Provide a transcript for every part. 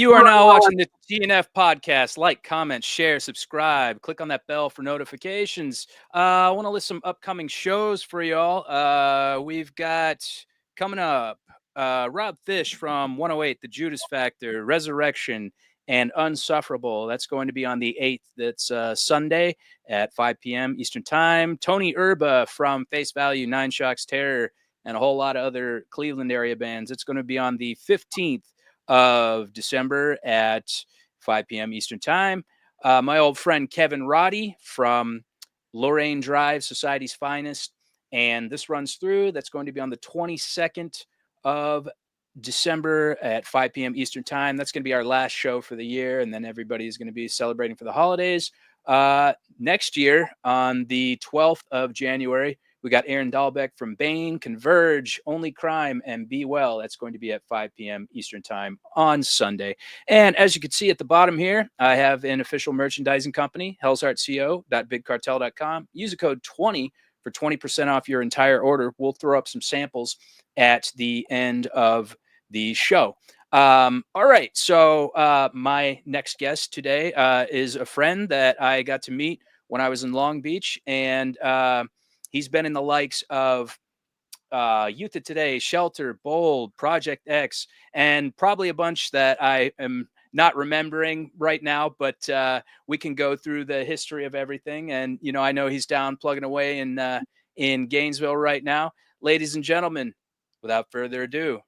You are now watching the TNF podcast. Like, comment, share, subscribe. Click on that bell for notifications. I want to list some upcoming shows for y'all. We've got coming up Rob Fish from 108, The Judas Factor, Resurrection, and Unsufferable. That's going to be on the 8th. That's Sunday at 5 p.m. Eastern Time. Tony Urba from Face Value, Nine Shocks Terror, and a whole lot of other Cleveland area bands. It's going to be on the 15th of December at 5 p.m. Eastern Time. My old friend Kevin Roddy from Lorraine Drive, Society's Finest. And this runs through. That's going to be on the 22nd of December at 5 p.m. Eastern Time. That's going to be our last show for the year. And then everybody is going to be celebrating for the holidays. Next year, on the 12th of January, we got Aaron Dahlbeck from Bane, Converge, Only Crime, and Be Well. That's going to be at 5 p.m. Eastern Time on Sunday. And as you can see at the bottom here, I have an official merchandising company, hellsheartco.bigcartel.com. Use the code 20 for 20% off your entire order. We'll throw up some samples at the end of the show. All right. So my next guest today is a friend that I got to meet when I was in Long Beach. And he's been in the likes of Youth of Today, Shelter, Bold, Project X, and probably a bunch that I am not remembering right now, but we can go through the history of everything. And, you know, I know he's down plugging away in Gainesville right now. Ladies and gentlemen, without further ado,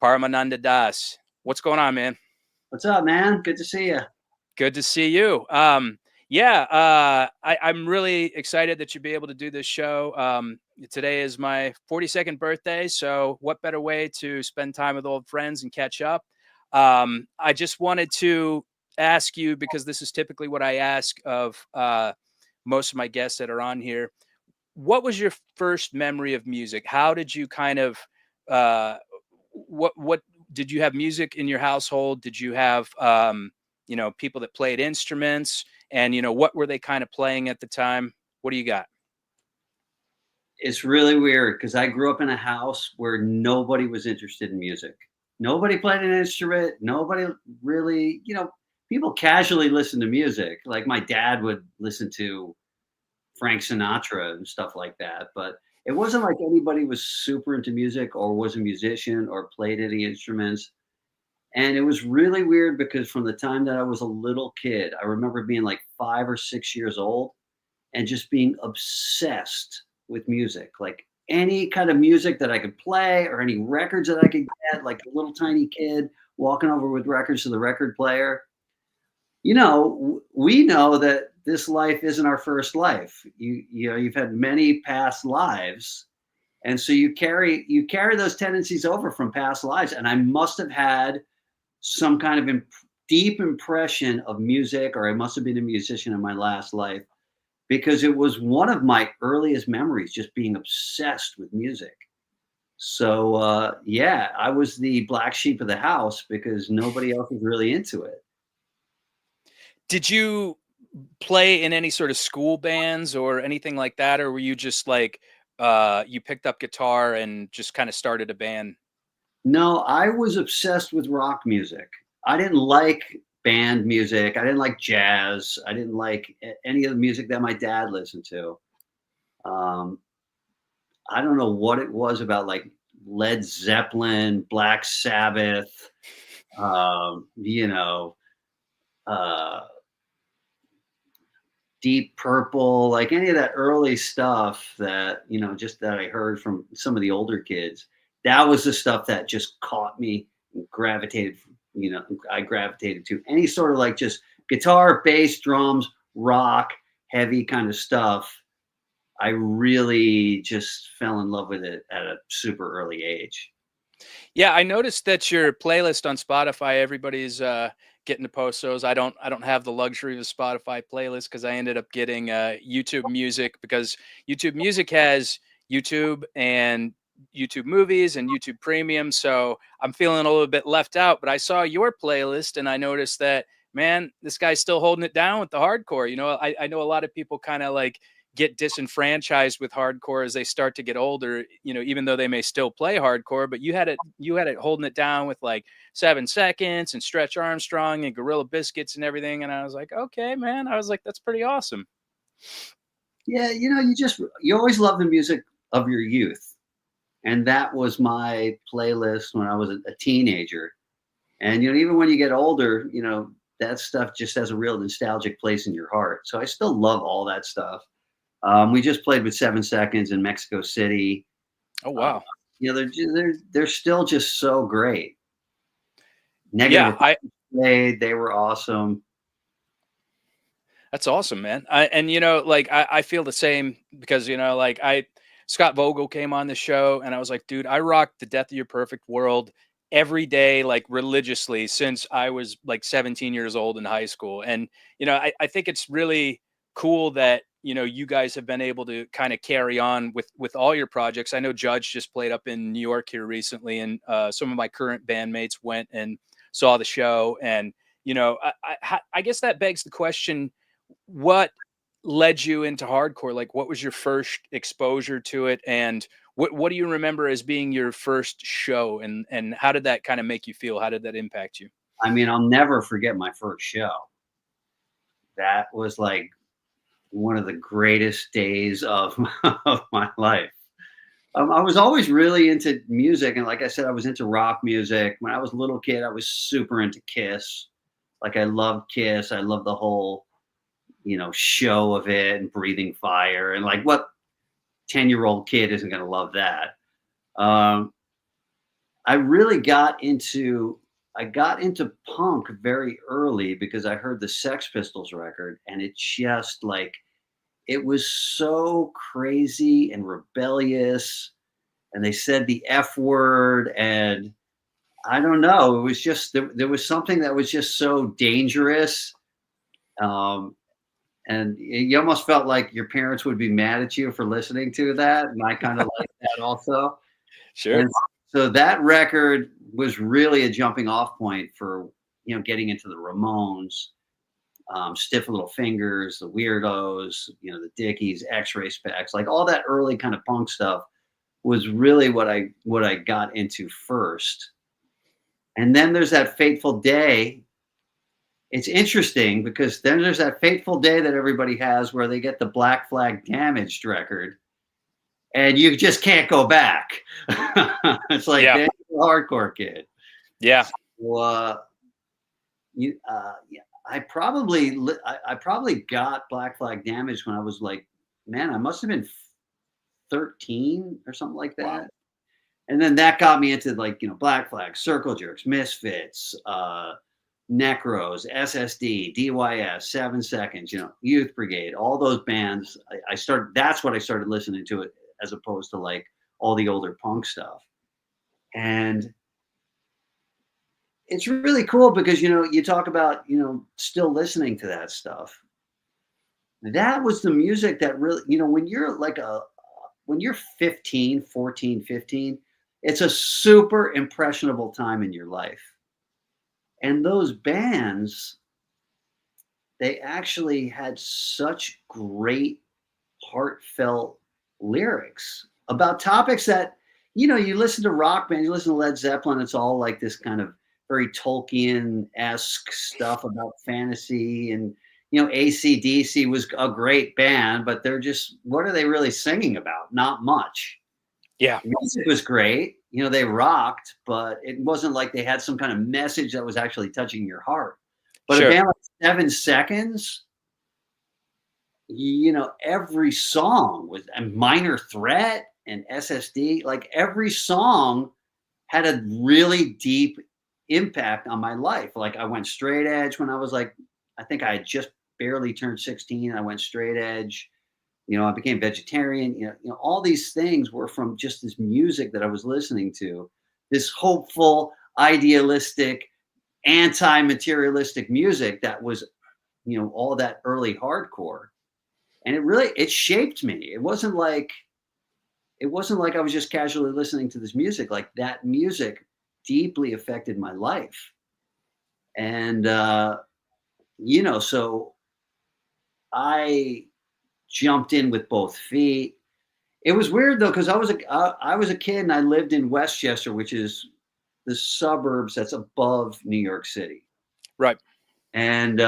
Paramananda Dāsa. What's going on, man? What's up, man? Good to see you. Good to see you. I'm really excited that you'll be able to do this show. Today is my 42nd birthday, so what better way to spend time with old friends and catch up? I just wanted to ask you, because this is typically what I ask of most of my guests that are on here. What was your first memory of music? How did you kind of what did you have music in your household? Did you have people that played instruments? And, what were they kind of playing at the time? What do you got? It's really weird because I grew up in a house where nobody was interested in music. Nobody played an instrument. Nobody really, people casually listen to music. Like my dad would listen to Frank Sinatra and stuff like that. But it wasn't like anybody was super into music or was a musician or played any instruments. And it was really weird because from the time that I was a little kid, I remember being like 5 or 6 years old and just being obsessed with music. Like any kind of music that I could play or any records that I could get, like a little tiny kid walking over with records to the record player. We know that this life isn't our first life. You've had many past lives. And so you carry those tendencies over from past lives. And I must have had some kind of deep impression of music, or I must have been a musician in my last life, because it was one of my earliest memories, just being obsessed with music. So I was the black sheep of the house because nobody else was really into it. Did you play in any sort of school bands or anything like that? Or were you just like, you picked up guitar and just kind of started a band? No, I was obsessed with rock music. I didn't like band music. I didn't like jazz. I didn't like any of the music that my dad listened to. I don't know what it was about like Led Zeppelin, Black Sabbath, Deep Purple, like any of that early stuff that, just that I heard from some of the older kids. That was the stuff that just caught me and I gravitated to any sort of like just guitar, bass, drums, rock, heavy kind of stuff. I really just fell in love with it at a super early age. Yeah, I noticed that your playlist on Spotify, everybody's getting to post those. I don't have the luxury of a Spotify playlist because I ended up getting YouTube Music, because YouTube Music has YouTube and YouTube Movies and YouTube Premium. So I'm feeling a little bit left out, but I saw your playlist and I noticed that, man, this guy's still holding it down with the hardcore. I know a lot of people kind of like, get disenfranchised with hardcore as they start to get older, you know, even though they may still play hardcore, but you had it holding it down with like 7 Seconds and Stretch Armstrong and Gorilla Biscuits and everything. And I was like, okay, man. I was like, that's pretty awesome. Yeah, you always love the music of your youth. And that was my playlist when I was a teenager. And even when you get older, that stuff just has a real nostalgic place in your heart. So I still love all that stuff. We just played with 7 Seconds in Mexico City. Oh, wow. They're still just so great. Yeah, They were awesome. that's awesome, man. I feel the same because, Scott Vogel came on the show and I was like, dude, I rocked the Death of Your Perfect World every day, like religiously since I was like 17 years old in high school. And, I think it's really cool that, you guys have been able to kind of carry on with all your projects. I know Judge just played up in New York here recently, and some of my current bandmates went and saw the show. And, I guess that begs the question, what led you into hardcore? Like, what was your first exposure to it, and what do you remember as being your first show, and how did that kind of make you feel? How did that impact you? I mean, I'll never forget my first show. That was like one of the greatest days of of my life. I was always really into music, and like I said, I was into rock music. When I was a little kid, I was super into Kiss. Like, I loved Kiss. I loved the whole, show of it, and Breathing Fire, and like, what 10-year-old kid isn't going to love that? Um, I really I got into punk very early because I heard the Sex Pistols record, and it just like, it was so crazy and rebellious, and they said the F word, and I don't know, it was just there was something that was just so dangerous. And you almost felt like your parents would be mad at you for listening to that, and I kind of like that also. Sure. And so that record was really a jumping off point for, getting into the Ramones, Stiff Little Fingers, the Weirdos, the Dickies, X-Ray Specs, like all that early kind of punk stuff was really what I got into first. And then there's that fateful day. It's interesting because then there's that fateful day that everybody has where they get the Black Flag Damaged record, and you just can't go back. It's like, Yeah. damn, you're a hardcore kid. Yeah. So, yeah, I probably got Black Flag Damaged when I was like, man, I must have been 13 or something like that. Wow. And then that got me into like, Black Flag, Circle Jerks, Misfits, Necros, SSD, DYS, 7 Seconds, Youth Brigade, all those bands. That's what I started listening to it, as opposed to like all the older punk stuff. And it's really cool because, you talk about, still listening to that stuff. That was the music that really, when you're 15, 14, 15, it's a super impressionable time in your life. And those bands, they actually had such great, heartfelt lyrics about topics that, you listen to rock bands, you listen to Led Zeppelin, it's all like this kind of very Tolkien-esque stuff about fantasy. And, AC/DC was a great band, but they're just, what are they really singing about? Not much. Yeah. Music was great. They rocked, but it wasn't like they had some kind of message that was actually touching your heart. But Sure. a band like 7 Seconds, every song was a Minor Threat and SSD. Like, every song had a really deep impact on my life. Like, I went straight edge when I was like, I think I had just barely turned 16. I went straight edge. I became vegetarian. All these things were from just this music that I was listening to, this hopeful, idealistic, anti-materialistic music that was, all that early hardcore. And it shaped me. It wasn't like I was just casually listening to this music. Like, that music deeply affected my life. And, so I jumped in with both feet. It was weird though, because I was a kid and I lived in Westchester, which is the suburbs that's above New York City. Right. And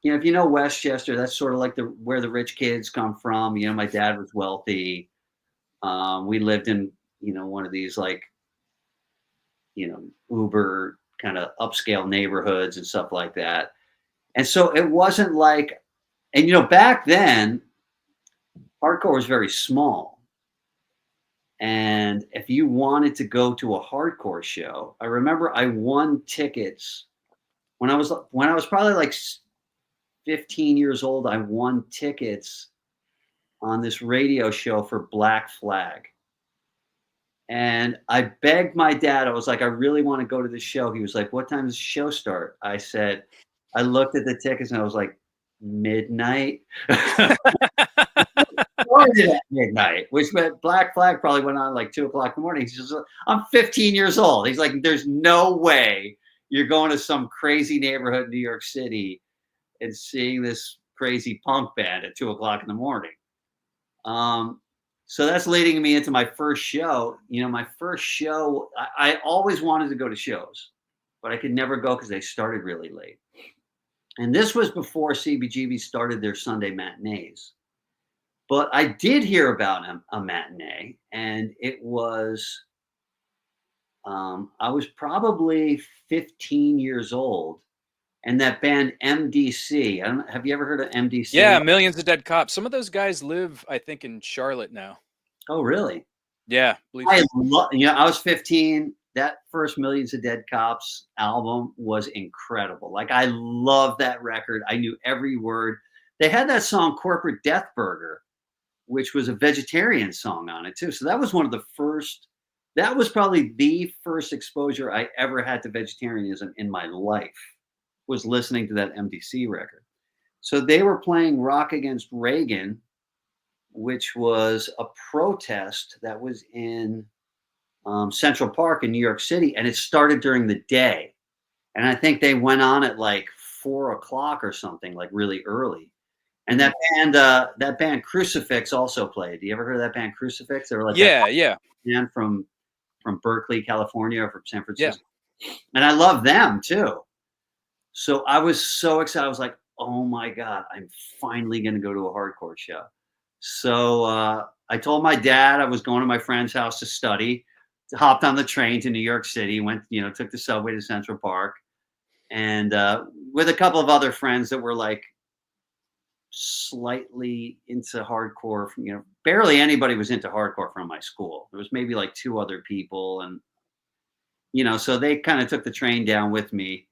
if you know Westchester, that's sort of like where the rich kids come from. My dad was wealthy. We lived in one of these like uber kind of upscale neighborhoods and stuff like that. And so it wasn't like, and back then, hardcore was very small. And if you wanted to go to a hardcore show, I remember I won tickets when I was probably like 15 years old. I won tickets on this radio show for Black Flag. And I begged my dad. I was like, I really want to go to the show. He was like, what time does the show start? I said, I looked at the tickets and I was like, midnight. Started at midnight, which meant Black Flag probably went on like 2 o'clock in the morning. He says, I'm 15 years old. He's like, there's no way you're going to some crazy neighborhood in New York City and seeing this crazy punk band at 2 o'clock in the morning. So that's leading me into my first show. My first show, I always wanted to go to shows, but I could never go because they started really late. And this was before CBGB started their Sunday matinees. But I did hear about a matinee, and it was, I was probably 15 years old, and that band MDC. Have you ever heard of MDC? Yeah, Millions of Dead Cops. Some of those guys live, I think, in Charlotte now. Oh, really? Yeah, I was 15. That first Millions of Dead Cops album was incredible. Like, I loved that record. I knew every word. They had that song Corporate Death Burger, which was a vegetarian song on it too. So that was that was probably the first exposure I ever had to vegetarianism in my life, was listening to that MDC record. So they were playing Rock Against Reagan, which was a protest that was in Central Park in New York City. And it started during the day. And I think they went on at like 4 o'clock or something, like really early. And that band Crucifix also played. Do you ever heard of that band Crucifix? They were like yeah. band from Berkeley, California, or from San Francisco. Yeah. And I love them too. So I was so excited. I was like, oh my God, I'm finally going to go to a hardcore show. So I told my dad I was going to my friend's house to study, hopped on the train to New York City, went, took the subway to Central Park, and with a couple of other friends that were like slightly into hardcore. Barely anybody was into hardcore from my school. There was maybe like 2 other people, and so they kind of took the train down with me.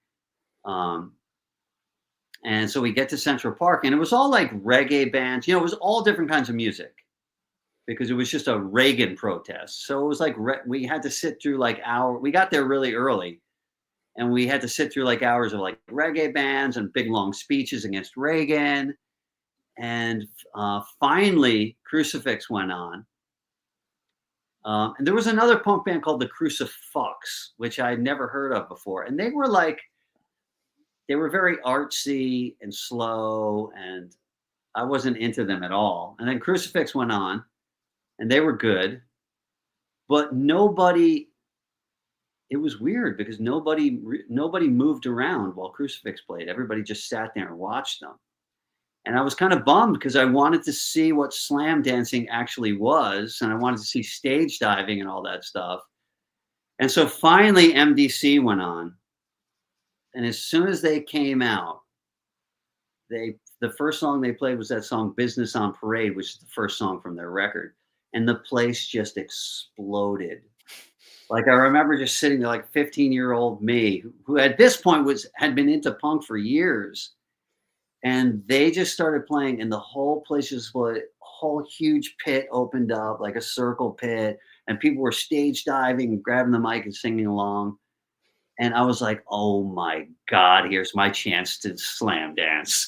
And so we get to Central Park, and it was all like reggae bands. It was all different kinds of music because it was just a Reagan protest. So it was like we had to sit through like we got there really early, and we had to sit through like hours of like reggae bands and big long speeches against Reagan. And finally, Crucifix went on. And there was another punk band called the Crucifix, which I'd never heard of before. And they were very artsy and slow, and I wasn't into them at all. And then Crucifix went on, and they were good. But it was weird because nobody moved around while Crucifix played. Everybody just sat there and watched them. And I was kind of bummed because I wanted to see what slam dancing actually was, and I wanted to see stage diving and all that stuff. And so finally MDC went on. And as soon as they came out, the first song they played was that song Business on Parade, which is the first song from their record. And the place just exploded. Like, I remember just sitting there like 15-year-old me, who at this point had been into punk for years. And they just started playing, and the whole place just exploded. A whole huge pit opened up, like a circle pit, and people were stage diving, grabbing the mic and singing along. And I was like, oh my God, here's my chance to slam dance.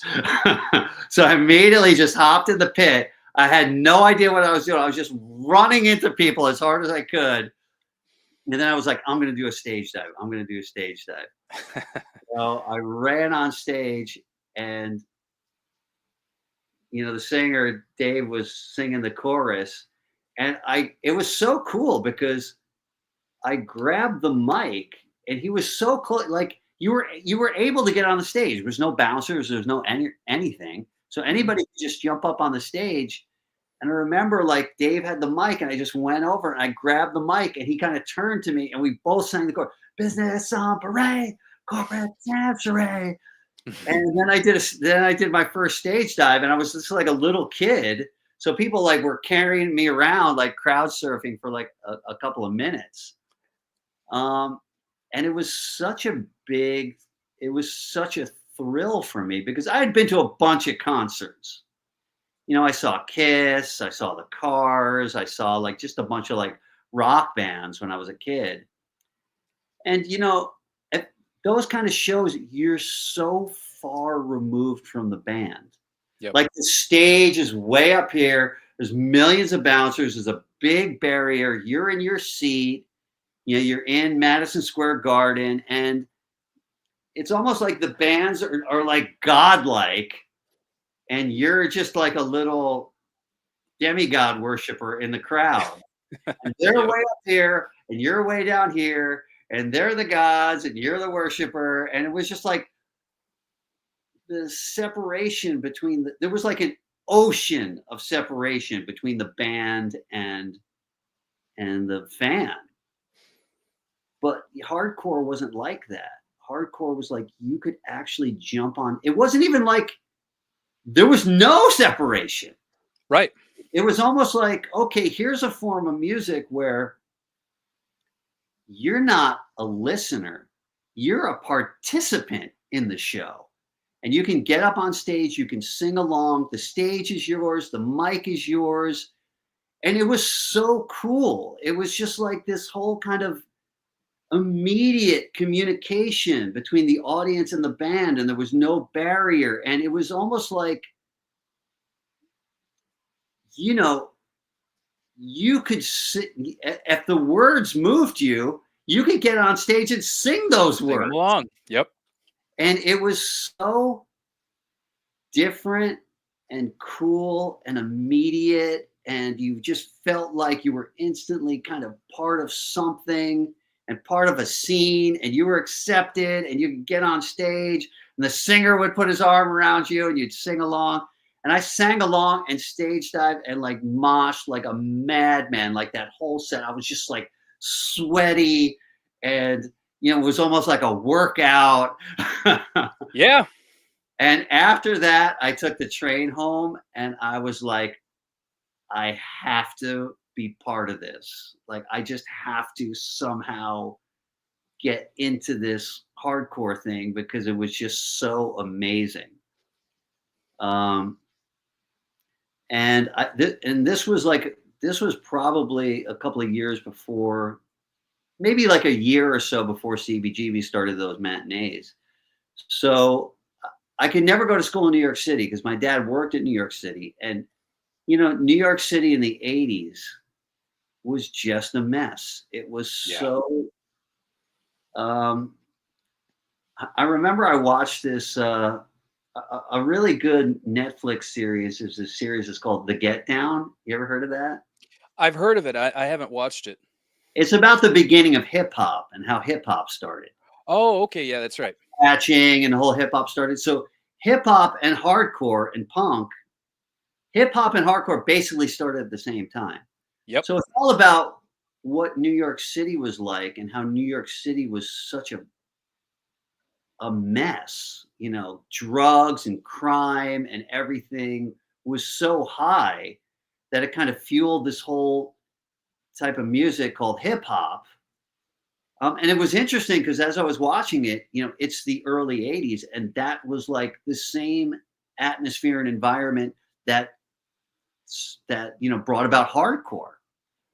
So I immediately just hopped in the pit. I had no idea what I was doing. I was just running into people as hard as I could. And then I was like, I'm going to do a stage dive. I'm going to do a stage dive. So I ran on stage, and the singer Dave was singing the chorus, and it was so cool because I grabbed the mic and he was so close. Like you were able to get on the stage. There was no bouncers. There was no anything. So Mhm. anybody could just jump up on the stage. And I remember like Dave had the mic and I just went over and I grabbed the mic and he kind of turned to me and we both sang the chorus. Business on parade, corporate dance array. And then I did my first stage dive and I was just like a little kid. So people like were carrying me around like crowd surfing for like a couple of minutes. Um, and it was such a thrill for me because I had been to a bunch of concerts. I saw Kiss, I saw the Cars, I saw like just a bunch of like rock bands when I was a kid. And at those kind of shows, you're so far removed from the band. Yep. Like the stage is way up here. There's millions of bouncers. There's a big barrier. You're in your seat. You're in Madison Square Garden, and it's almost like the bands are like godlike, and you're just like a little demigod worshiper in the crowd. And they're Yep. way up here, and you're way down here, and they're the gods, and you're the worshiper. And it was just like the separation between there was like an ocean of separation between the band and the fan. But hardcore wasn't like that. Hardcore was like you could actually jump on. It wasn't even like there was no separation. Right. It was almost like, okay, here's a form of music where you're not a listener, you're a participant in the show. And you can get up on stage, you can sing along, the stage is yours, the mic is yours. And it was so cool. It was just like this whole kind of immediate communication between the audience and the band, and there was no barrier. And it was almost like, you know, you could sit, if the words moved you, you could get on stage and sing those Sing them words. along. Yep. And it was so different and cool and immediate. And you just felt like you were instantly kind of part of something and part of a scene, and you were accepted, and you could get on stage and the singer would put his arm around you and you'd sing along. And I sang along and stage dive and like mosh like a madman, like that whole set. I was just like sweaty and it was almost like a workout. Yeah. And after that, I took the train home and I was like, I have to be part of this. Like, I just have to somehow get into this hardcore thing because it was just so amazing. Um, and this was probably a couple of years before, maybe like a year or so before CBGB started those matinees. So I could never go to school in New York City because my dad worked in New York City. And, New York City in the 80s was just a mess. It was Yeah. so, um, I remember I watched this, a really good Netflix series. There's a series that's called The Get Down. You ever heard of that? I've heard of it. I haven't watched it. It's about the beginning of hip hop and how hip hop started. Oh, okay. Yeah, that's right. Patching and the whole hip hop started. So hip hop and hardcore and punk, hip hop and hardcore basically started at the same time. Yep. So it's all about what New York City was like and how New York City was such a mess. Drugs and crime and everything was so high that it kind of fueled this whole type of music called hip hop. And it was interesting because as I was watching it, it's the early 80s, and that was like the same atmosphere and environment that brought about hardcore.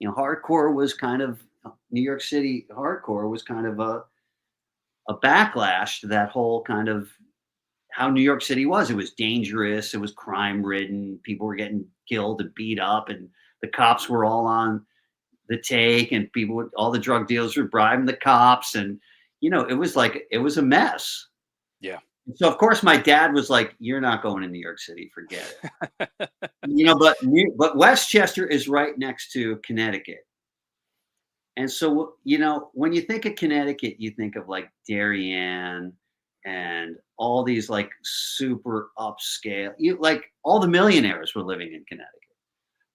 Hardcore was kind of New York City hardcore was kind of a backlash to that whole kind of how New York City was. It was dangerous, it was crime ridden, people were getting killed and beat up, and the cops were all on the take, and all the drug dealers were bribing the cops, and it was a mess. Yeah. So of course my dad was like, "You're not going to New York City, forget it." But Westchester is right next to Connecticut. And so, when you think of Connecticut, you think of like Darien and all these like super upscale, like all the millionaires were living in Connecticut.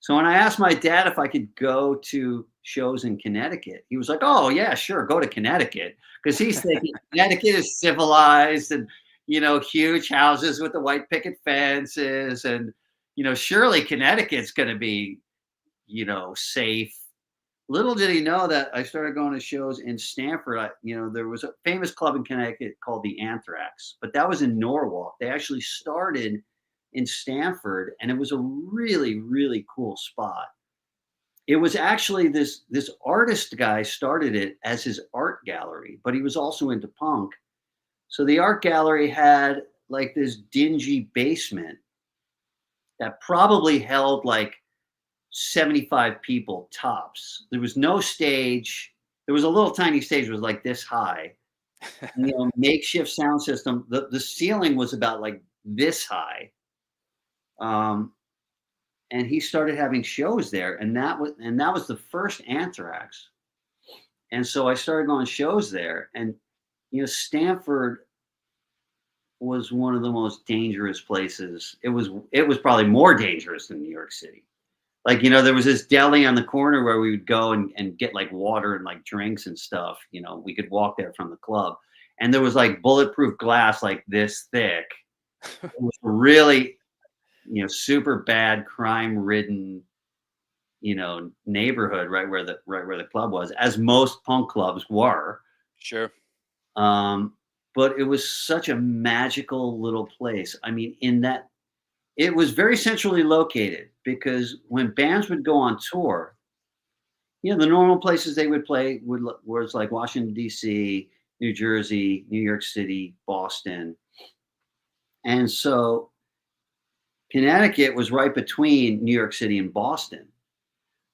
So when I asked my dad if I could go to shows in Connecticut, he was like, "Oh yeah, sure, go to Connecticut," because he's thinking Connecticut is civilized and huge houses with the white picket fences, and surely Connecticut's going to be safe. Little did he know that I started going to shows in Stamford. There was a famous club in Connecticut called the Anthrax, but that was in Norwalk. They actually started in Stamford, and it was a really, really cool spot. It was actually this artist guy started it as his art gallery, but he was also into punk. So the art gallery had like this dingy basement that probably held like 75 people tops. There was no stage. There was a little tiny stage that was like this high. Makeshift sound system. The ceiling was about like this high. And he started having shows there, and that was the first Anthrax. And so I started going shows there, and Stanford was one of the most dangerous places. It was probably more dangerous than New York City. Like, there was this deli on the corner where we would go and get like water and like drinks and stuff. We could walk there from the club. And there was like bulletproof glass like this thick. It was really, super bad, crime-ridden, neighborhood right where the club was, as most punk clubs were. Sure. But it was such a magical little place. I mean, in that it was very centrally located, because when bands would go on tour, the normal places they would play was like Washington, D.C., New Jersey, New York City, Boston. And so Connecticut was right between New York City and Boston.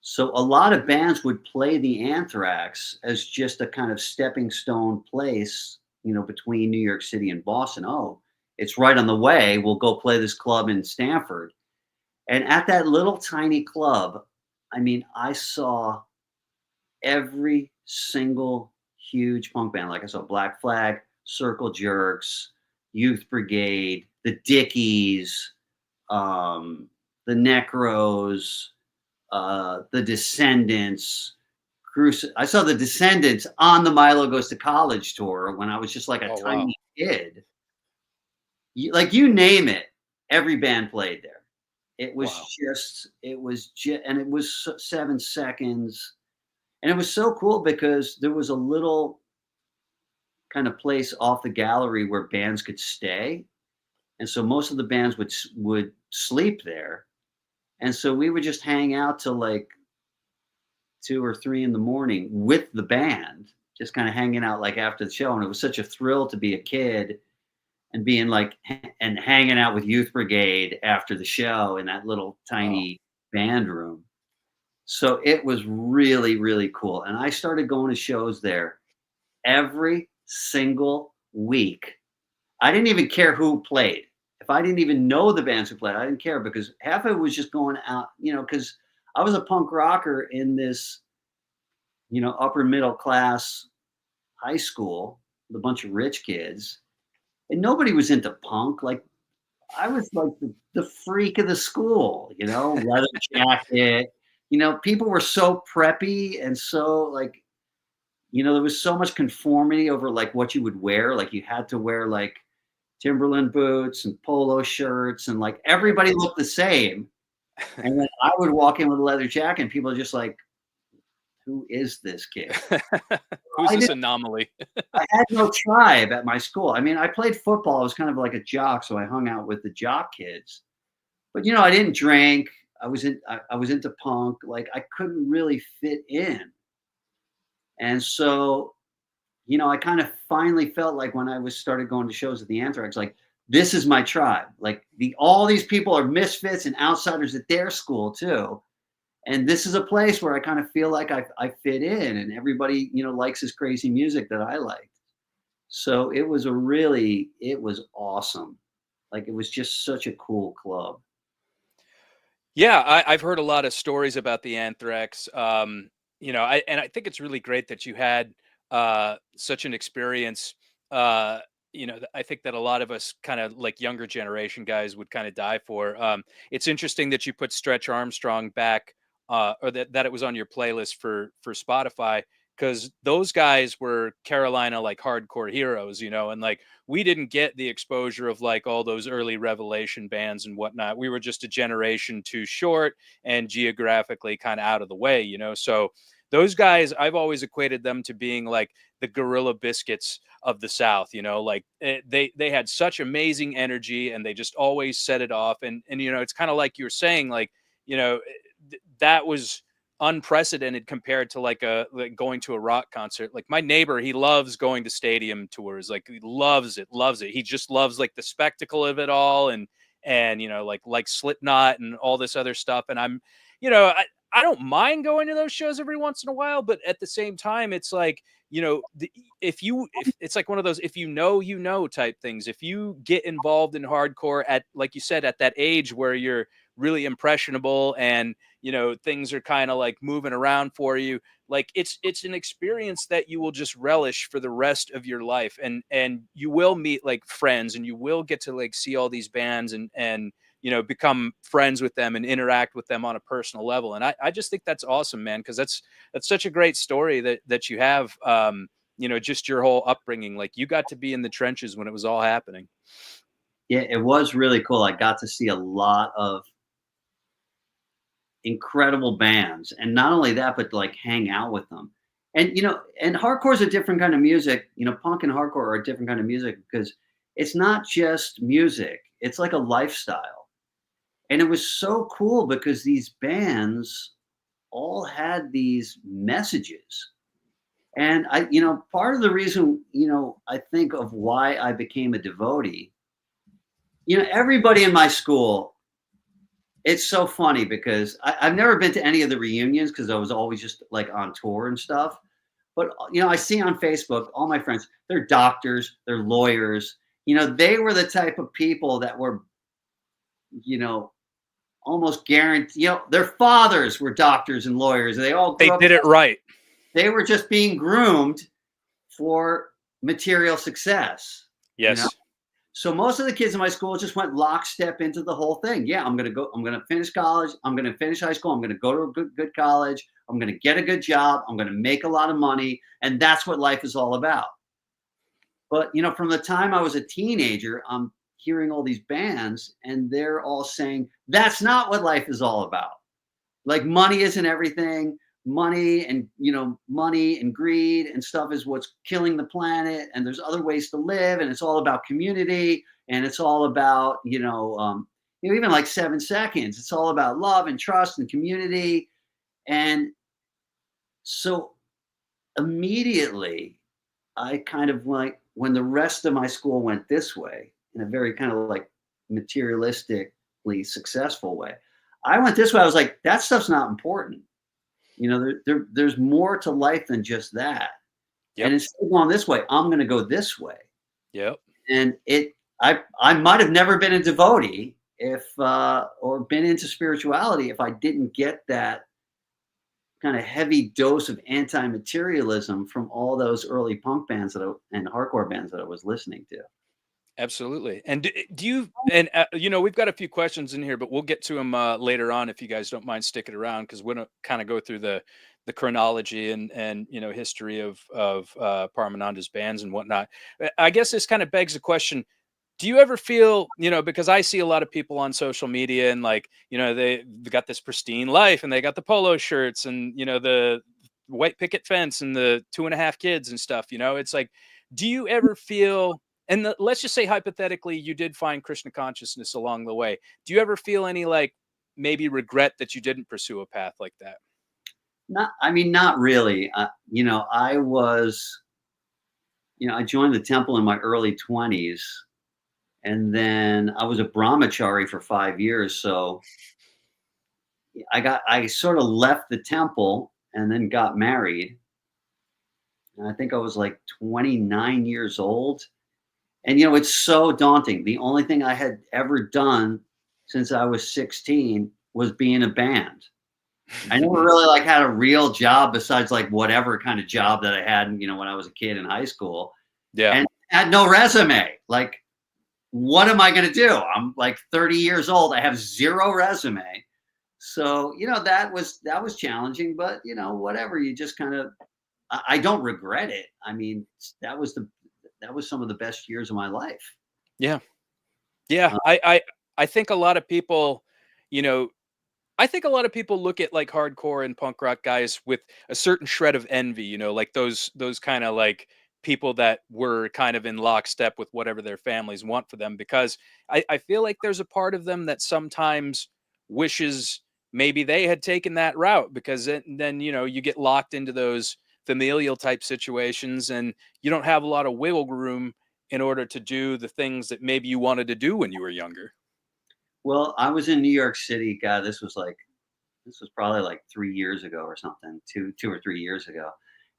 So a lot of bands would play the Anthrax as just a kind of stepping stone place, between New York City and Boston. Oh, it's right on the way. We'll go play this club in Stamford. And at that little tiny club, I mean, I saw every single huge punk band. Like I saw Black Flag, Circle Jerks, Youth Brigade, the Dickies, the Necros, the Descendants. I saw the Descendants on the Milo Goes to College tour when I was just like a tiny kid. You name it, every band played there. It was and it was 7 seconds. And it was so cool because there was a little kind of place off the gallery where bands could stay. And so most of the bands would sleep there. And so we would just hang out till like 2 or 3 in the morning with the band, just kind of hanging out like after the show. And it was such a thrill to be a kid and being like, and hanging out with Youth Brigade after the show in that little tiny band room. So it was really, really cool. And I started going to shows there every single week. I didn't even care who played. If I didn't even know the bands who played, I didn't care, because half of it was just going out, because I was a punk rocker in this, upper middle class high school with a bunch of rich kids, and nobody was into punk. Like, I was like the freak of the school, leather jacket. People were so preppy and so like, there was so much conformity over like what you would wear. Like you had to wear like Timberland boots and polo shirts, and like everybody looked the same. And then I would walk in with a leather jacket and people are just like, who is this kid? Who's this anomaly? I had no tribe at my school. I mean, I played football. I was kind of like a jock, so I hung out with the jock kids. But I didn't drink. I was into punk. Like I couldn't really fit in. And so, I kind of finally felt like when I started going to shows at the Anthrax, like this is my tribe. Like all these people are misfits and outsiders at their school too. And this is a place where I kind of feel like I fit in, and everybody, likes this crazy music that I like. So it was awesome. Like, it was just such a cool club. Yeah, I've heard a lot of stories about the Anthrax. I think it's really great that you had such an experience. Uh, I think that a lot of us kind of like younger generation guys would kind of die for. It's interesting that you put Stretch Armstrong back, or that it was on your playlist for Spotify, because those guys were Carolina like hardcore heroes, and like we didn't get the exposure of like all those early Revelation bands and whatnot. We were just a generation too short and geographically kind of out of the way. So those guys, I've always equated them to being like the Gorilla Biscuits of the South. Like they had such amazing energy and they just always set it off. And it's kind of like you were saying, like that was unprecedented compared to like going to a rock concert. Like my neighbor, he loves going to stadium tours. Like he loves it. He just loves like the spectacle of it all, and like Slipknot and all this other stuff. And I don't mind going to those shows every once in a while, but at the same time, it's like if it's like one of those if type things. If you get involved in hardcore at, like you said, at that age where you're really impressionable and things are kind of like moving around for you, like it's an experience that you will just relish for the rest of your life, and you will meet like friends, and you will get to like see all these bands and become friends with them and interact with them on a personal level. And I just think that's awesome, man, because that's such a great story that you have. Just your whole upbringing, like you got to be in the trenches when it was all happening. Yeah, it was really cool. I got to see a lot of incredible bands, and not only that, but like hang out with them. And hardcore is a different kind of music. Punk and hardcore are a different kind of music because it's not just music, it's like a lifestyle. And it was so cool because these bands all had these messages. And part of the reason, I think of why I became a devotee, everybody in my school, it's so funny because I've never been to any of the reunions because I was always just like on tour and stuff. But I see on Facebook all my friends, they're doctors, they're lawyers. They were the type of people that were, you know, almost guaranteed, their fathers were doctors and lawyers. They all They grew up, did it right. they were just being groomed for material success, you know? Yes. So most of the kids in my school just went lockstep into the whole thing. Yeah, I'm going to finish college. I'm going to finish high school. I'm going to go to a good college. I'm going to get a good job. I'm going to make a lot of money. And that's what life is all about. But, from the time I was a teenager, I'm hearing all these bands and they're all saying, that's not what life is all about. Like money isn't everything. Money and greed and stuff is what's killing the planet. And there's other ways to live. And it's all about community. And it's all about, even like 7 seconds. It's all about love and trust and community. And so immediately I kind of like, when the rest of my school went this way in a very kind of like materialistically successful way, I went this way. I was like, that stuff's not important. There's more to life than just that. And Yep. instead of going this way, I'm going to go this way. Yep. And I might have never been a devotee or been into spirituality if I didn't get that kind of heavy dose of anti-materialism from all those early punk bands and hardcore bands that I was listening to. Absolutely. And do you, and we've got a few questions in here, but we'll get to them later on if you guys don't mind sticking around, because we're gonna kind of go through the chronology and history of Paramananda's bands and whatnot. I guess this kind of begs the question: do you ever feel, because I see a lot of people on social media and like, they got this pristine life and they got the polo shirts and the white picket fence and the 2.5 kids and stuff. It's like, do you ever feel, and let's just say hypothetically, you did find Krishna consciousness along the way. Do you ever feel any like maybe regret that you didn't pursue a path like that? Not really. I joined the temple in my early 20s, and then I was a brahmachari for 5 years. So I sort of left the temple and then got married. And I think I was like 29 years old. And, it's so daunting. The only thing I had ever done since I was 16 was be in a band. I never really like had a real job besides like whatever kind of job that I had, when I was a kid in high school, Yeah. and had no resume. Like, what am I going to do? I'm like 30 years old. I have zero resume. So, that was challenging, but whatever, you just kind of, I don't regret it. I mean, that was some of the best years of my life. Yeah. Yeah. Uh, I think a lot of people, you know, I think a lot of people look at like hardcore and punk rock guys with a certain shred of envy, like those kind of like people that were kind of in lockstep with whatever their families want for them, because I feel like there's a part of them that sometimes wishes maybe they had taken that route, because then you get locked into those familial type situations and you don't have a lot of wiggle room in order to do the things that maybe you wanted to do when you were younger. well, I was in New York City. God, this was probably like 3 years ago or something, 2 or 3 years ago,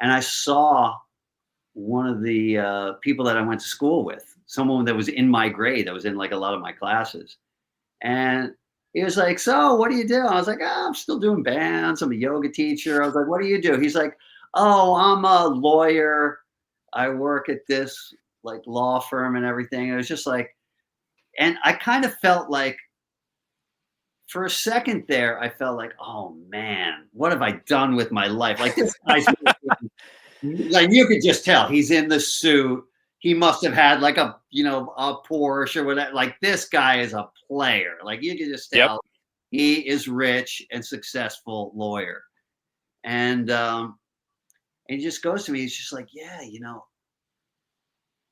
and I saw one of the people that I went to school with, someone that was in my grade, that was in like a lot of my classes. And he was like, "So, what do you do?" I was like, "I'm still doing bands. I'm a yoga teacher." I was like, "What do you do?" He's like, "Oh, I'm a lawyer. I work at this like law firm and everything." It was just like, and I kind of felt like for a second there, I felt like, "Oh man, what have I done with my life?" Like this guy's like you could just tell he's in the suit. He must have had like a Porsche or whatever. Like this guy is a player. Like you could just Yep. tell he is rich and successful lawyer. And he just goes to me. He's just like, yeah,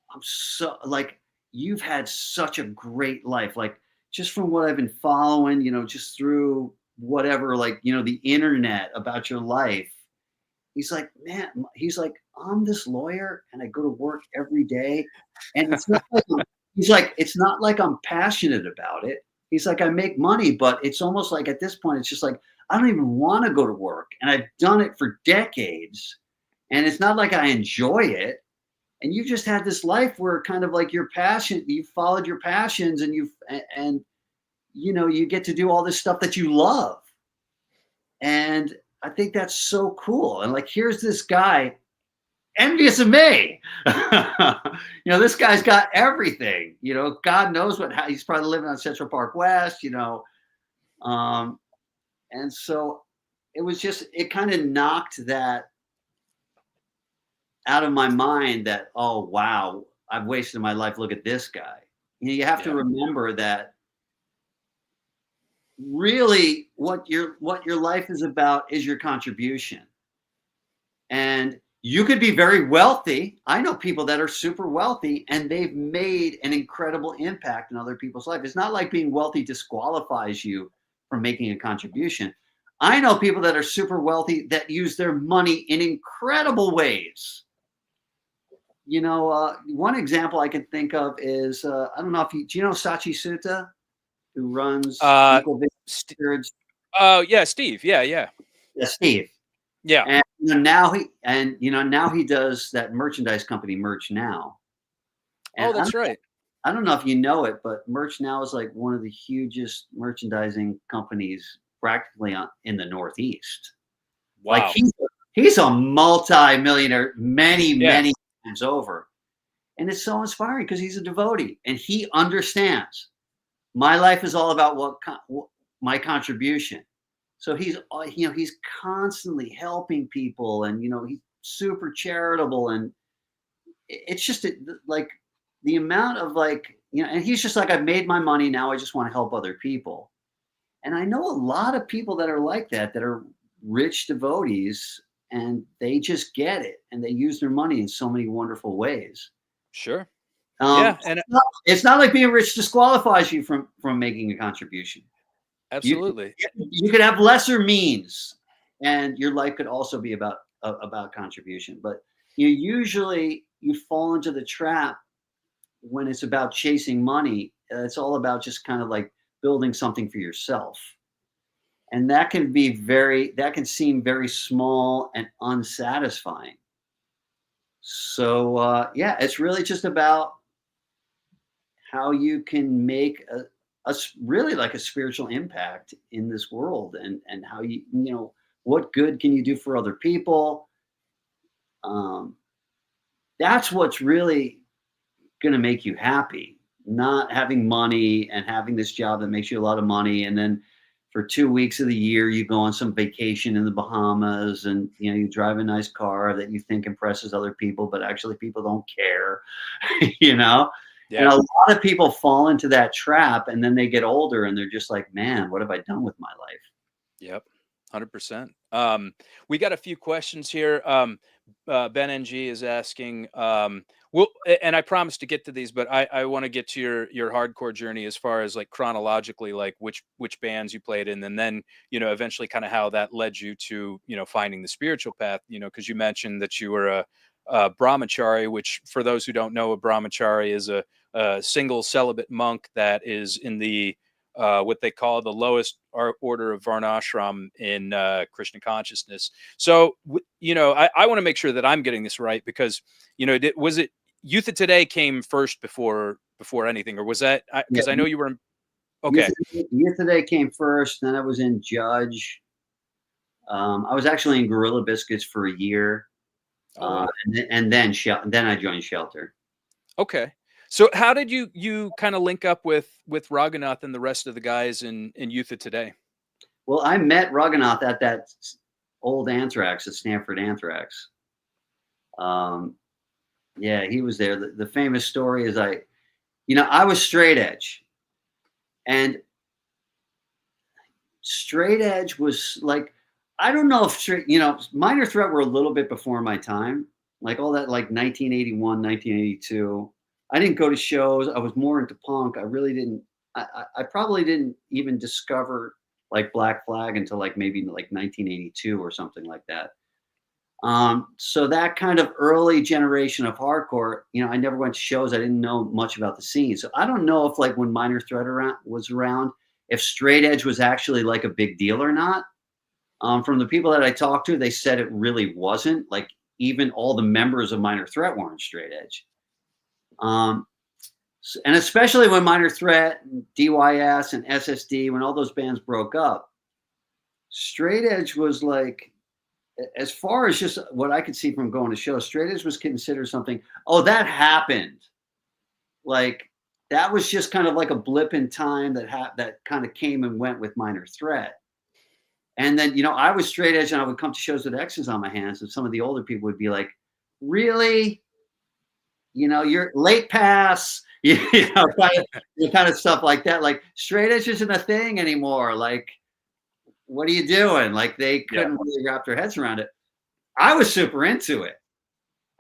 I'm so like you've had such a great life. Like just from what I've been following, just through whatever, like the internet about your life. He's like, "Man," he's like, "I'm this lawyer and I go to work every day, and it's not like he's like, "It's not like I'm passionate about it." He's like, "I make money, but it's almost like at this point, it's just like, I don't even wanna go to work, and I've done it for decades, and it's not like I enjoy it, and you just had this life where kind of like you followed your passions and you get to do all this stuff that you love." And I think that's so cool. And like, here's this guy envious of me. This guy's got everything. God knows how he's probably living on Central Park West. Um, and so it kind of knocked that out of my mind. That, oh wow, I've wasted my life. Look at this guy. You have to Yeah. remember that really what your life is about is your contribution. And you could be very wealthy. I know people that are super wealthy and they've made an incredible impact in other people's life. It's not like being wealthy disqualifies you from making a contribution. I know people that are super wealthy that use their money in incredible ways. One example I can think of is I don't know if do you know Sachi Sutta, who runs Uh, Equal st- Vigor? oh yeah, Steve. Yeah, yeah, Yeah, Steve. yeah. And now he does that merchandise company, Merch Now. And Oh, that's right. I don't know if you know it, but Merch Now is like one of the hugest merchandising companies practically in the Northeast. Like Wow. he's a multi-millionaire many, Yeah, many times over. And it's so inspiring because he's a devotee and he understands my life is all about my contribution. So he's constantly helping people, and he's super charitable, and it's just like the amount of like and he's just like, I've made my money, now I just want to help other people. And I know a lot of people that are like that are rich devotees, and they just get it and they use their money in so many wonderful ways. sure. um Yeah, and it's not like being rich disqualifies you from making a contribution. You absolutely. you could have lesser means, and your life could also be about contribution. But you fall into the trap when it's about chasing money. It's all about just kind of like building something for yourself, and that can seem very small and unsatisfying. So yeah, it's really just about how you can make really like a spiritual impact in this world, and how what good can you do for other people. um, that's what's really going to make you happy, not having money and having this job that makes you a lot of money, and then for 2 weeks of the year you go on some vacation in the Bahamas, and you drive a nice car that you think impresses other people, but actually people don't care. you know and Yeah. a lot of people fall into that trap, and then they get older and they're just like, man, what have I done with my life? Yep. 100%. We got a few questions here. Ben NG is asking, and I promised to get to these, but I want to get to your hardcore journey as far as like chronologically, like which bands you played in, and then eventually kind of how that led you to finding the spiritual path. Because you mentioned that you were a brahmachari, which for those who don't know, a brahmachari is a single celibate monk that is in the what they call the lowest order of varnashram in Krishna consciousness. So, I want to make sure that I'm getting this right because, was it Youth of Today came first before anything, or was that Yeah, because I know you were in, Youth okay? Youth Today came first, then I was in Judge. I was actually in Gorilla Biscuits for a year, Oh wow, and then I joined Shelter. okay. So how did you kind of link up with Raghunath and the rest of the guys in Youth of Today? Well, I met Raghunath at that old Anthrax, at Stanford Anthrax. Um, yeah, he was there. The famous story is I was straight edge, and straight edge was like, I don't know if Minor Threat were a little bit before my time, like all that, like 1981, 1982. I didn't go to shows. I was more into punk. I really didn't. I probably didn't even discover like Black Flag until like maybe like 1982 or something like that. So that kind of early generation of hardcore, I never went to shows. I didn't know much about the scene. So I don't know if like when Minor Threat was around, if straight edge was actually like a big deal or not. From the people that I talked to, they said it really wasn't. Like even all the members of Minor Threat weren't straight edge. And especially when Minor Threat, DYS, and SSD, when all those bands broke up, straight edge was like, as far as just what I could see from going to shows, straight edge was considered something. Oh, that happened. Like that was just kind of like a blip in time that kind of came and went with Minor Threat. And then I was straight edge, and I would come to shows with X's on my hands, and some of the older people would be like, "Really? You're late pass." Kind of stuff like that. Like straight edge isn't a thing anymore. Like, what are you doing? Like they Yeah. couldn't really wrap their heads around it. I was super into it.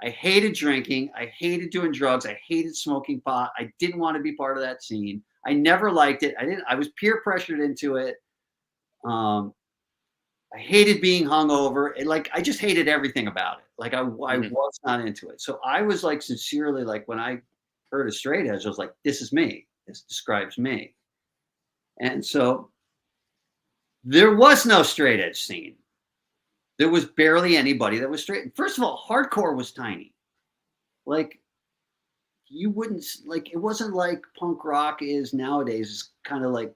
I hated drinking. I hated doing drugs. I hated smoking pot. I didn't want to be part of that scene. I never liked it. I was peer pressured into it. Um, I hated being hungover. Like I just hated everything about it. Like I Mhm. was not into it. So I was like sincerely like when I heard of straight edge, I was like, this is me. This describes me. And so there was no straight edge scene. There was barely anybody that was straight. First of all, hardcore was tiny. Like you wouldn't like it wasn't like punk rock is nowadays. It's kind of like,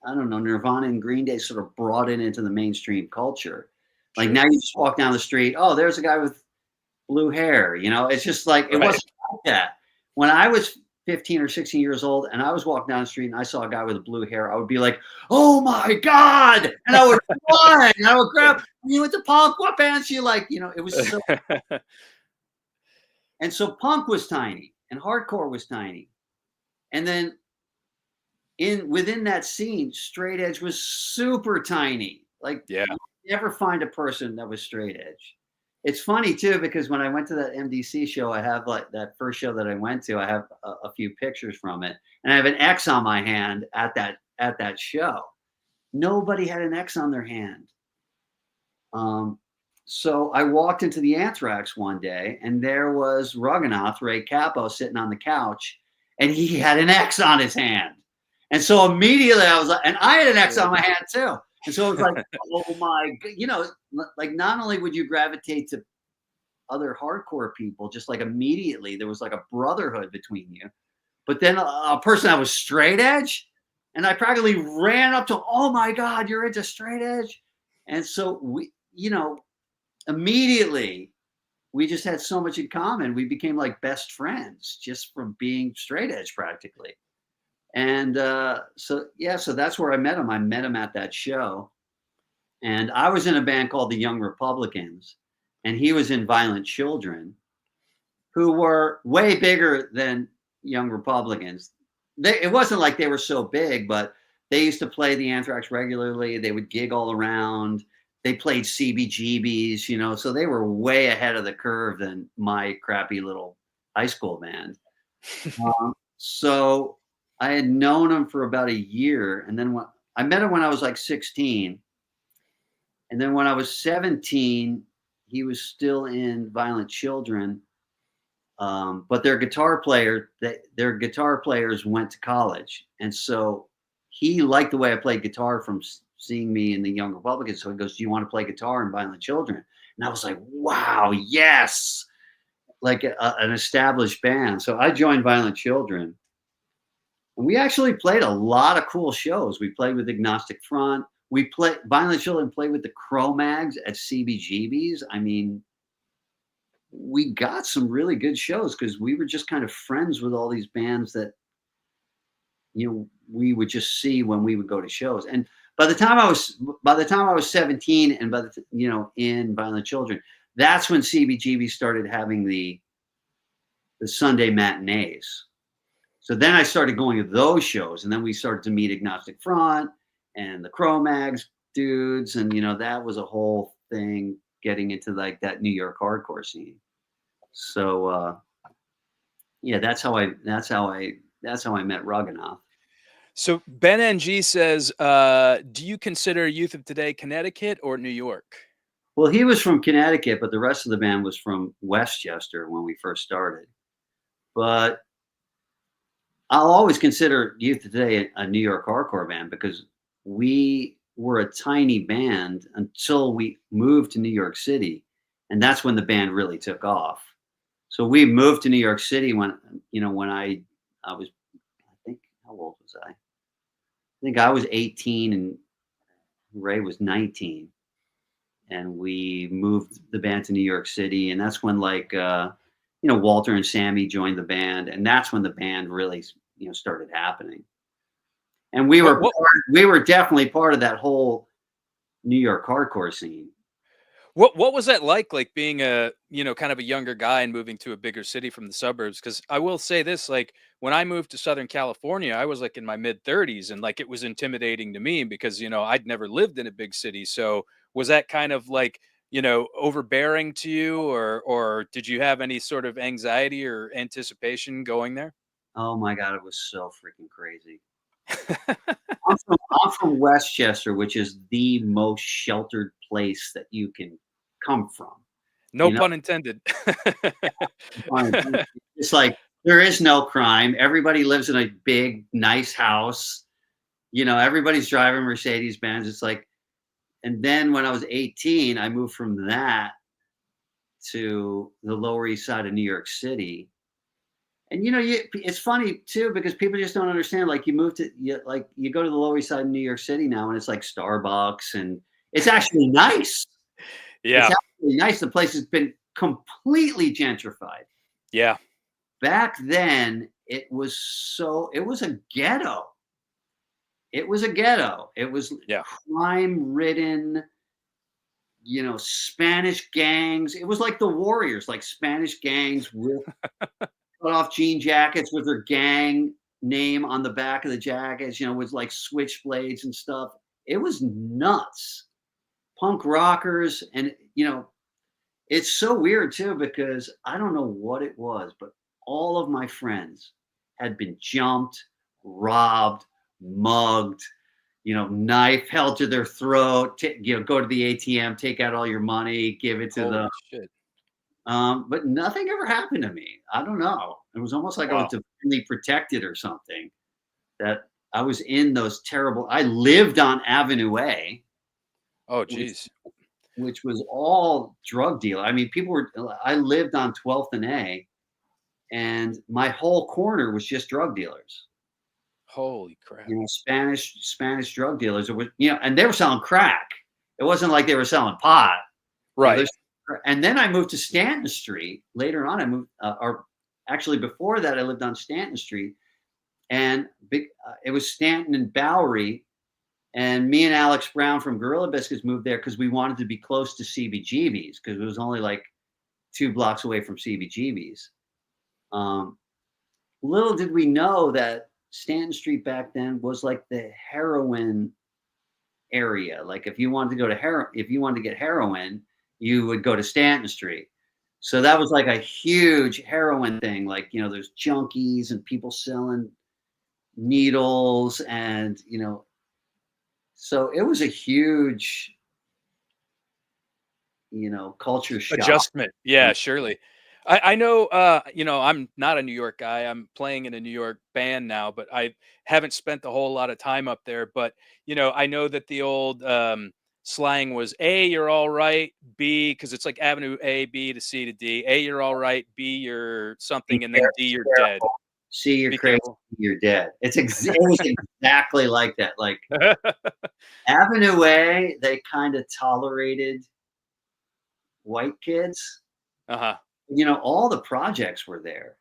I don't know, Nirvana and Green Day sort of brought it into the mainstream culture. Like Sure. now you just walk down the street, oh, there's a guy with blue hair. It's just like it Right. wasn't like that. When I was 15 or 16 years old and I was walking down the street and I saw a guy with blue hair, I would be like, oh my God. And I would run. And I would grab, you went to punk, what bands do you like? It was so, and so punk was tiny and hardcore was tiny. And then within that scene, straight edge was super tiny. Like Yeah. you never find a person that was straight edge. It's funny too because when I went to that MDC show, I have like that first show that I went to. I have a few pictures from it, and I have an X on my hand at that show. Nobody had an X on their hand. So I walked into the Anthrax one day, and there was Ruggenath, Ray Capo, sitting on the couch, and he had an X on his hand. And so immediately I was like, and I had an X on my hand too. And so it was like, oh my, like not only would you gravitate to other hardcore people, just like immediately there was like a brotherhood between you. But then a person that was straight edge, and I practically ran up to, oh my God, you're into straight edge. And so immediately we just had so much in common. We became like best friends just from being straight edge practically. And so that's where I met him. I met him at that show. And I was in a band called the Young Republicans, and he was in Violent Children, who were way bigger than Young Republicans. It wasn't like they were so big, but they used to play the Anthrax regularly. They would gig all around. They played CBGBs, so they were way ahead of the curve than my crappy little high school band. So I had known him for about a year, and then I met him when I was like 16, and then when I was 17, he was still in Violent Children. But their guitar players went to college, and so he liked the way I played guitar from seeing me in the Young Republicans. So he goes, "Do you want to play guitar in Violent Children?" And I was like, "Wow, yes!" Like an established band. So I joined Violent Children, and we actually played a lot of cool shows. We played with Agnostic Front. Violent Children played with the Cro-Mags at CBGBs. I mean, we got some really good shows because we were just kind of friends with all these bands that we would just see when we would go to shows. And by the time I was 17, and in Violent Children, that's when CBGB started having the Sunday matinees. So then I started going to those shows, and then we started to meet Agnostic Front and the Cro-Mags dudes, and that was a whole thing, getting into like that New York hardcore scene. So yeah, that's how I met Raghunath. So Ben NG says, do you consider Youth of Today Connecticut or New York? Well, he was from Connecticut, but the rest of the band was from Westchester when we first started. But I'll always consider Youth of Today a New York hardcore band because we were a tiny band until we moved to New York City, and that's when the band really took off. So we moved to New York City when I was, I think, how old was I? I think I was 18 and Ray was 19. And we moved the band to New York City. And that's when Walter and Sammy joined the band. And that's when the band really, started happening. And we were definitely part of that whole New York hardcore scene. What was that like being a, kind of a younger guy and moving to a bigger city from the suburbs? Because I will say this, when I moved to Southern California, I was in my mid-30s, and it was intimidating to me because, I'd never lived in a big city. So was that kind of overbearing to you, or did you have any sort of anxiety or anticipation going there? Oh my God, it was so freaking crazy. I'm from Westchester, which is the most sheltered place that you can come from. No pun intended. It's like there is no crime. Everybody lives in a big, nice house. Everybody's driving Mercedes Benz. It's like, and then when I was 18, I moved from that to the Lower East Side of New York City. And it's funny too because people just don't understand. You go to the Lower East Side of New York City now, and it's like Starbucks, and it's actually nice. Yeah, it's actually nice. The place has been completely gentrified. Yeah. Back then, it was a ghetto. It was a ghetto. It was crime-ridden. Spanish gangs. It was like the Warriors, like Spanish gangs with cut off jean jackets with their gang name on the back of the jackets, with like switchblades and stuff. It was nuts. Punk rockers. And, it's so weird too, because I don't know what it was, but all of my friends had been jumped, robbed, mugged, knife held to their throat, go to the ATM, take out all your money, give it to them. Shit. But nothing ever happened to me. I don't know. It was almost like I was divinely protected or something. That I was in those terrible. I lived on Avenue A. Oh, geez. which was all drug dealer. I mean, I lived on 12th and A, and my whole corner was just drug dealers. Holy crap. You know, Spanish drug dealers. It was, and they were selling crack. It wasn't like they were selling pot. You know, Right. and then I moved to Stanton Street. Later on, I moved, or actually before that, I lived on Stanton Street, and it was Stanton and Bowery. And me and Alex Brown from Gorilla Biscuits moved there because we wanted to be close to CBGB's, because it was only like 2 blocks away from CBGB's. Little did we know that Stanton Street back then was like the heroin area. Like if you wanted to go to if you wanted to get heroin, you would go to Stanton Street. So that was like a huge heroin thing. Like, there's junkies and people selling needles, and, so it was a huge, culture shock. Adjustment. Yeah, surely. I know, I'm not a New York guy. I'm playing in a New York band now, but I haven't spent a whole lot of time up there. But, I know that the old slang was A, you're all right. B, because it's like Avenue A, B to C to D. A, you're all right. B, you're something. And then D, you're dead. C, you're Be crazy. careful. You're dead. It was exactly like that. Like Avenue A, they kind of tolerated white kids. Uh-huh. All the projects were there.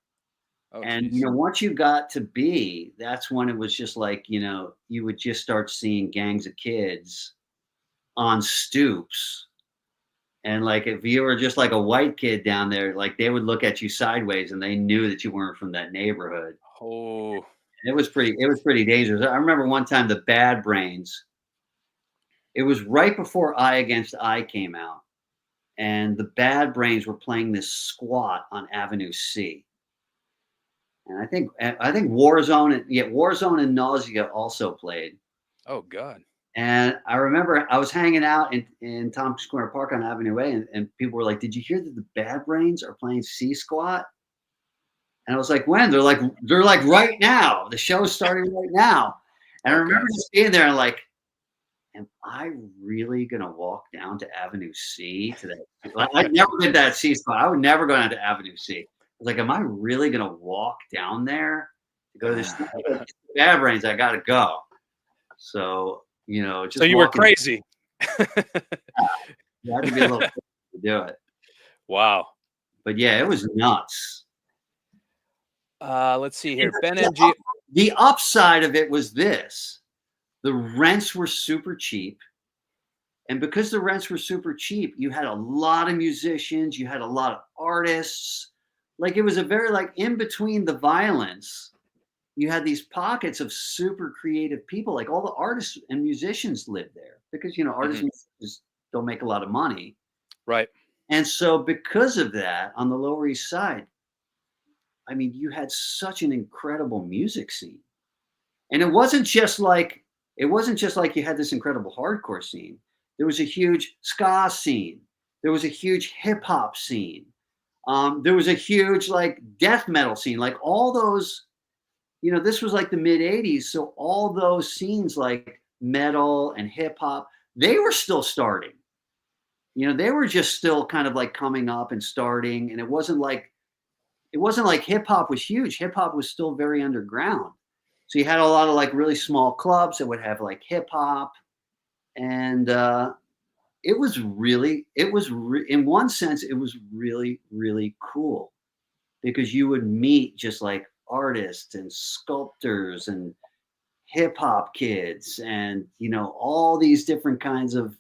Oh, And, geez. once you got to B, that's when it was just like, you would just start seeing gangs of kids on stoops. And like, if you were just like a white kid down there, like they would look at you sideways and they knew that you weren't from that neighborhood. Oh, And it was pretty dangerous. I remember one time the Bad Brains, it was right before Eye Against Eye came out. And the Bad Brains were playing this squat on Avenue C. And I think Warzone and Nausea also played. oh God. And I remember I was hanging out in Tompkins Square Park on Avenue A, and people were like, "Did you hear that the Bad Brains are playing C Squat?" And I was like, "When?" They're like right now. The show's starting right now. And I remember just being there and like, am I really gonna walk down to Avenue C to that? Like, I never did that C Spot. I would never go down to Avenue C. I was like, am I really gonna walk down there to go to this Bad Brains? I gotta go. So, just So you were crazy. You had to be a little crazy to do it. Wow. But yeah, it was nuts. Let's see here. Ben MG. The upside of it was this. The rents were super cheap. And because the rents were super cheap, you had a lot of musicians, you had a lot of artists. Like it was a very like in between the violence, you had these pockets of super creative people. Like all the artists and musicians lived there because, artists and musicians don't make a lot of money. Right. And so because of that, on the Lower East Side, I mean, you had such an incredible music scene. And it wasn't just like you had this incredible hardcore scene. There was a huge ska scene. There was a huge hip hop scene. There was a huge like death metal scene. Like all those, this was like the mid 80s. So all those scenes like metal and hip hop, they were still starting. They were just still kind of like coming up and starting. And it wasn't like hip hop was huge. Hip hop was still very underground. So you had a lot of like really small clubs that would have like hip hop. And in one sense, it was really, really cool because you would meet just like artists and sculptors and hip hop kids and, all these different kinds of,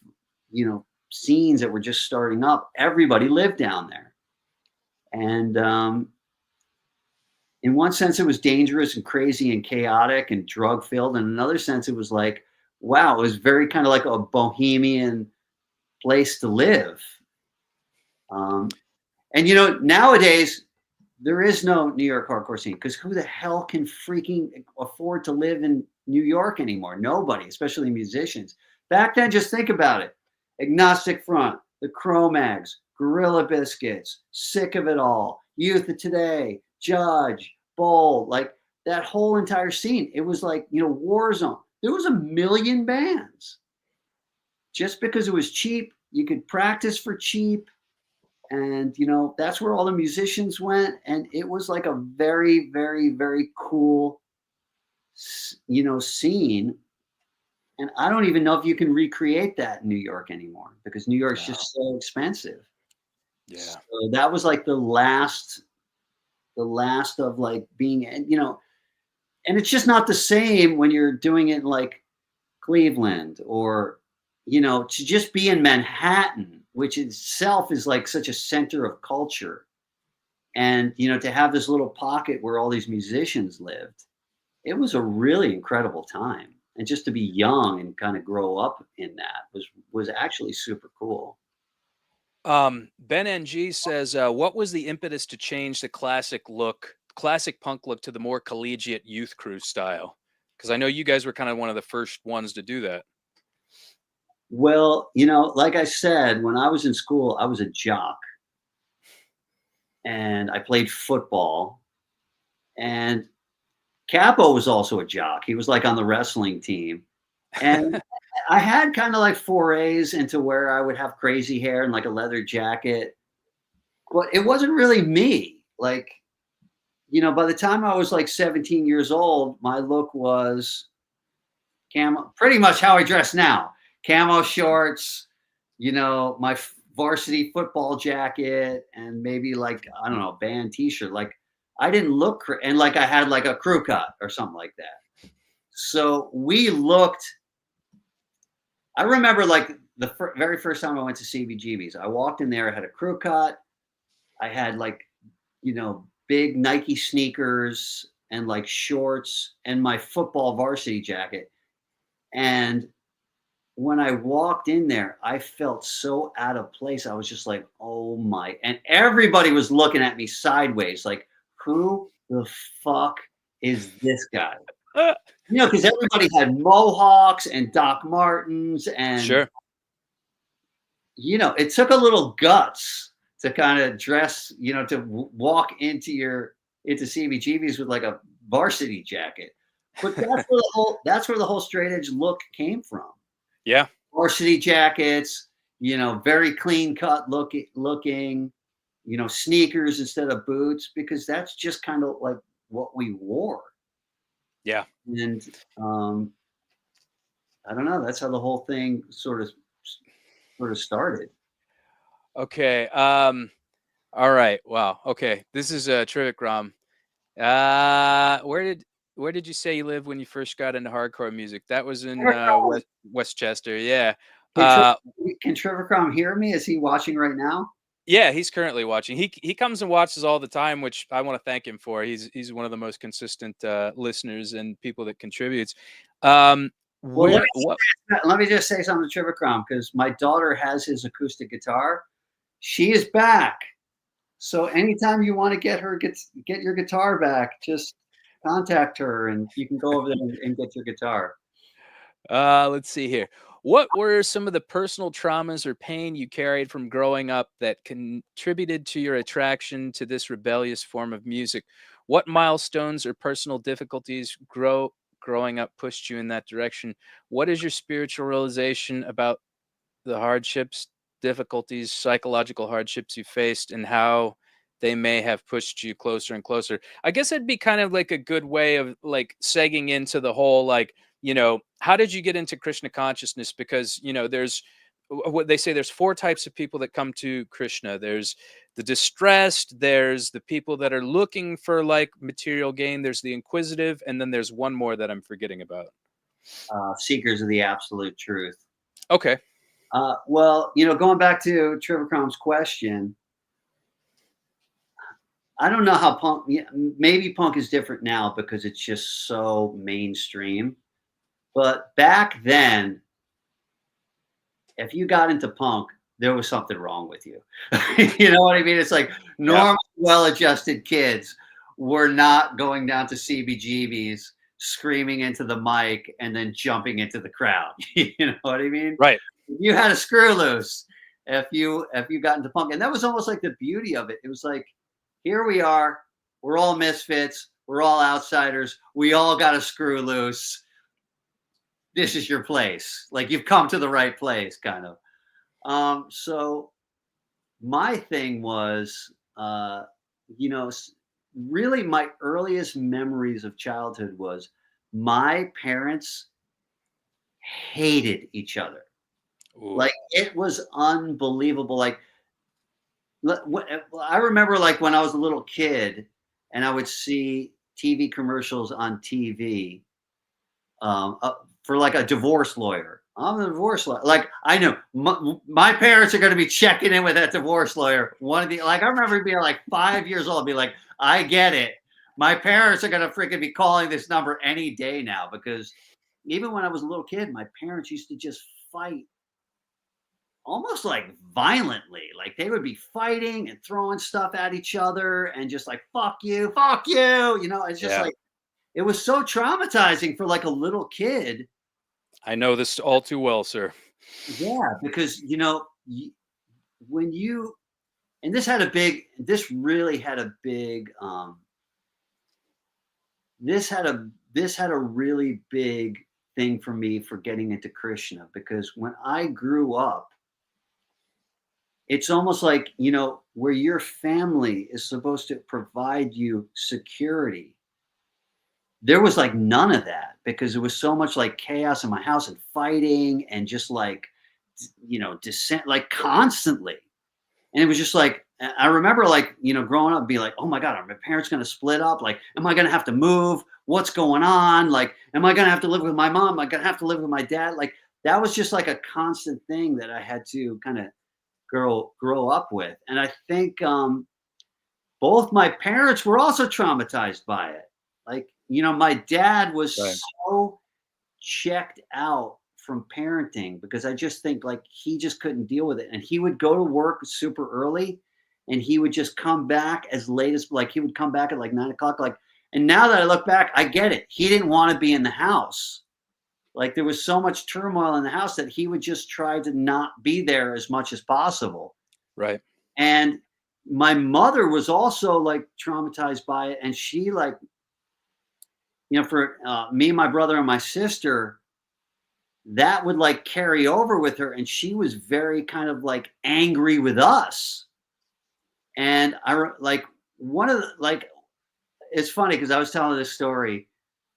scenes that were just starting up. Everybody lived down there. And in one sense, it was dangerous and crazy and chaotic and drug filled. In another sense, it was like, wow, it was very kind of like a bohemian place to live. And, nowadays, there is no New York hardcore scene because who the hell can freaking afford to live in New York anymore? Nobody, especially musicians. Back then, just think about it. Agnostic Front, the Cro-Mags, Gorilla Biscuits, Sick of It All, Youth of Today, Judge, Bold, like that whole entire scene. It was like, Warzone. There was 1 million bands. Just because it was cheap, you could practice for cheap, and that's where all the musicians went, and it was like a very, very, very cool scene. And I don't even know if you can recreate that in New York anymore, because New York's Wow. just so expensive. Yeah. So that was like the last of like being, and it's just not the same when you're doing it in like Cleveland, or to just be in Manhattan, which itself is like such a center of culture. And to have this little pocket where all these musicians lived, it was a really incredible time. And just to be young and kind of grow up in that was actually super cool. Ben NG says, what was the impetus to change the classic punk look to the more collegiate youth crew style? Because I know you guys were kind of one of the first ones to do that. Well, like I said, when I was in school, I was a jock, and I played football. And Capo was also a jock. He was like on the wrestling team. And I had kind of like forays into where I would have crazy hair and like a leather jacket, but it wasn't really me. Like, by the time I was like 17 years old, my look was camo, pretty much how I dress now. Camo shorts, my varsity football jacket, and maybe like, I don't know, band t-shirt. Like, I didn't look, and like I had like a crew cut or something like that. So we looked, I remember like the very first time I went to CBGB's, I walked in there, I had a crew cut. I had like, big Nike sneakers and like shorts and my football varsity jacket. And when I walked in there, I felt so out of place. I was just like, oh my, and everybody was looking at me sideways, like, who the fuck is this guy? Because everybody had mohawks and Doc Martens, and Sure. it took a little guts to kind of dress, to walk into CBGB's with like a varsity jacket. But that's where the whole straight edge look came from. Yeah. Varsity jackets, very clean cut looking, sneakers instead of boots, because that's just kind of like what we wore. Yeah. And I don't know, that's how the whole thing sort of started. Okay. All right. Wow. Okay. This is Trivik Ram. Where did you say you lived when you first got into hardcore music? That was in Westchester. Yeah. Can, Uh, can Trevor Crum hear me? Is he watching right now? yeah, he's currently watching. He comes and watches all the time, which I want to thank him for. He's one of the most consistent listeners and people that contributes. Well, Where what? let me just say something to Trevor Crum, because my daughter has his acoustic guitar. She is back. So anytime you want to get your guitar back, just contact her and you can go over there and get your guitar. Let's see here. What were some of the personal traumas or pain you carried from growing up that contributed to your attraction to this rebellious form of music? What milestones or personal difficulties growing up pushed you in that direction? What is your spiritual realization about the hardships, difficulties, psychological hardships you faced, and how they may have pushed you closer and closer? I guess it'd be kind of like a good way of like segging into the whole like, how did you get into Krishna consciousness? Because, there's what they say, there's four types of people that come to Krishna. There's the distressed, there's the people that are looking for like material gain, there's the inquisitive, and then there's one more that I'm forgetting about. Seekers of the absolute truth. Okay. Well, going back to Trevor Crum's question, I don't know how punk. Maybe punk is different now because it's just so mainstream. But back then, if you got into punk, there was something wrong with you. You know what I mean? It's like normal, well-adjusted kids were not going down to CBGBs, screaming into the mic, and then jumping into the crowd. You know what I mean? Right. You had a screw loose if you got into punk, and that was almost like the beauty of it. It was like, here we are, we're all misfits, we're all outsiders, we all got a screw loose. This is your place. Like, you've come to the right place, kind of. So my thing was, you know, really my earliest memories of childhood was my parents hated each other. Ooh. Like it was unbelievable. Like I remember, like when I was a little kid, and I would see TV commercials on TV for like a divorce lawyer. I'm a divorce lawyer. Like I know my parents are going to be checking in with that divorce lawyer. One of the like I remember being like 5 years old, be like, I get it. My parents are going to freaking be calling this number any day now because even when I was a little kid, my parents used to just fight almost like violently. Like they would be fighting and throwing stuff at each other and just like fuck you, fuck you. You know, it's just Yeah. like it was so traumatizing for like a little kid. I know this all too well, sir. Yeah, because you know, when you and this really had a big this had a really big thing for me for getting into Krishna because when I grew up, it's almost like, you know, where your family is supposed to provide you security. There was like none of that because there was so much like chaos in my house and fighting and just like, you know, dissent, like constantly. And it was just like, I remember like, you know, growing up being like, oh my God, are my parents going to split up? Like, am I going to have to move? What's going on? Like, am I going to have to live with my mom? Am I going to have to live with my dad? Like, that was just like a constant thing that I had to kind of grow up with. And I think both my parents were also traumatized by it. Like, you know, my dad Right. was so checked out from parenting because I just think like he just couldn't deal with it. And he would go to work super early and he would just come back as late as like he would come back at like 9 o'clock. Like, and now that I look back, I get it. He didn't want to be in the house. Like there was so much turmoil in the house that he would just try to not be there as much as possible. Right. And my mother was also like traumatized by it. And she like, you know, for me, my brother, and my sister, that would like carry over with her. And she was very kind of like angry with us. And like one of the, like, it's funny because I was telling this story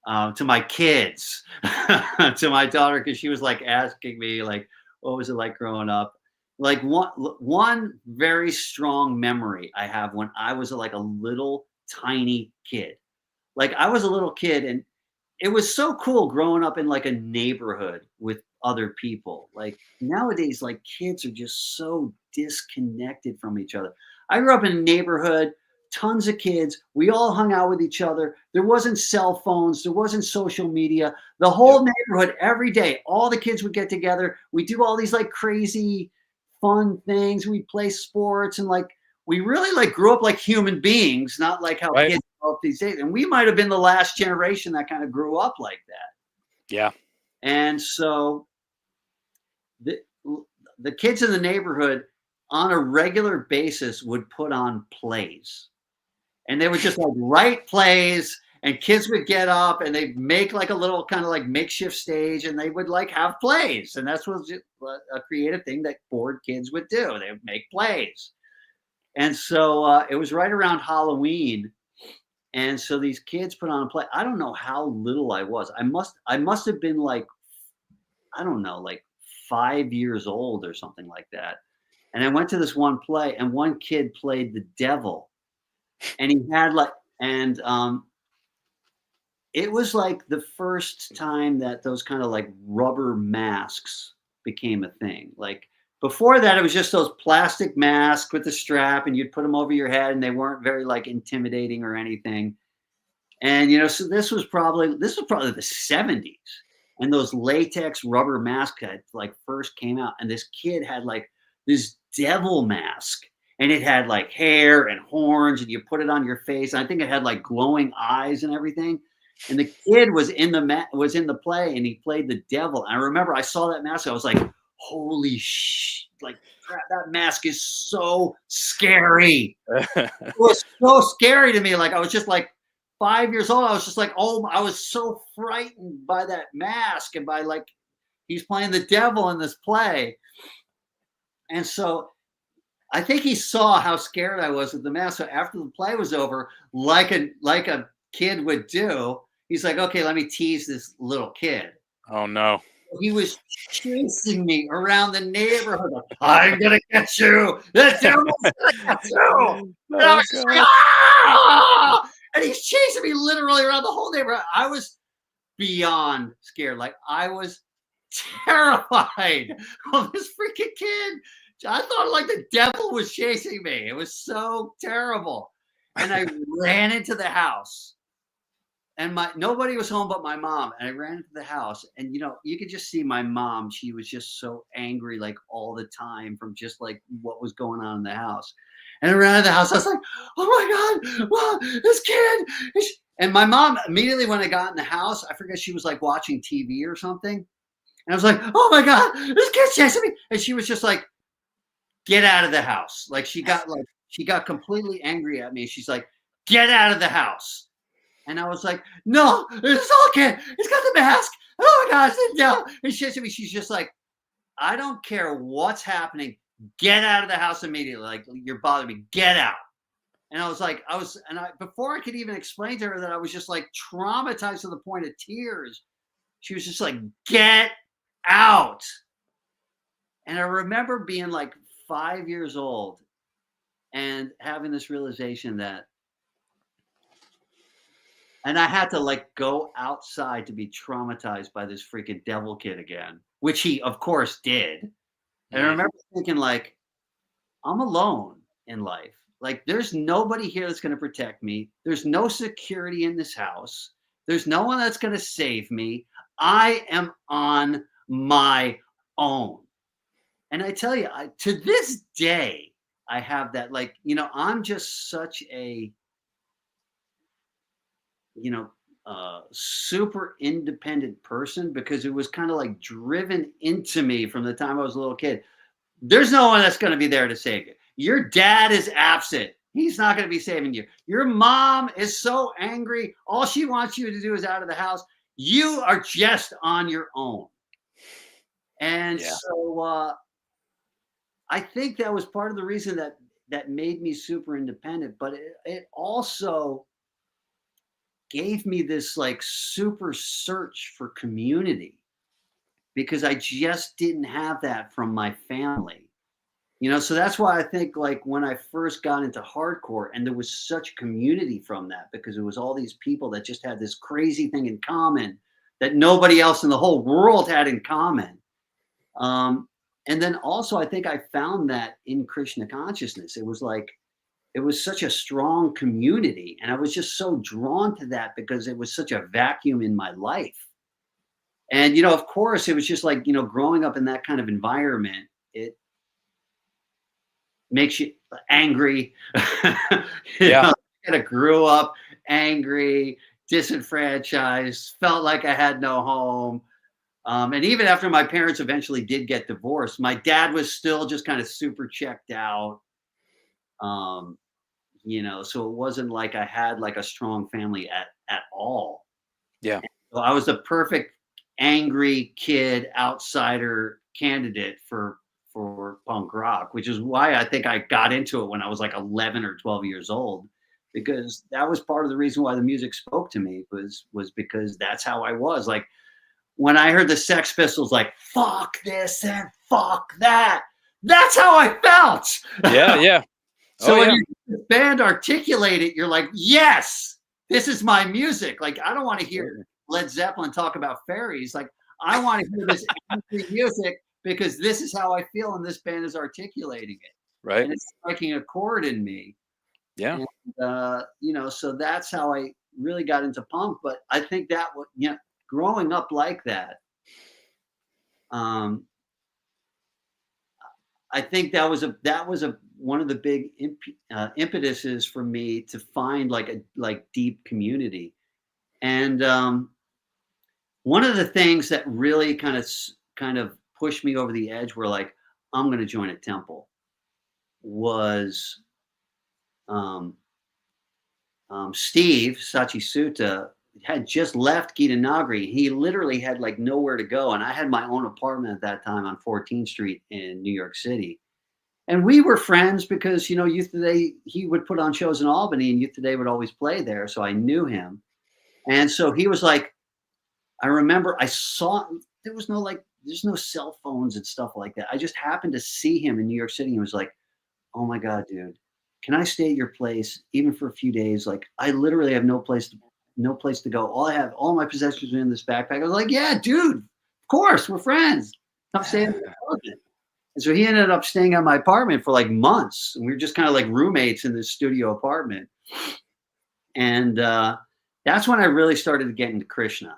to my kids, to my daughter, because she was like asking me, like, what was it like growing up? Like one very strong memory I have when I was like a little tiny kid. Like I was a little kid and it was so cool growing up in like a neighborhood with other people. Like nowadays, like kids are just so disconnected from each other. I grew up in a neighborhood, tons of kids. We all hung out with each other. There wasn't cell phones, there wasn't social media. The Yep. whole neighborhood, every day, all the kids would get together. We do all these like crazy fun things. We play sports and like we really like grew up like human beings, not like how Right. kids grow up these days. And we might have been the last generation that kind of grew up like that. Yeah. And so the the kids in the neighborhood on a regular basis would put on plays. And they would just like write plays and kids would get up and they'd make like a little kind of like makeshift stage and they would like have plays. And that's was just a creative thing that bored kids would do. They would make plays. And so it was right around Halloween. And so these kids put on a play. I don't know how little I was. I must have been like, I don't know, like 5 years old or something like that. And I went to this one play and one kid played the devil. And he had like and it was like the first time that those kind of like rubber masks became a thing. Like before that, it was just those plastic masks with the strap, and you'd put them over your head, and they weren't very like intimidating or anything. And you know, so this was probably the '70s, and those latex rubber masks had like first came out, and this kid had like this devil mask, and it had like hair and horns, and you put it on your face. And I think it had like glowing eyes and everything. And the kid was in the play, and he played the devil. And I remember I saw that mask. I was like, "Holy like crap! That mask is so scary." It was so scary to me. Like I was just like 5 years old. I was just like, oh, I was so frightened by that mask and by like he's playing the devil in this play. And so I think he saw how scared I was with the mask. So after the play was over, like a kid would do, he's like, okay, let me tease this little kid. Oh no. He was chasing me around the neighborhood. Like, I'm gonna get you. The devil's gonna get you. And I Oh was just like, god. ah! And he's chasing me literally around the whole neighborhood. I was beyond scared. Like I was terrified of this freaking kid. I thought like the devil was chasing me. It was so terrible. And I ran into the house. And nobody was home but my mom. And I ran into the house, and you could just see my mom. She was just so angry, like all the time, from just like what was going on in the house. And I ran into the house. I was like, "Oh my god, wow, this kid!" And my mom immediately, when I got in the house, I forget, she was like watching TV or something. And I was like, "Oh my god, this kid's chasing me!" And she was just like, "Get out of the house!" Like she got completely angry at me. She's like, "Get out of the house!" And I was like, "No, it's okay. He's got the mask. Oh my gosh, no!" And she's just like, "I don't care what's happening. Get out of the house immediately. Like you're bothering me. Get out." And I was like, before I could even explain to her that I was just like traumatized to the point of tears, she was just like, "Get out." And I remember being like 5 years old and having this realization that, and I had to like go outside to be traumatized by this freaking devil kid again, which he of course did. And I remember thinking like, I'm alone in life. Like there's nobody here that's going to protect me. There's no security in this house. There's no one that's going to save me. I am on my own. And I tell you, to this day, I have that, like, I'm just such a, you know, super independent person, because it was kind of like driven into me from the time I was a little kid. There's no one that's going to be there to save you. Your dad is absent. He's not going to be saving you. Your mom is so angry. All she wants you to do is out of the house. You are just on your own. And Yeah. so I think that was part of the reason that made me super independent. But it also gave me this like super search for community, because I just didn't have that from my family. So that's why I think like when I first got into hardcore, and there was such community from that, because it was all these people that just had this crazy thing in common that nobody else in the whole world had in common. And then also I think I found that in Krishna consciousness. It was such a strong community, and I was just so drawn to that because it was such a vacuum in my life. And of course, it was just like growing up in that kind of environment, it makes you angry. Yeah. I kind of grew up angry, disenfranchised, felt like I had no home. And even after my parents eventually did get divorced, my dad was still just kind of super checked out. Um, so it wasn't like I had like a strong family at all. Yeah. So I was the perfect angry kid, outsider candidate for punk rock, which is why I think I got into it when I was like 11 or 12 years old, because that was part of the reason why the music spoke to me, was because that's how I was. Like when I heard the Sex Pistols, like fuck this and fuck that, that's how I felt. Yeah. Yeah. So Oh when yeah. you band articulate it, you're like, yes, this is my music. Like I don't want to hear Led Zeppelin talk about fairies. Like I want to hear this angry music, because this is how I feel, and this band is articulating it, Right. and it's striking a chord in me. Yeah. And so that's how I really got into punk. But I think that was, growing up like that, um, I think that was one of the big impetuses for me to find like a deep community. And one of the things that really kind of pushed me over the edge, where like I'm going to join a temple, was um, Steve Sachi Sutta had just left Gita Nagari. He literally had like nowhere to go, and I had my own apartment at that time on 14th Street in New York City. And we were friends because, Youth Today, he would put on shows in Albany and Youth Today would always play there. So I knew him. And so he was like, I remember I saw, there's no cell phones and stuff like that. I just happened to see him in New York City and was like, oh my God, dude, can I stay at your place even for a few days? Like, I literally have no place to go. All my possessions are in this backpack. I was like, yeah, dude, of course, we're friends. Come stay in my apartment. And so he ended up staying at my apartment for like months. And we were just kind of like roommates in this studio apartment. And that's when I really started to get into Krishna.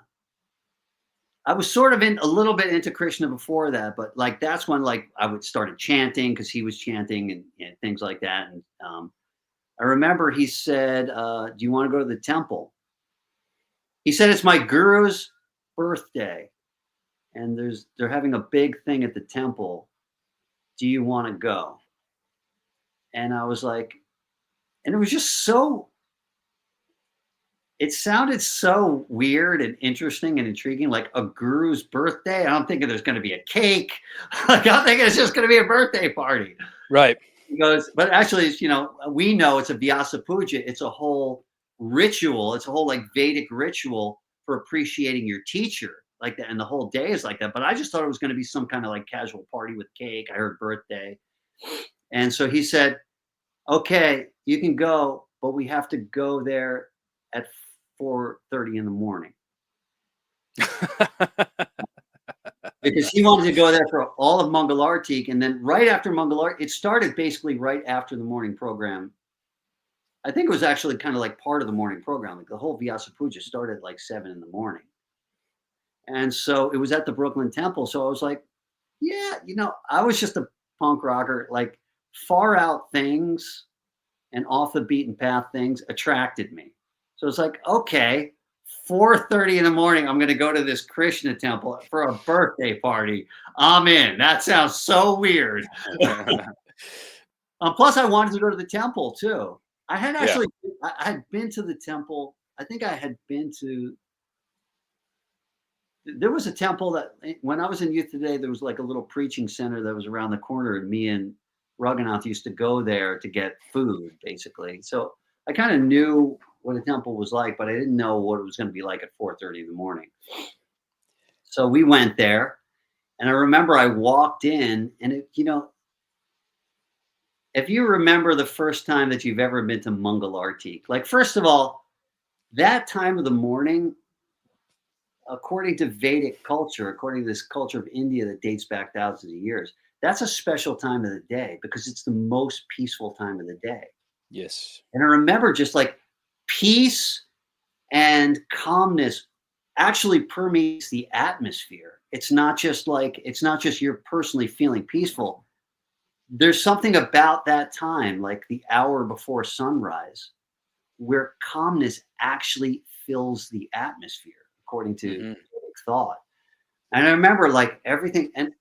I was sort of a little bit into Krishna before that, but like that's when like I would started chanting because he was chanting and things like that. And I remember he said, "Do you want to go to the temple?" He said, "It's my guru's birthday, and they're having a big thing at the temple. Do you want to go?" And I was like, and it was just so. It sounded so weird and interesting and intriguing, like a guru's birthday. I'm thinking there's going to be a cake. Like I'm thinking it's just going to be a birthday party. Right. He goes, but actually, we know it's a Vyasa Puja. It's a whole ritual. It's a whole like Vedic ritual for appreciating your teacher, like that. And the whole day is like that. But I just thought it was going to be some kind of like casual party with cake. I heard birthday. And so he said, okay, you can go, but we have to go there at 4:30 in the morning because he wanted to go there for all of Mangalartik, and then right after Mangalartik, it started basically right after the morning program. I think it was actually kind of like part of the morning program. Like the whole Vyasa Puja started at like 7 in the morning, and so it was at the Brooklyn Temple. So I was like, yeah, I was just a punk rocker. Like far out things and off the beaten path things attracted me. So it's like, okay, 4:30 in the morning, I'm going to go to this Krishna temple for a birthday party. I'm in. That sounds so weird. Plus, I wanted to go to the temple too. I had Yeah. actually, I had been to the temple. I think I had been to. There was a temple that when I was in Youth Today, there was like a little preaching center that was around the corner, and me and Raghunath used to go there to get food, basically. So I kind of knew what a temple was like, but I didn't know what it was going to be like at 4:30 in the morning. So we went there, and I remember I walked in, and if you remember the first time that you've ever been to Mangalartik, like first of all, that time of the morning, according to Vedic culture, according to this culture of India that dates back thousands of years, that's a special time of the day because it's the most peaceful time of the day. Yes. And I remember just like peace and calmness actually permeates the atmosphere. It's not just you're personally feeling peaceful. There's something about that time, like the hour before sunrise, where calmness actually fills the atmosphere, according to thought. And I remember like everything, and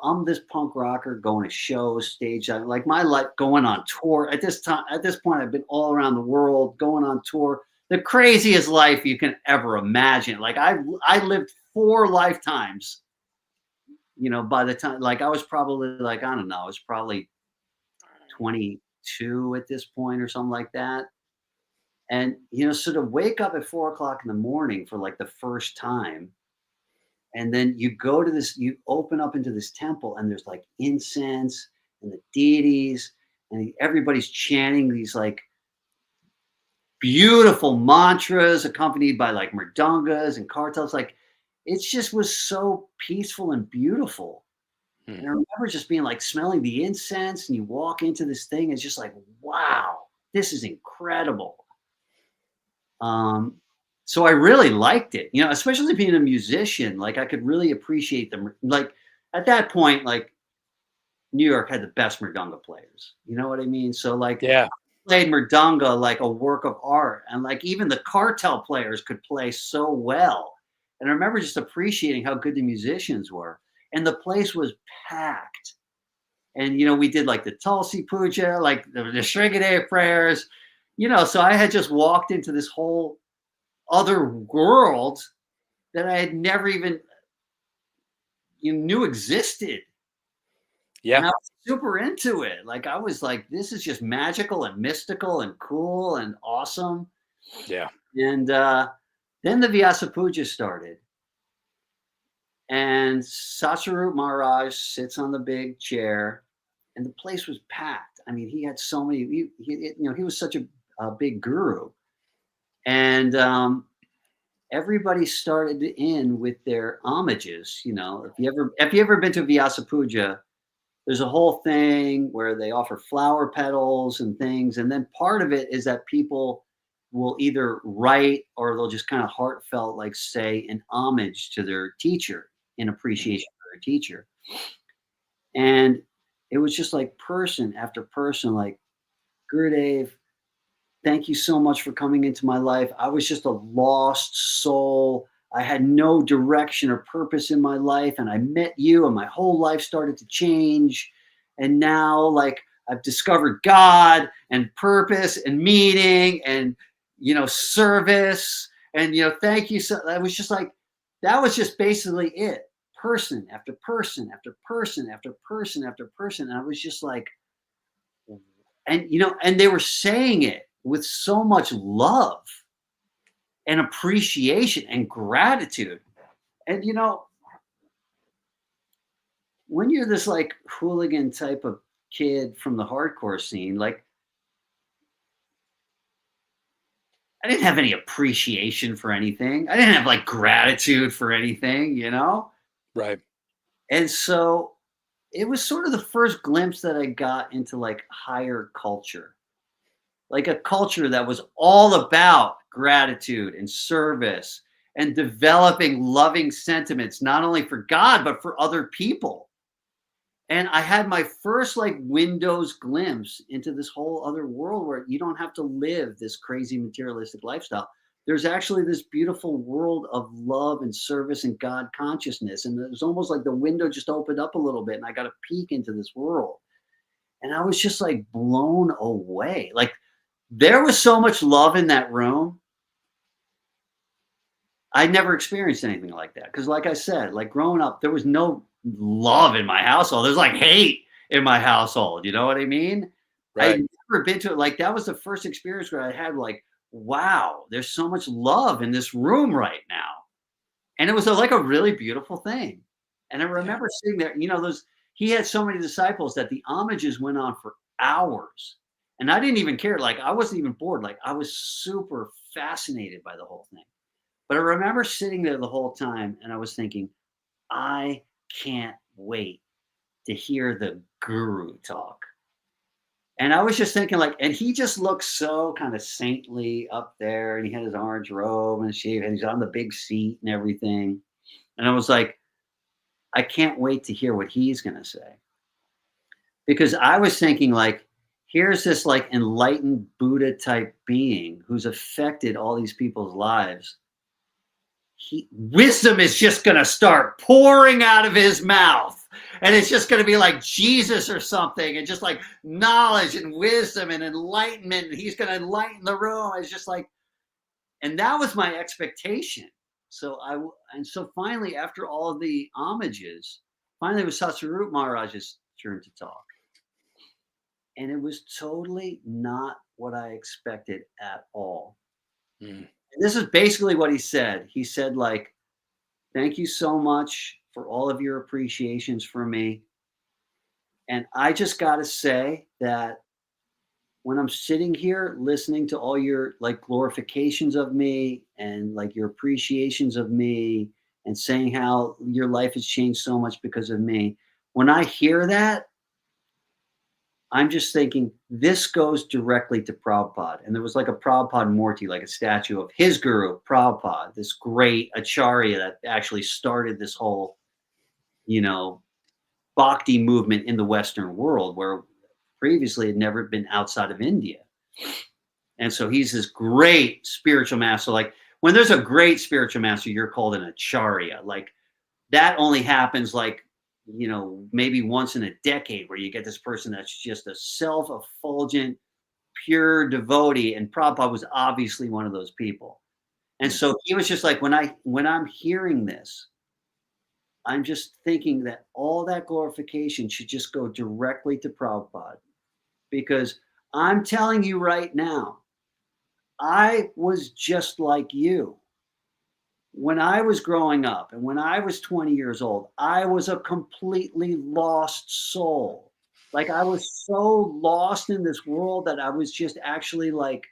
I'm this punk rocker going to shows, stage, like my life going on tour. At this point, I've been all around the world, going on tour. The craziest life you can ever imagine. Like I lived 4 lifetimes. By the time, like I was probably like, I don't know, I was probably 22 at this point or something like that. And so to wake up at 4 o'clock in the morning for like the first time, and then you open up into this temple, and there's like incense and the deities, and everybody's chanting these like beautiful mantras accompanied by like mridangas and kartals. Like it just was so peaceful and beautiful. And I remember just being like smelling the incense, and you walk into this thing, it's just like, wow, this is incredible. So I really liked it, especially being a musician. Like I could really appreciate them. Like at that point, like New York had the best mridanga players. You know what I mean? So like Yeah. played mridanga like a work of art, and like even the cartel players could play so well. And I remember just appreciating how good the musicians were, and the place was packed. And we did like the Tulsi Puja, like the Shrigade prayers, So I had just walked into this whole other world that I had never even knew existed. And Yeah. I was super into it. Like, I was like, this is just magical and mystical and cool and awesome. Yeah. And then the Vyasa Puja started. And Sasaru Maharaj sits on the big chair, and the place was packed. I mean, he had so many. He was such a big guru, and everybody started in with their homages. If you ever been to Vyasa Puja, there's a whole thing where they offer flower petals and things, and then part of it is that people will either write or they'll just kind of heartfelt like say an homage to their teacher in Mhm. appreciation for their teacher. And it was just like person after person, like, Gurudev, thank you so much for coming into my life. I was just a lost soul. I had no direction or purpose in my life. And I met you, and my whole life started to change. And now, like, I've discovered God and purpose and meaning and, service. And, thank you. So that was just like, that was just basically it. Person after person after person after person after person. And I was just like, and they were saying it with so much love and appreciation and gratitude. And when you're this like hooligan type of kid from the hardcore scene, like, I didn't have any appreciation for anything. I didn't have like gratitude for anything. Right. And so it was sort of the first glimpse that I got into like higher culture, like a culture that was all about gratitude and service and developing loving sentiments, not only for God, but for other people. And I had my first like Windows glimpse into this whole other world where you don't have to live this crazy materialistic lifestyle. There's actually this beautiful world of love and service and God consciousness. And it was almost like the window just opened up a little bit and I got a peek into this world. And I was just like blown away. Like, there was so much love in that room. I never experienced anything like that. Because, like I said, like growing up, there was no love in my household. There's like hate in my household. You know what I mean? I'd Right. never been to it. Like, that was the first experience where I had, like, wow, there's so much love in this room right now. And it was like a really beautiful thing. And I Yeah. remember sitting there, he had so many disciples that the homages went on for hours. And I didn't even care. Like, I wasn't even bored. Like, I was super fascinated by the whole thing. But I remember sitting there the whole time and I was thinking, I can't wait to hear the guru talk. And I was just thinking, like, and he just looked so kind of saintly up there, and he had his orange robe and shave, and he's on the big seat and everything. And I was like, I can't wait to hear what he's going to say. Because I was thinking, like, here's this like enlightened Buddha type being who's affected all these people's lives. Wisdom is just going to start pouring out of his mouth. And it's just going to be like Jesus or something, and just like knowledge and wisdom and enlightenment. And he's going to enlighten the room. It's just like, and that was my expectation. And so finally, after all of the homages, finally it was Satsarup Maharaj's turn to talk. And it was totally not what I expected at all. Mm. And this is basically what he said. He said, like, thank you so much for all of your appreciations for me. And I just got to say that when I'm sitting here listening to all your like glorifications of me and like your appreciations of me and saying how your life has changed so much because of me, when I hear that, I'm just thinking this goes directly to Prabhupada. And there was like a Prabhupada Murti, like a statue of his guru, Prabhupada, this great Acharya that actually started this whole, you know, bhakti movement in the Western world, where previously had never been outside of India. And so he's this great spiritual master. Like, when there's a great spiritual master, you're called an Acharya. Like, that only happens like, maybe once in a decade, where you get this person that's just a self-effulgent, pure devotee. And Prabhupada was obviously one of those people. And Mm. so he was just like, when I'm hearing this, I'm just thinking that all that glorification should just go directly to Prabhupada, because I'm telling you right now, I was just like you. When I was growing up and when I was 20 years old, I was a completely lost soul. Like, I was so lost in this world that I was just actually like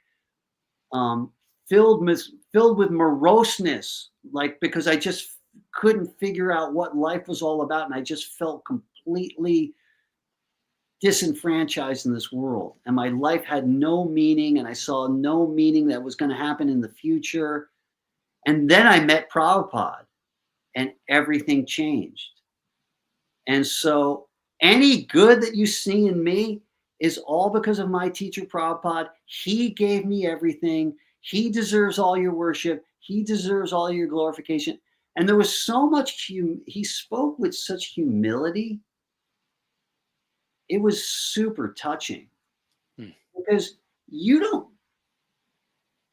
um filled with moroseness, like, because I just couldn't figure out what life was all about, and I just felt completely disenfranchised in this world, and my life had no meaning, and I saw no meaning that was going to happen in the future. And then I met Prabhupada, and everything changed. And so any good that you see in me is all because of my teacher, Prabhupada. He gave me everything. He deserves all your worship. He deserves all your glorification. And there was so much, he spoke with such humility. It was super touching, Hmm. because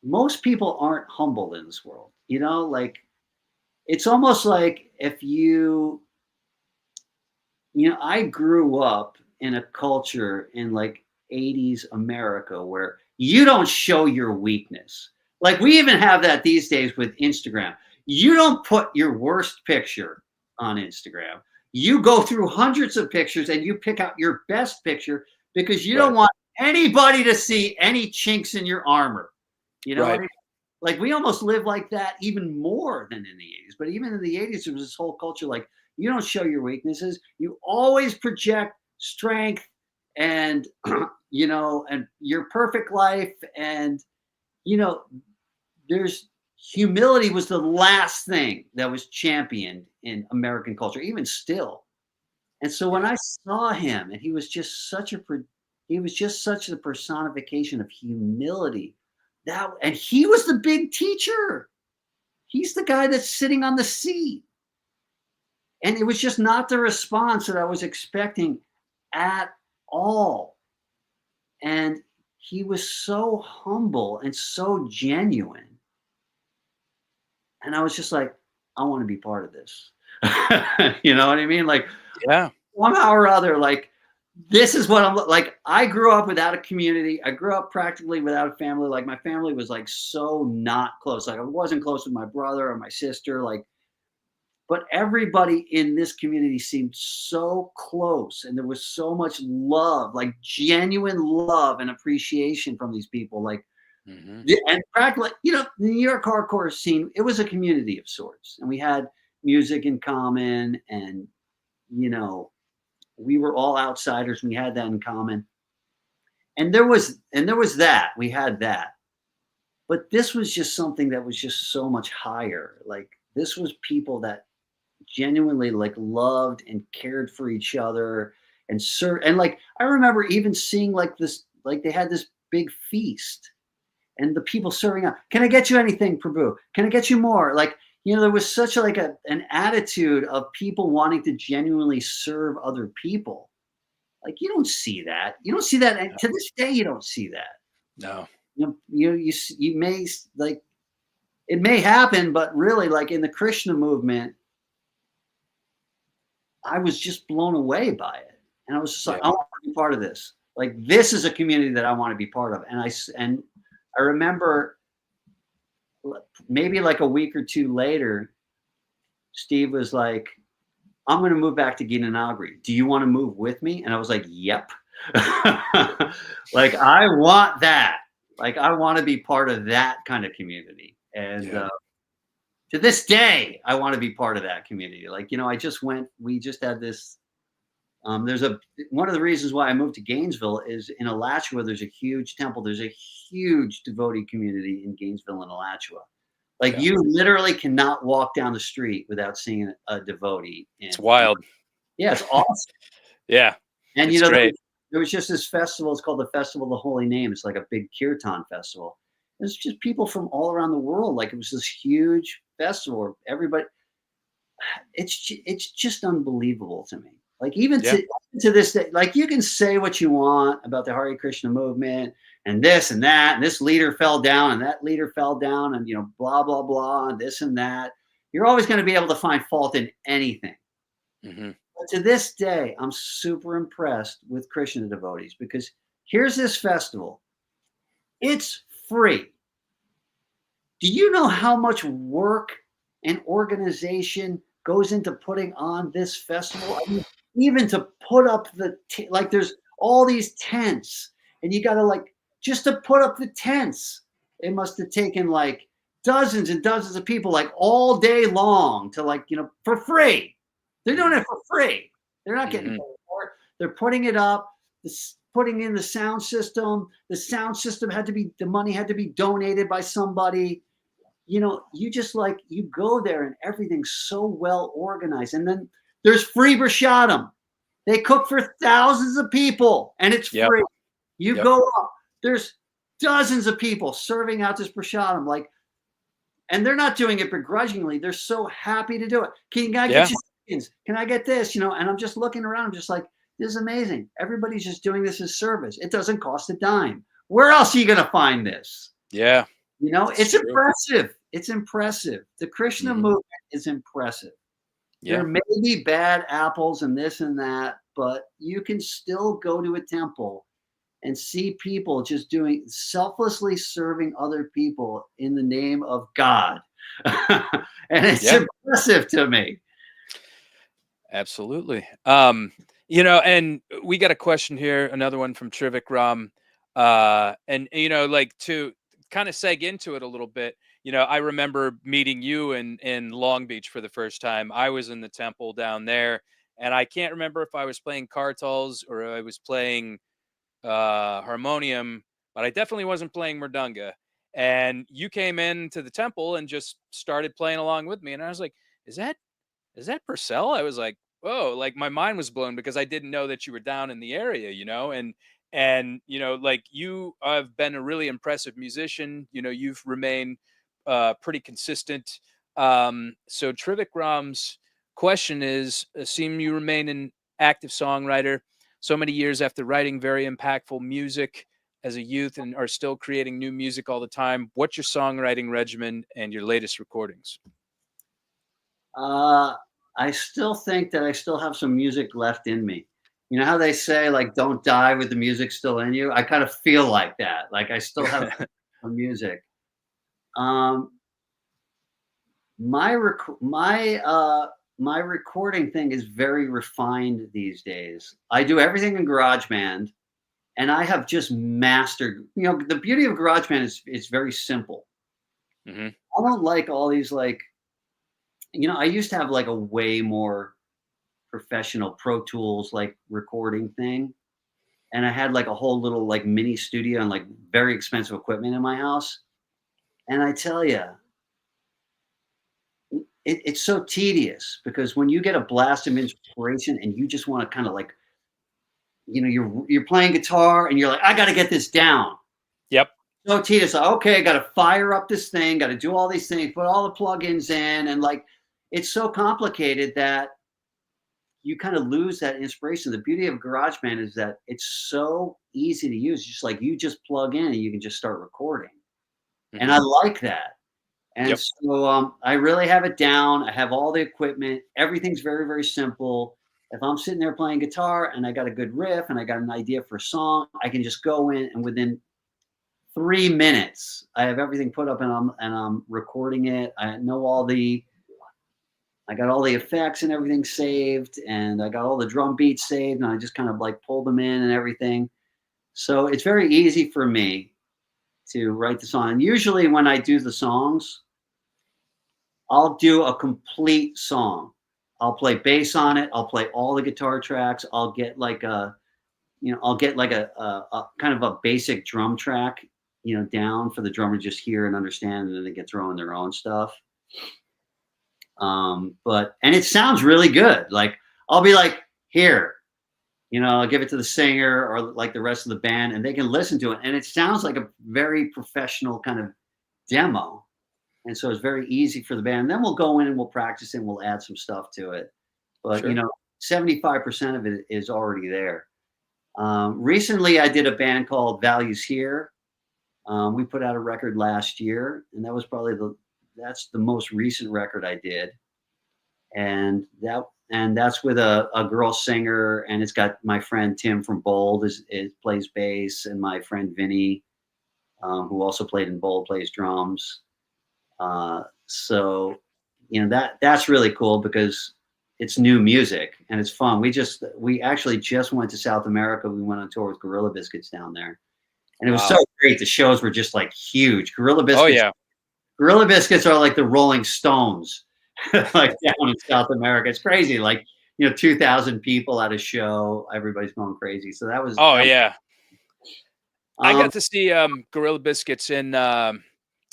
most people aren't humble in this world. Like, it's almost like if I grew up in a culture in like 80s America where you don't show your weakness. Like, we even have that these days with Instagram. You don't put your worst picture on Instagram. You go through hundreds of pictures and you pick out your best picture, because you Right. don't want anybody to see any chinks in your armor. You know what I Right. mean? Like, we almost live like that even more than in the 80s. But even in the 80s, there was this whole culture like, you don't show your weaknesses. You always project strength and, and your perfect life. And, you know, there's humility was the last thing that was championed in American culture, even still. And so when Yeah. I saw him, and he was just such a personification of humility. And he was the big teacher. He's the guy that's sitting on the seat. And it was just not the response that I was expecting at all. And he was so humble and so genuine. And I was just like, I want to be part of this. You know what I mean? Like, Yeah. somehow or other, like, this is what I'm like. I grew up without a community. I grew up practically without a family. Like, my family was like so not close. Like, I wasn't close with my brother or my sister. Like, but everybody in this community seemed so close, and there was so much love, like genuine love and appreciation from these people. Like, Hmm. and practically, the New York hardcore scene, it was a community of sorts, and we had music in common, and we were all outsiders, and we had that in common. And there was that. We had that. But this was just something that was just so much higher. Like, this was people that genuinely like loved and cared for each other, and like, I remember even seeing like this, like, they had this big feast, and the people serving up, can I get you anything, Prabhu? Can I get you more? Like, there was such like an attitude of people wanting to genuinely serve other people. Like, you don't see that. You don't see that, and to this day you don't see that. No. You may, like, it may happen, but really, like, in the Krishna movement, I was just blown away by it. And I was just like, Yeah. I want to be part of this. Like, this is a community that I want to be part of. And I remember maybe like a week or two later, Steve was like, I'm going to move back to Gitanagari. Do you want to move with me? And I was like, yep. Like, I want that. Like, I want to be part of that kind of community. And Yeah. to this day, I want to be part of that community. Like, we just had this, one of the reasons why I moved to Gainesville is in Alachua, there's a huge temple. There's a huge devotee community in Gainesville and Alachua. Like, Yeah. you literally cannot walk down the street without seeing a devotee. It's wild. Yeah, it's awesome. Yeah. And, It's great. there was just this festival. It's called the Festival of the Holy Name. It's like a big kirtan festival. It's just people from all around the world. Like, it was this huge festival where everybody. It's just unbelievable to me. Like, even to this day, like, you can say what you want about the Hare Krishna movement and this and that, and this leader fell down and that leader fell down, and blah blah blah, and this and that. You're always going to be able to find fault in anything. Hmm. But to this day, I'm super impressed with Krishna devotees because here's this festival. It's free. Do you know how much work and organization goes into putting on this festival? I mean, even to put up like there's all these tents, and you got to like just to put up the tents. It must have taken like dozens and dozens of people, like all day long, to like for free. They're doing it for free. They're not getting Hmm. paid for it. They're putting it up. Putting in the sound system. The sound system the money had to be donated by somebody. You just like you go there and everything's so well organized. And then there's free prashadam. They cook for thousands of people and it's Yep. free. You Yep. go up, there's dozens of people serving out this prashadam, like, and they're not doing it begrudgingly. They're so happy to do it. Can I get Yeah. you seconds? Can I get this? And I'm just looking around, I'm just like, this is amazing. Everybody's just doing this as service. It doesn't cost a dime. Where else are you going to find this? Yeah. It's True. impressive. It's impressive. The Krishna Hmm. movement is impressive. Yeah. There may be bad apples and this and that, but you can still go to a temple and see people just doing selflessly serving other people in the name of God. And it's Yeah. impressive to me. Absolutely. And we got a question here, another one from Trivik Ram. And like to kind of seg into it a little bit, I remember meeting you in Long Beach for the first time. I was in the temple down there, and I can't remember if I was playing kartals or I was playing harmonium, but I definitely wasn't playing mridanga. And you came into the temple and just started playing along with me, and I was like, "Is that Purcell?" I was like, "Whoa!" Like my mind was blown because I didn't know that you were down in the area, and like you have been a really impressive musician. You've remained pretty consistent. So Trivik Ram's question is: assume you remain an active songwriter so many years after writing very impactful music as a youth and are still creating new music all the time. What's your songwriting regimen and your latest recordings? Uh, I still think that I still have some music left in me. You know how they say, like, don't die with the music still in you? I kind of feel like that. Like I still have some music. Um, my recording thing is very refined these days. I do everything in GarageBand, and I have just mastered. The beauty of GarageBand is it's very simple. Hmm. I don't like all these like. I used to have like a way more professional Pro Tools like recording thing, and I had like a whole little like mini studio and like very expensive equipment in my house. And I tell you, it's so tedious because when you get a blast of inspiration and you just want to kind of like, you're playing guitar and you're like, I got to get this down. Yep. So tedious. Like, okay, I got to fire up this thing, got to do all these things, put all the plugins in, and like, it's so complicated that you kind of lose that inspiration. The beauty of GarageBand is that it's so easy to use. Just like you just plug in and you can just start recording. And Hmm. I like that. And Yep. so I really have it down. I have all the equipment. Everything's very, very simple. If I'm sitting there playing guitar and I got a good riff and I got an idea for a song, I can just go in and within 3 minutes, I have everything put up and I'm recording it. I got all the effects and everything saved, and I got all the drum beats saved, and I just kind of like pull them in and everything. So it's very easy for me to write the song. And usually when I do the songs, I'll do a complete song. I'll play bass on it. I'll play all the guitar tracks. I'll get like a kind of a basic drum track, down for the drummer to just hear and understand, and then they get throwing their own stuff. And it sounds really good. Like I'll be like, here, I'll give it to the singer or like the rest of the band, and they can listen to it. And it sounds like a very professional kind of demo. And so it's very easy for the band. And then we'll go in and we'll practice it and we'll add some stuff to it. But Sure. 75% of it is already there. Recently I did a band called Values Here. We put out a record last year, and that was probably that's the most recent record I did. and that's with a girl singer, and it's got my friend Tim from Bold is plays bass, and my friend Vinny, who also played in Bold, plays drums. So that's really cool because it's new music and it's fun. We actually just went to South America. We went on tour with Gorilla Biscuits down there, and it was so Wow. great. The shows were just like huge. Oh yeah. Gorilla Biscuits are like the Rolling Stones, like down in South America. It's crazy. Like 2,000 people at a show. Everybody's going crazy. So Oh yeah. I um, got to see Gorilla Biscuits in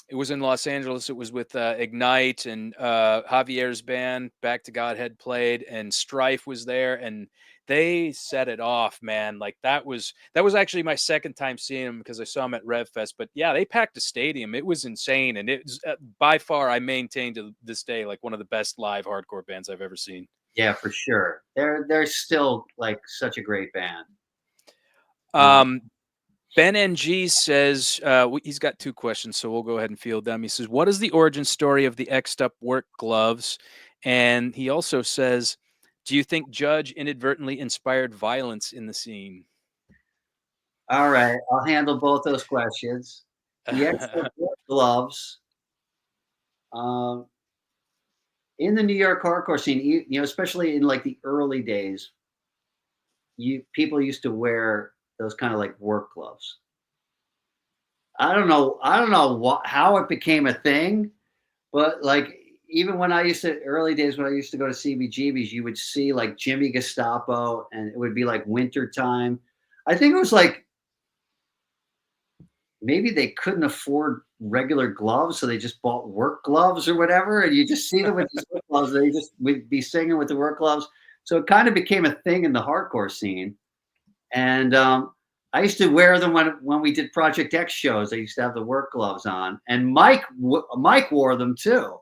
it was in Los Angeles. It was with Ignite and Javier's band, Back to Godhead played, and Strife was there, and they set it off, man. Like that was actually my second time seeing them because I saw them at RevFest. But yeah, they packed a stadium. It was insane, and it was by far I maintain to this day like one of the best live hardcore bands I've ever seen. yeah, for sure. They're still like such a great band. Um, Um, Ben NG says he's got two questions, so we'll go ahead and field them. He says, "What is the origin story of the X'd up work gloves?" And he also says, "Do you think Judge inadvertently inspired violence in the scene?" all right, I'll handle both those questions. The extra gloves. Um, in the New York hardcore scene, especially in like the early days, people used to wear those kind of like work gloves. I don't know how it became a thing, but like even when I used to early days when I used to go to CBGBs, you would see like Jimmy Gestapo, and it would be like winter time. I think it was like maybe they couldn't afford regular gloves, so they just bought work gloves or whatever. And you just see them with these work gloves. They just would be singing with the work gloves. So it kind of became a thing in the hardcore scene. And I used to wear them when we did Project X shows. I used to have the work gloves on, and Mike wore them too.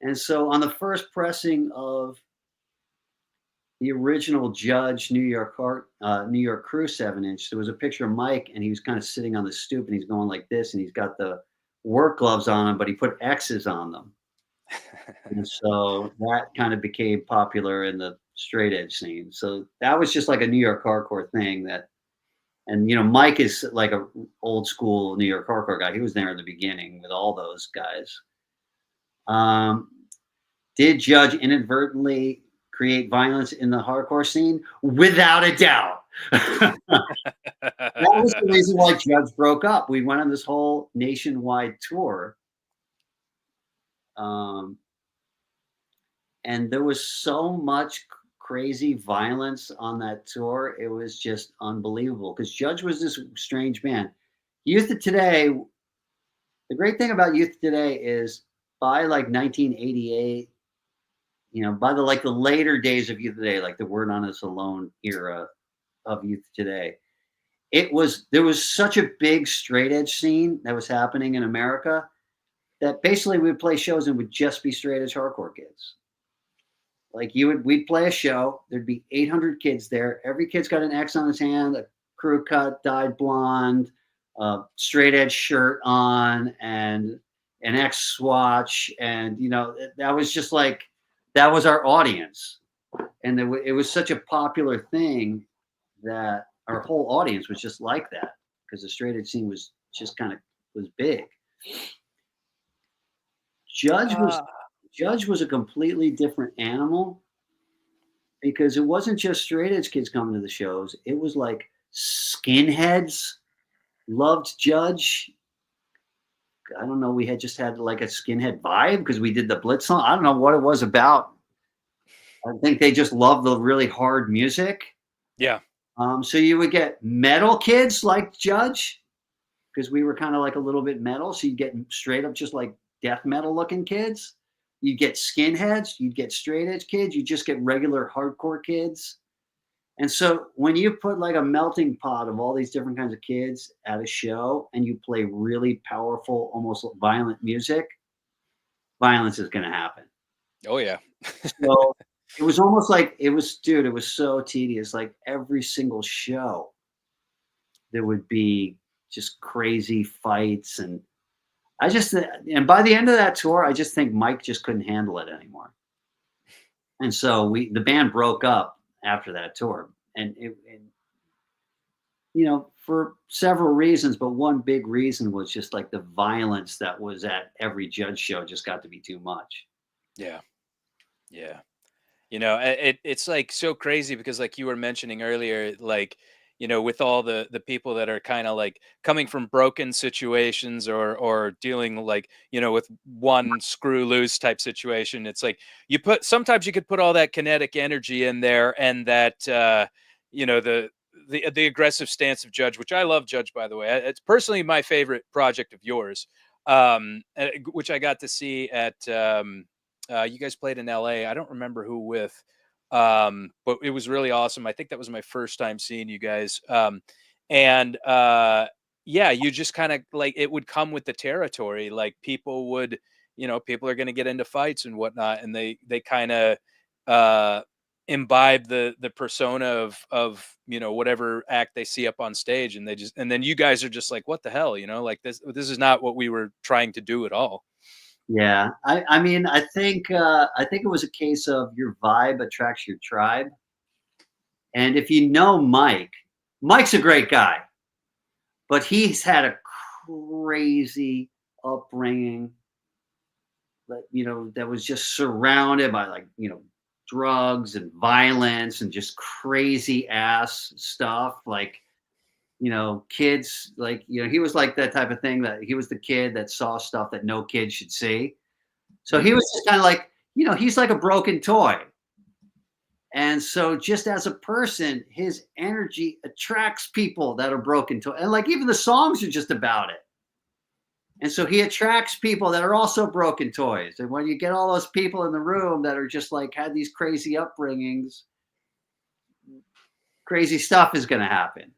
And so on the first pressing of the original Judge New York Crew 7-inch, there was a picture of Mike, and he was kind of sitting on the stoop, and he's going like this, and he's got the work gloves on him, but he put X's on them, and so that kind of became popular in the straight edge scene. So that was just like a New York hardcore thing that, and Mike is like a old school New York hardcore guy. He was there in the beginning with all those guys. Um, did Judge inadvertently create violence in the hardcore scene? Without a doubt. That was the reason why Judge broke up. We went on this whole nationwide tour. And there was so much crazy violence on that tour. It was just unbelievable because Judge was this strange man. Youth of Today, the great thing about Youth of Today is by like 1988, by the later days of Youth Today, like the We're Not Us Alone era of Youth Today, there was such a big straight edge scene that was happening in America that basically we'd play shows and would just be straight edge hardcore kids. Like we'd play a show, there'd be 800 kids there. Every kid's got an X on his hand, a crew cut, dyed blonde, straight edge shirt on, and an X swatch, and that was just like that was our audience, and it was such a popular thing that our whole audience was just like that because the straight edge scene was just kind of was big. Judge was a completely different animal because it wasn't just straight edge kids coming to the shows. It was like skinheads loved Judge. I don't know. We had just had like a skinhead vibe because we did the Blitz song. I don't know what it was about. I think they just loved the really hard music. Yeah. So you would get metal kids like Judge because we were kind of like a little bit metal. So you get straight up just like death metal looking kids. You get skinheads. You'd get straight edge kids. You just get regular hardcore kids. And so when you put like a melting pot of all these different kinds of kids at a show and you play really powerful, almost violent music, violence is going to happen. Oh yeah. So it was almost like it was so tedious. Like every single show, there would be just crazy fights. And and by the end of that tour, I just think Mike just couldn't handle it anymore. And so the band broke up after that tour, and for several reasons, but one big reason was just like the violence that was at every Judge show just got to be too much. Yeah. Yeah. It's like so crazy because like you were mentioning earlier, like, with all the people that are kind of like coming from broken situations or dealing like, with one screw loose type situation. It's like sometimes you could put all that kinetic energy in there and that you know, the aggressive stance of Judge, which I love Judge, by the way. It's personally my favorite project of yours. Which I got to see at you guys played in LA. I don't remember who with, but it was really awesome. I think that was my first time seeing you guys. And yeah, you just kind of like it would come with the territory. Like people would, people are going to get into fights and whatnot, and they kind of uh, imbibe the persona of whatever act they see up on stage, and and then you guys are just like, what the hell, like this is not what we were trying to do at all. Yeah, I mean, I think it was a case of your vibe attracts your tribe, and if you know Mike's a great guy, but he's had a crazy upbringing that was just surrounded by like, drugs and violence and just crazy ass stuff. Like, kids, like, he was like that type of thing, that he was the kid that saw stuff that no kid should see. So he Mhm. was just kind of like, he's like a broken toy. And so just as a person, his energy attracts people that are broken toy. And like even the songs are just about it. And so he attracts people that are also broken toys. And when you get all those people in the room that are just like had these crazy upbringings, crazy stuff is going to happen.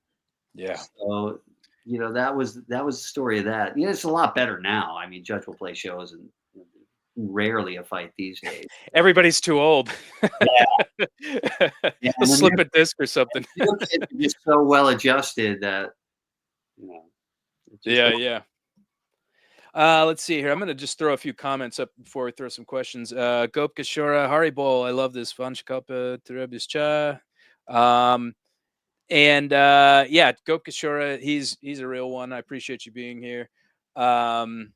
Yeah. So, that was the story of that. It's a lot better now. I mean, Judge will play shows and rarely a fight these days. Everybody's too old. Yeah, yeah. He'll And the slip a disc or something. new kids are just so well adjusted that you know it just Yeah, yeah. Let's see here. I'm gonna just throw a few comments up before we throw some questions. Gop Kishora, Haribol, I love this. Vanchkapa Terebischa. Um, and yeah, Gop Kishora, he's a real one. I appreciate you being here. Um,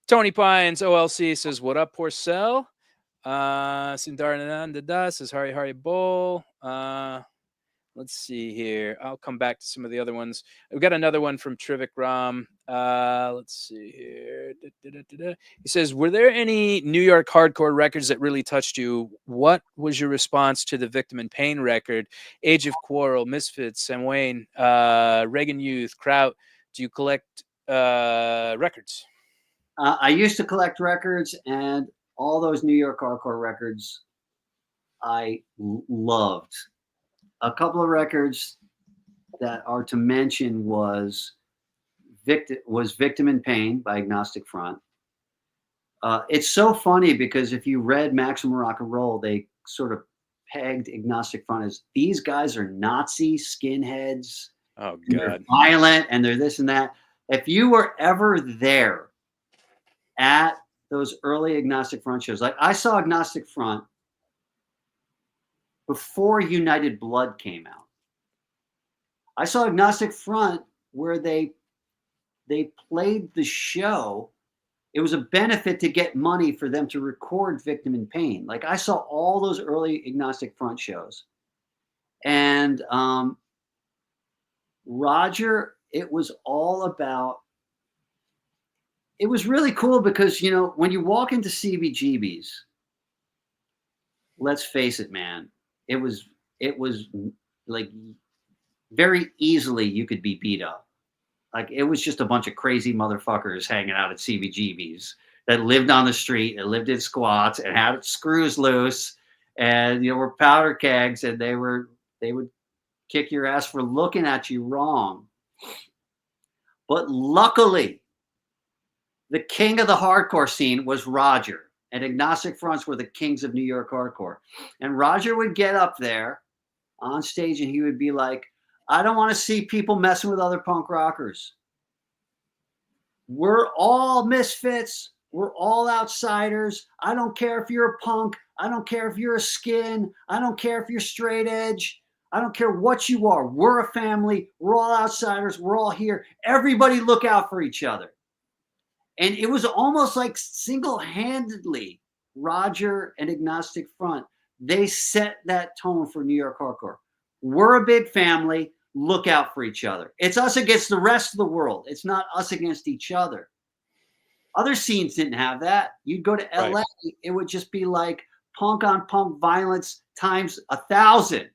Tony Pines, OLC says, "What up, Porcel?" Sindarananda Das says, Hari Bol. Let's see here. I'll come back to some of the other ones. We've got another one from Trivik Ram. Let's see here. He says, were there any New York hardcore records that really touched you? What was your response to the Victim in Pain record? Age of Quarrel, Misfits, Sam Wayne, Reagan Youth, Kraut. Do you collect records? I used to collect records, and all those New York hardcore records I loved. A couple of records that are to mention was Victim in Pain by Agnostic Front. It's so funny because if you read Maximum Rock and Roll, they sort of pegged Agnostic Front as these guys are Nazi skinheads, Oh, and they're God. violent, and they're this and that. If you were ever there at those early Agnostic Front shows, like I saw Agnostic Front before United Blood came out. I saw Agnostic Front where they played the show. It was a benefit to get money for them to record Victim in Pain. Like I saw all those early Agnostic Front shows, and Roger, it was all about. It was really cool because when you walk into CBGB's, let's face it, man, it was like very easily you could be beat up. Like it was just a bunch of crazy motherfuckers hanging out at CBGB's that lived on the street and lived in squats and had screws loose and were powder kegs, and they would kick your ass for looking at you wrong. But luckily, the king of the hardcore scene was Roger, and Agnostic Fronts were the kings of New York hardcore. And Roger would get up there on stage and he would be like, I don't want to see people messing with other punk rockers. We're all misfits. We're all outsiders. I don't care if you're a punk. I don't care if you're a skin. I don't care if you're straight edge. I don't care what you are. We're a family. We're all outsiders. We're all here. Everybody look out for each other. And it was almost like single-handedly, Roger and Agnostic Front, they set that tone for New York hardcore. We're a big family. Look out for each other. It's us against the rest of the world. It's not us against each other. Other scenes didn't have that. You'd go to LA, it would just be like punk on punk violence times 1,000.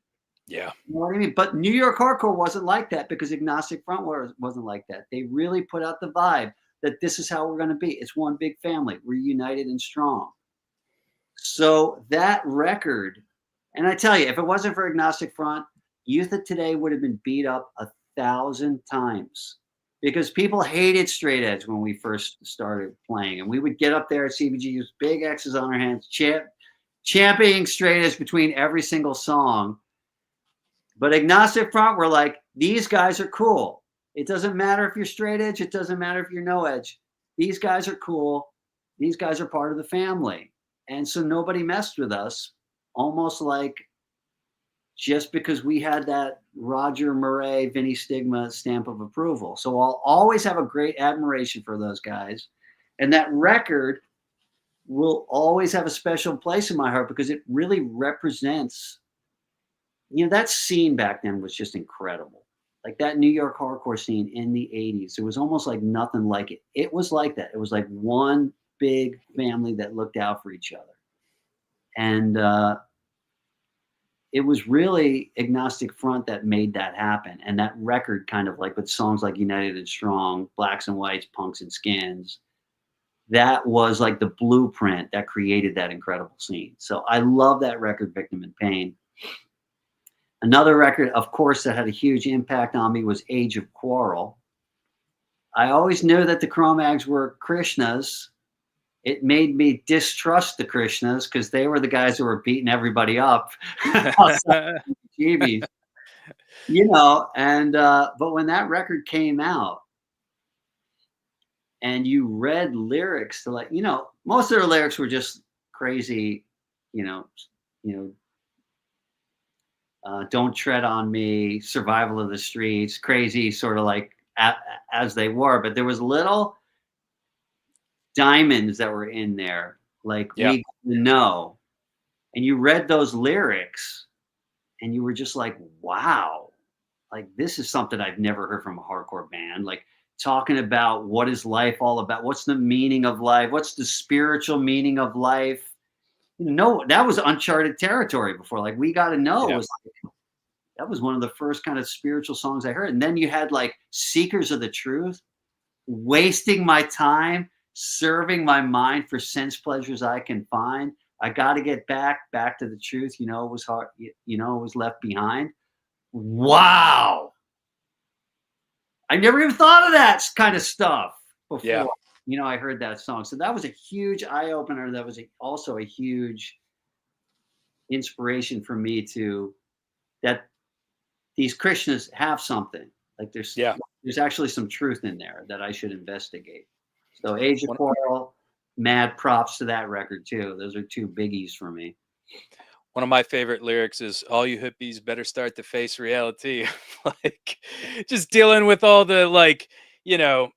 Yeah. You know what I mean? But New York hardcore wasn't like that because Agnostic Front wasn't like that. They really put out the vibe that this is how we're going to be. It's one big family. We're united and strong. So that record, and I tell you, if it wasn't for Agnostic Front, Youth of Today would have been beat up 1,000 times because people hated straight edge when we first started playing. And we would get up there at CBG with big X's on our hands, championing straight edge between every single song. But Agnostic Front were like, these guys are cool. It doesn't matter if you're straight edge. It doesn't matter if you're no edge. These guys are cool. These guys are part of the family. And so nobody messed with us, almost like just because we had that Roger Murray, Vinny Stigma stamp of approval. So I'll always have a great admiration for those guys. And that record will always have a special place in my heart because it really represents, you know, that scene back then was just incredible. Like that New York hardcore scene in the 80s, it was almost like nothing like it. It was like that. It was like one big family that looked out for each other. And it was really Agnostic Front that made that happen. And that record kind of like with songs like United and Strong, Blacks and Whites, Punks and Skins, that was like the blueprint that created that incredible scene. So I love that record, Victim in Pain. Another record, of course, that had a huge impact on me was Age of Quarrel. I always knew that the Cro-Mags were Krishnas. It made me distrust the Krishnas because they were the guys who were beating everybody up. You know, and but when that record came out and you read lyrics to, like, you know, most of their lyrics were just crazy, don't tread on me, survival of the streets, crazy sort of like as they were, but there was little diamonds that were in there, like we know. And you read those lyrics and you were just like, wow, like this is something I've never heard from a hardcore band. Like talking about what is life all about? What's the meaning of life? What's the spiritual meaning of life? No, that was uncharted territory before. Like We Gotta Know was like, that was one of the first kind of spiritual songs I heard. And then you had like Seekers of the Truth, wasting my time, serving my mind for sense pleasures I can find. I got to get back to the truth. You know, it was hard. You know, it was left behind. Wow. I never even thought of that kind of stuff before. Yeah. You know, I heard that song. So that was a huge eye opener. That was also a huge inspiration for me to that these Krishnas have something. Like there's actually some truth in there that I should investigate. So Age of Quarrel, mad props to that record too. Those are two biggies for me. One of my favorite lyrics is "All you hippies better start to face reality." Like just dealing with all the, like, you know,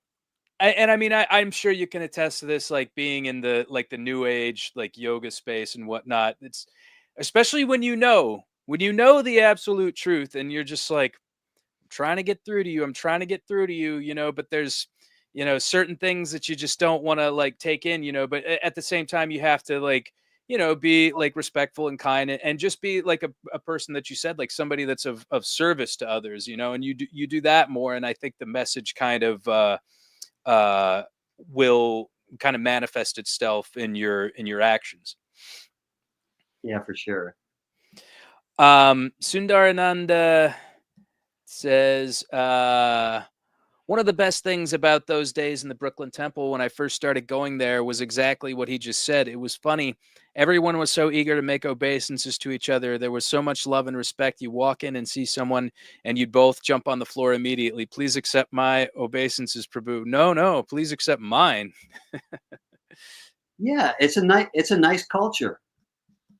I mean, I'm sure you can attest to this, like being in the, like the new age, like yoga space and whatnot. It's especially when you know the absolute truth and you're just like, I'm trying to get through to you. I'm trying to get through to you, you know, but there's, you know, certain things that you just don't want to like take in, you know, but at the same time, you have to, like, you know, be like respectful and kind and just be like a person that you said, like somebody that's of service to others, you know, and you do that more. And I think the message kind of will kind of manifest itself in your actions. Yeah, for sure. Sundarananda says, one of the best things about those days in the Brooklyn Temple when I first started going there was exactly what he just said. It was funny. Everyone was so eager to make obeisances to each other. There was so much love and respect. You walk in and see someone and you'd both jump on the floor immediately. Please accept my obeisances, Prabhu. No, please accept mine. Yeah, it's a nice culture.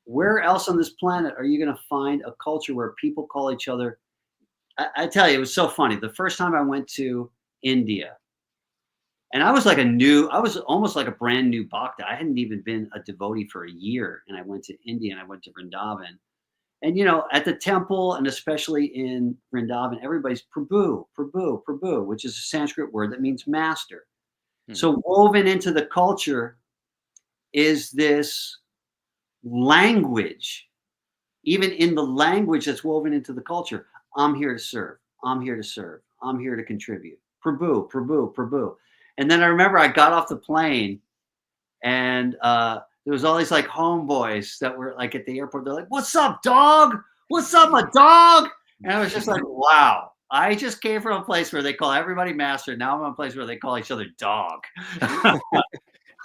Where else on this planet are you going to find a culture where people call each other? I tell you, it was so funny. The first time I went to India, and I was almost like a brand new bhakta. I hadn't even been a devotee for a year, and I went to India and I went to Vrindavan. And at the temple, and especially in Vrindavan, everybody's Prabhu, Prabhu, Prabhu, which is a Sanskrit word that means master. Mhm. So woven into the culture is this language, even in the language that's woven into the culture. I'm here to serve. I'm here to serve. I'm here to contribute. Prabhu, Prabhu, Prabhu. And then I remember I got off the plane, and there was all these like homeboys that were like at the airport. They're like, "What's up, dog? What's up, my dog?" And I was just like, "Wow." I just came from a place where they call everybody master. Now I'm in a place where they call each other dog. I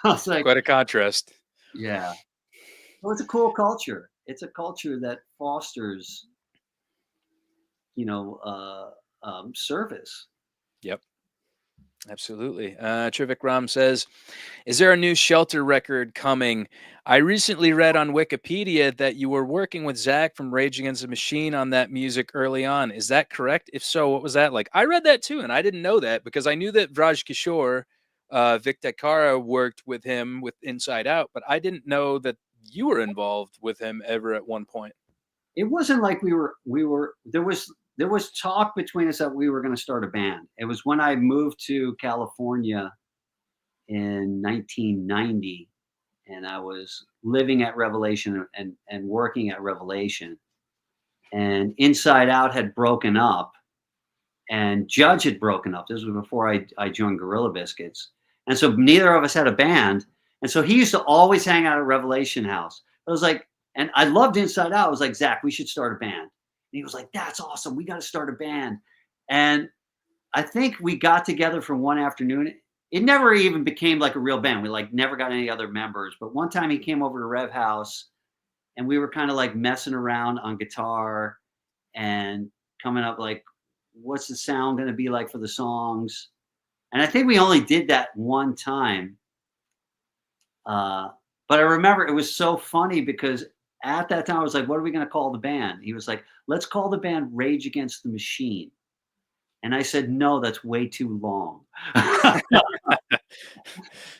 was like, Quite a contrast. yeah. Well, it's a cool culture. It's a culture that fosters, you know, service. Yep. Absolutely. Trivik Ram says, "Is there a new Shelter record coming? I recently read on Wikipedia that you were working with Zach from Rage Against the Machine on that music early on. Is that correct? If so, what was that like?" I read that too, and I didn't know that because I knew that Raj Kishore, Vic Dekara worked with him with Inside Out, but I didn't know that you were involved with him ever at one point. It wasn't like we were there was talk between us that we were going to start a band. It was when I moved to California in 1990, and I was living at Revelation and working at Revelation, and Inside Out had broken up, and Judge had broken up. This was before I joined Gorilla Biscuits, and so neither of us had a band. And so he used to always hang out at Revelation House. I was like, and I loved Inside Out. I was like, Zach, we should start a band. And he was like, that's awesome. We got to start a band. And I think we got together for one afternoon. It never even became like a real band. We like never got any other members. But one time he came over to Rev House, and we were kind of like messing around on guitar and coming up like, what's the sound going to be like for the songs? And I think we only did that one time. Uh, but I remember it was so funny because at that time I was like, what are we going to call the band? He was like, let's call the band Rage Against the Machine. And I said, no, that's way too long.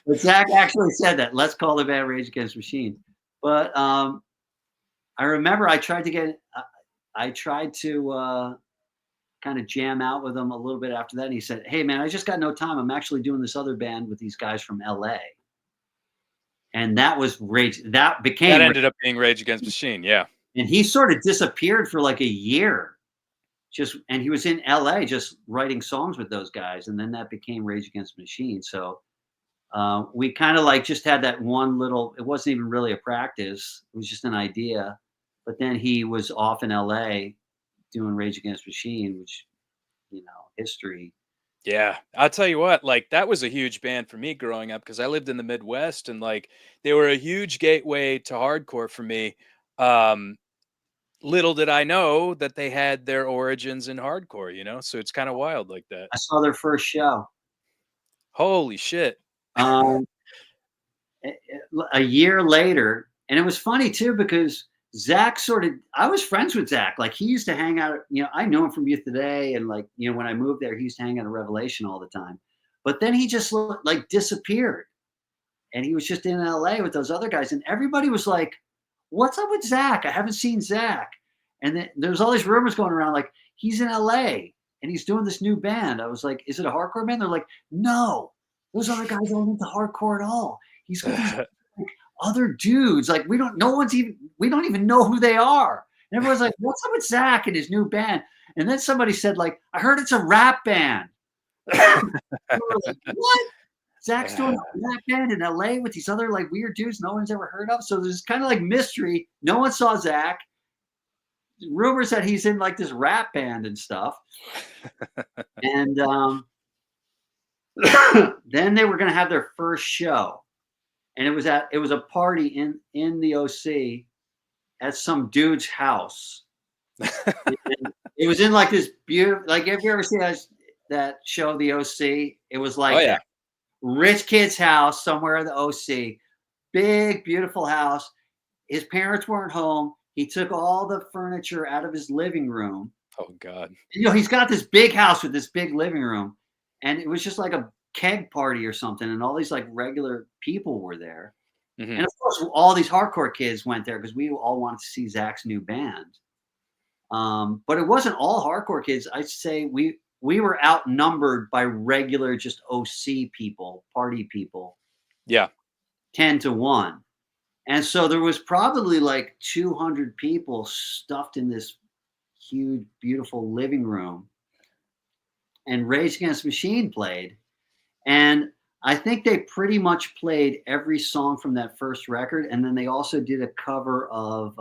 But Zach actually said that. Let's call the band Rage Against the Machine. But I remember I tried to kind of jam out with him a little bit after that. And he said, hey, man, I just got no time. I'm actually doing this other band with these guys from LA. And that was Rage. That became That ended up being Rage Against the Machine. Yeah. And he sort of disappeared for like a year. And he was in LA just writing songs with those guys. And then that became Rage Against the Machine. So we kind of like just had that one little, it wasn't even really a practice. It was just an idea. But then he was off in LA doing Rage Against the Machine, which, history. Yeah, I'll tell you what, like that was a huge band for me growing up because I lived in the Midwest and like they were a huge gateway to hardcore for me. Um, Little did I know that they had their origins in hardcore, so it's kind of wild like that. I saw their first show. Holy shit. Um, a year later, and it was funny too because Zach I was friends with Zach. Like he used to hang out, I knew him from Youth Today, and like, when I moved there, he used to hang out at Revelation all the time. But then he just like disappeared, and he was just in LA with those other guys, and everybody was like, "What's up with Zach? I haven't seen Zach." And then there was all these rumors going around, like he's in LA and he's doing this new band. I was like, "Is it a hardcore band?" They're like, "No, those other guys aren't into hardcore at all. He's with these other dudes. Like we don't even know who they are." And everyone's like, "What's up with Zach and his new band?" And then somebody said, like, "I heard it's a rap band." Like, what? Zach's doing a rap band in LA with these other like weird dudes no one's ever heard of. So there's kind of like mystery. No one saw Zach. Rumors that he's in like this rap band and stuff. And then they were going to have their first show, and it was a party in the OC at some dude's house. It was in like this beautiful, like, have you ever seen that show, The OC? It was like Oh yeah. rich kid's house somewhere in the OC, big, beautiful house. His parents weren't home. He took all the furniture out of his living room. Oh God. He's got this big house with this big living room, and it was just like a keg party or something, and all these like regular people were there. Hmm. And of course, all these hardcore kids went there because we all wanted to see Zach's new band. But it wasn't all hardcore kids. I'd say we were outnumbered by regular just OC people, party people, Yeah. 10 to 1. And so there was probably like 200 people stuffed in this huge, beautiful living room. And Rage Against the Machine played. And I think they pretty much played every song from that first record. And then they also did a cover of,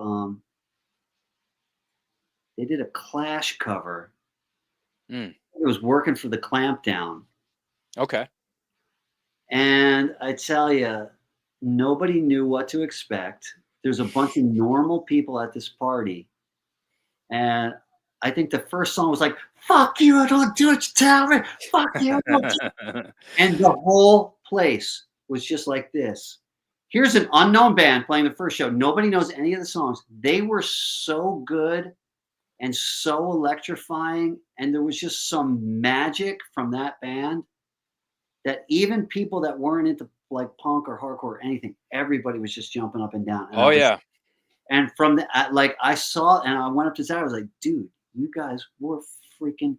they did a Clash cover. Mm. It was Working for the Clampdown. Okay. And I tell you, nobody knew what to expect. There's a bunch of normal people at this party. And I think the first song was like, fuck you, I don't do what you tell me. Fuck you. And the whole place was just like this. Here's an unknown band playing the first show. Nobody knows any of the songs. They were so good and so electrifying. And there was just some magic from that band that even people that weren't into like punk or hardcore or anything, everybody was just jumping up and down. And Oh yeah. and from the like I saw and I went up to Zach, I was like, dude, you guys were freaking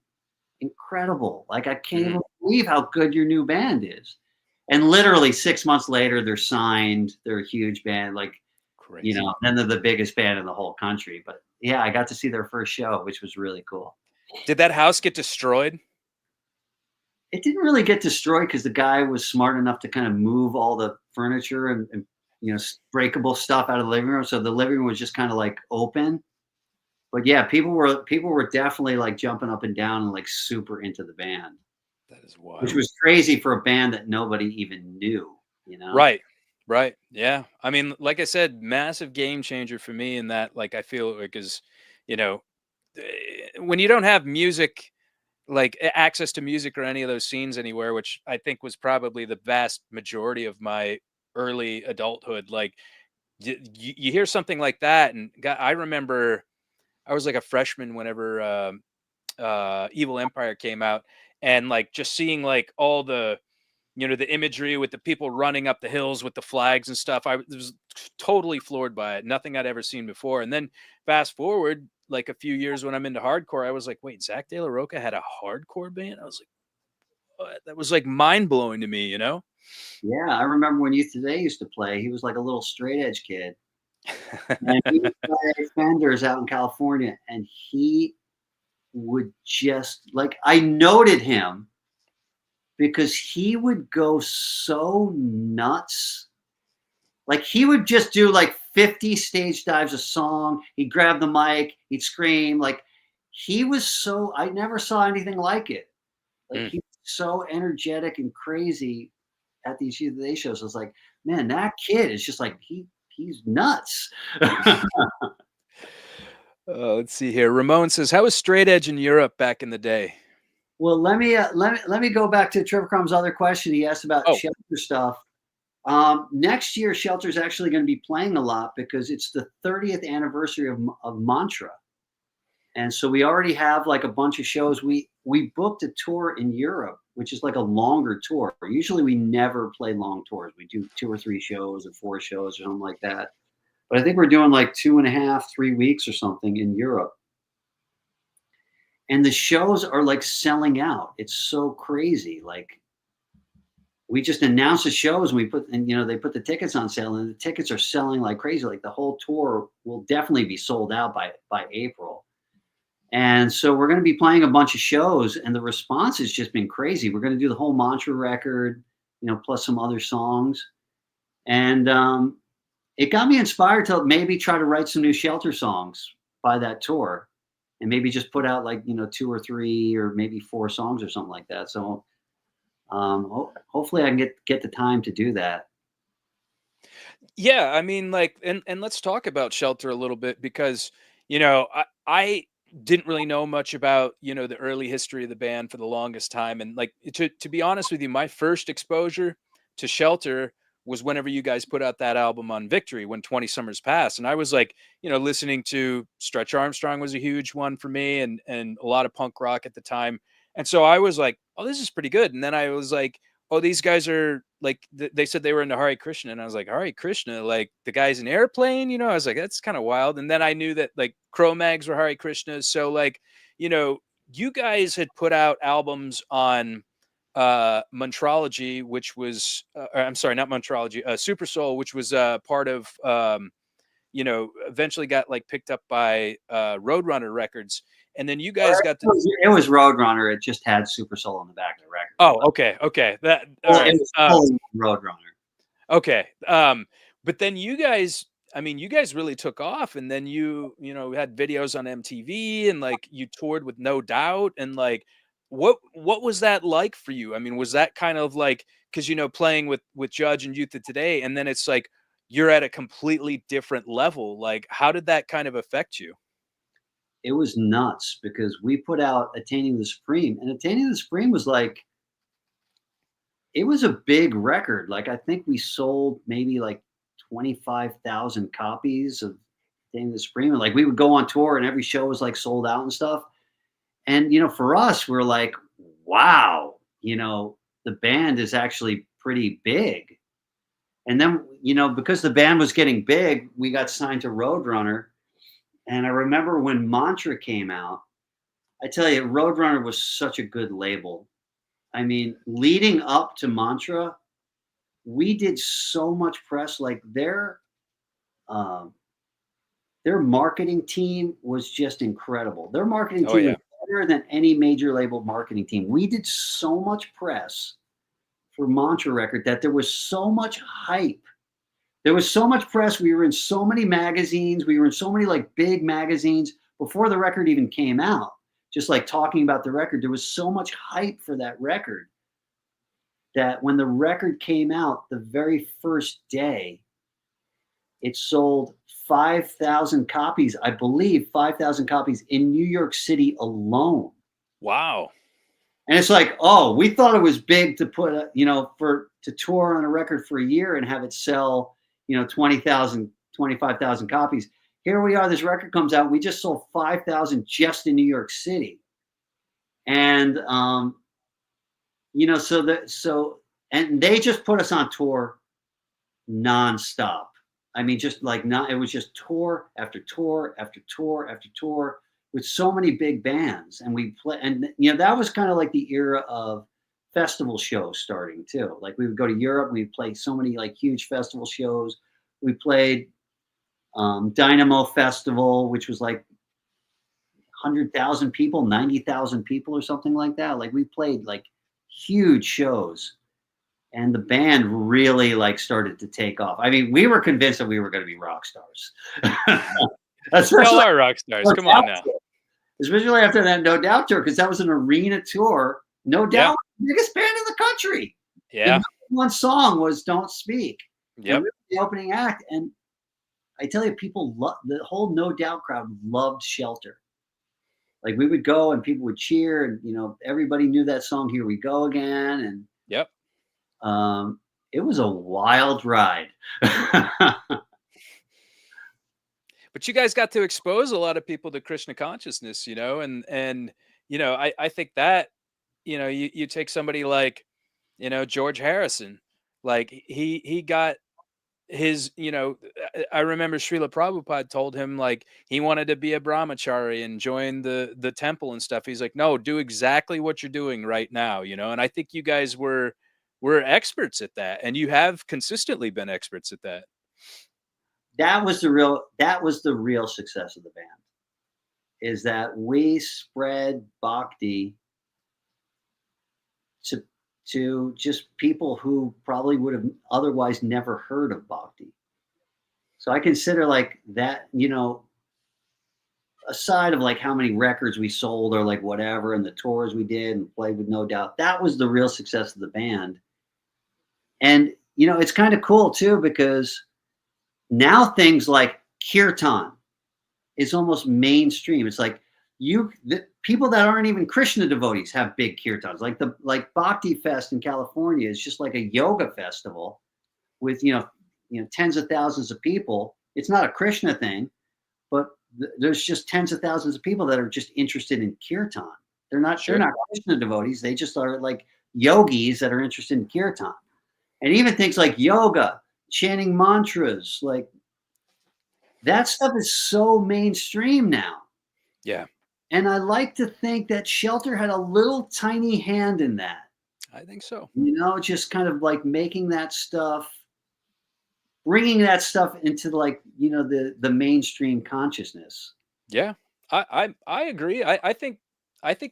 incredible. Like I can't even believe how good your new band is. And literally 6 months later, they're signed. They're a huge band, like Crazy. then they're the biggest band in the whole country. But yeah, I got to see their first show, which was really cool. Did that house get destroyed? It didn't really get destroyed because the guy was smart enough to kind of move all the furniture and breakable stuff out of the living room. So the living room was just kind of like open. But yeah, people were definitely like jumping up and down and like super into the band, That is wild. which was crazy for a band that nobody even knew. Right. Right. Yeah. I mean, like I said, massive game changer for me in that, like, I feel like is, you know, when you don't have music, like access to music or any of those scenes anywhere, which I think was probably the vast majority of my early adulthood, like you hear something like that. And I remember I was like a freshman whenever Evil Empire came out, and like just seeing like all the the imagery with the people running up the hills with the flags and stuff. I was totally floored by it. Nothing I'd ever seen before. And then fast forward like a few years when I'm into hardcore, I was like, wait, Zach De La Rocha had a hardcore band? I was like, what? That was like mind blowing to me, Yeah, I remember when Youth Today used to play. He was like a little straight edge kid, and he would play Fenders out in California, and he would just like I noted him because he would go so nuts. Like he would just do like 50 stage dives a song. He'd grab the mic, he'd scream. Like he was so I never saw anything like it. Like Mm. he was so energetic and crazy at these Youth Today shows. I was like, man, that kid is just like he's nuts. Let's see here. Ramon says, how was straight edge in Europe back in the day? Well, let me go back to Trevor Crumb's other question. He asked about Oh, shelter stuff. Next year, Shelter's actually going to be playing a lot because it's the 30th anniversary of Mantra, and so we already have like a bunch of shows. We booked a tour in Europe, which is like a longer tour. Usually, we never play long tours. We do 2 or 3 shows or 4 shows or something like that. But I think we're doing like 2.5, 3 weeks or something in Europe. And the shows are like selling out. It's so crazy. Like we just announced the shows and they put the tickets on sale and the tickets are selling like crazy. Like the whole tour will definitely be sold out by April. And so we're going to be playing a bunch of shows and the response has just been crazy. We're going to do the whole Mantra record, plus some other songs. And it got me inspired to maybe try to write some new Shelter songs by that tour. And maybe just put out like 2 or 3 or maybe 4 songs or something like that. So hopefully I can get the time to do that. yeah. I mean, like, and let's talk about Shelter a little bit because, I didn't really know much about, the early history of the band for the longest time. And like, to be honest with you, my first exposure to Shelter was whenever you guys put out that album on Victory, When 20 Summers Pass. And I was like, listening to Stretch Armstrong was a huge one for me, and a lot of punk rock at the time. And so I was like, oh, this is pretty good. And then I was like, oh, these guys are like, they said they were into Hare Krishna. And I was like, Hare Krishna, like the guys in Airplane, I was like, that's kind of wild. And then I knew that like Cro-Mags were Hare Krishna. So like, you guys had put out albums on Montrology, which was I'm sorry, not Montrology, Super Soul, which was part of eventually got like picked up by Roadrunner Records, and then you guys got to. It was Roadrunner. It just had Super Soul on the back of the record. Oh, okay. That all right. It was Roadrunner. Okay, but then you guys, you guys really took off, and then you had videos on MTV, and like you toured with No Doubt, and like what was that like for you? I mean, was that kind of like, because playing with Judge and Youth of Today, and then it's like you're at a completely different level. Like, how did that kind of affect you? It was nuts because we put out Attaining the Supreme, and Attaining the Supreme was like, it was a big record. Like, I think we sold maybe like 25,000 copies of Attaining the Supreme. And like, we would go on tour and every show was like sold out and stuff. And, for us, we're like, wow, the band is actually pretty big. And then, because the band was getting big, we got signed to Roadrunner. And I remember when Mantra came out, I tell you, Roadrunner was such a good label. I mean, leading up to Mantra, we did so much press. Like their marketing team was just incredible. Their marketing team was better than any major label marketing team. We did so much press for Mantra record that there was so much hype. There was so much press. We were in so many magazines. We were in so many like big magazines before the record even came out. Just like talking about the record, there was so much hype for that record that when the record came out, the very first day, it sold 5,000 copies, I believe 5,000 copies in New York City alone. Wow. And it's like, oh, we thought it was big to put, to tour on a record for a year and have it sell, 20,000, 25,000 copies. Here we are, this record comes out. We just sold 5,000 just in New York City. And, and they just put us on tour nonstop. I mean, just like it was just tour after tour after tour after tour with so many big bands. And we play, and that was kind of like the era of festival shows starting too. Like we would go to Europe, we'd play so many like huge festival shows. We played Dynamo Festival, which was like 100,000 people, 90,000 people or something like that. Like we played like huge shows. And the band really like started to take off. I mean, we were convinced that we were going to be rock stars. Still are rock stars. Come on now. Especially after that No Doubt tour, because that was an arena tour. No Doubt, the biggest band in the country. Yeah. The one song was "Don't Speak." Yep. The opening act, and I tell you, people the whole No Doubt crowd loved "Shelter." Like we would go and people would cheer, and everybody knew that song. Here we go again, and yep. It was a wild ride. But you guys got to expose a lot of people to Krishna consciousness, and I think that, you take somebody like, George Harrison, like he got his, I remember Srila Prabhupada told him like he wanted to be a brahmachari and join the temple and stuff. He's like, no, do exactly what you're doing right now, and I think you guys were experts at that, and you have consistently been experts at that. That was the real success of the band, is that we spread bhakti to just people who probably would have otherwise never heard of bhakti. So I consider like that, aside of like how many records we sold or like whatever, and the tours we did and played with No Doubt, that was the real success of the band. And, it's kind of cool too, because now things like kirtan is almost mainstream. It's like the people that aren't even Krishna devotees have big kirtans. Like Bhakti Fest in California is just like a yoga festival. with tens of thousands of people. It's not a Krishna thing, but there's just tens of thousands of people that are just interested in kirtan. They're Sure. not Krishna devotees. They just are like yogis that are interested in kirtan. And even things like yoga, chanting mantras, like that stuff is so mainstream now. Yeah, And I like to think that Shelter had a little tiny hand in that, I think so. just kind of like making that stuff, bringing that stuff into like, the mainstream consciousness. Yeah, I agree. I think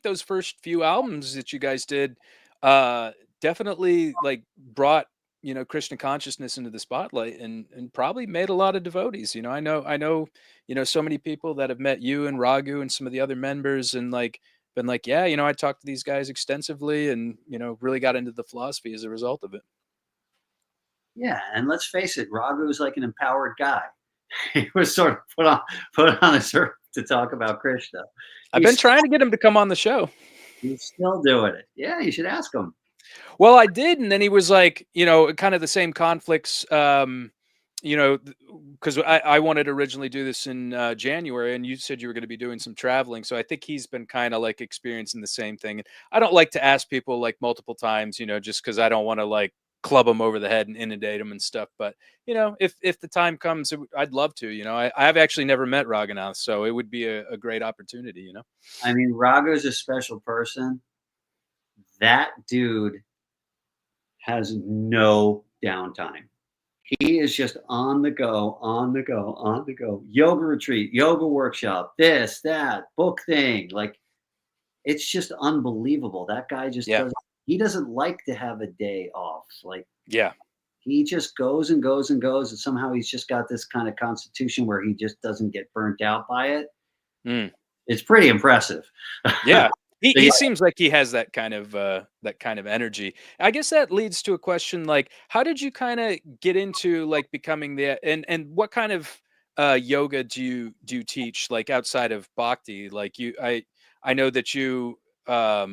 those first few albums that you guys did, definitely like brought Krishna consciousness into the spotlight and probably made a lot of devotees. I know so many people that have met you and Raghu and some of the other members and like been like, yeah, I talked to these guys extensively and really got into the philosophy as a result of it. Yeah, and let's face it, Raghu is like an empowered guy. He was sort of put on this earth to talk about Krishna. I've been He's trying to get him to come on the show. he's still doing it. Yeah, you should ask him. Well, I did, and then he was like, kind of the same conflicts, because I wanted to originally do this in January, and you said you were going to be doing some traveling, so I think he's been kind of like experiencing the same thing. And I don't like to ask people like multiple times, just because I don't want to like club them over the head and inundate them and stuff. But if the time comes, I'd love to. I've actually never met Raghunath, so it would be a great opportunity. I mean, Raghu's a special person. That dude has no downtime. He is just on the go, on the go, on the go. Yoga retreat, yoga workshop, this, that, book thing. Like, it's just unbelievable. That guy just Yeah, doesn't like to have a day off. Like, yeah, he just goes and goes and goes. And somehow he's just got this kind of constitution where he just doesn't get burnt out by it. mm, It's pretty impressive. yeah. He So, he yeah, seems like he has that kind of energy. I guess that leads to a question like, how did you kind of get into like becoming the and what kind of yoga do you teach like outside of bhakti? Like I know that you are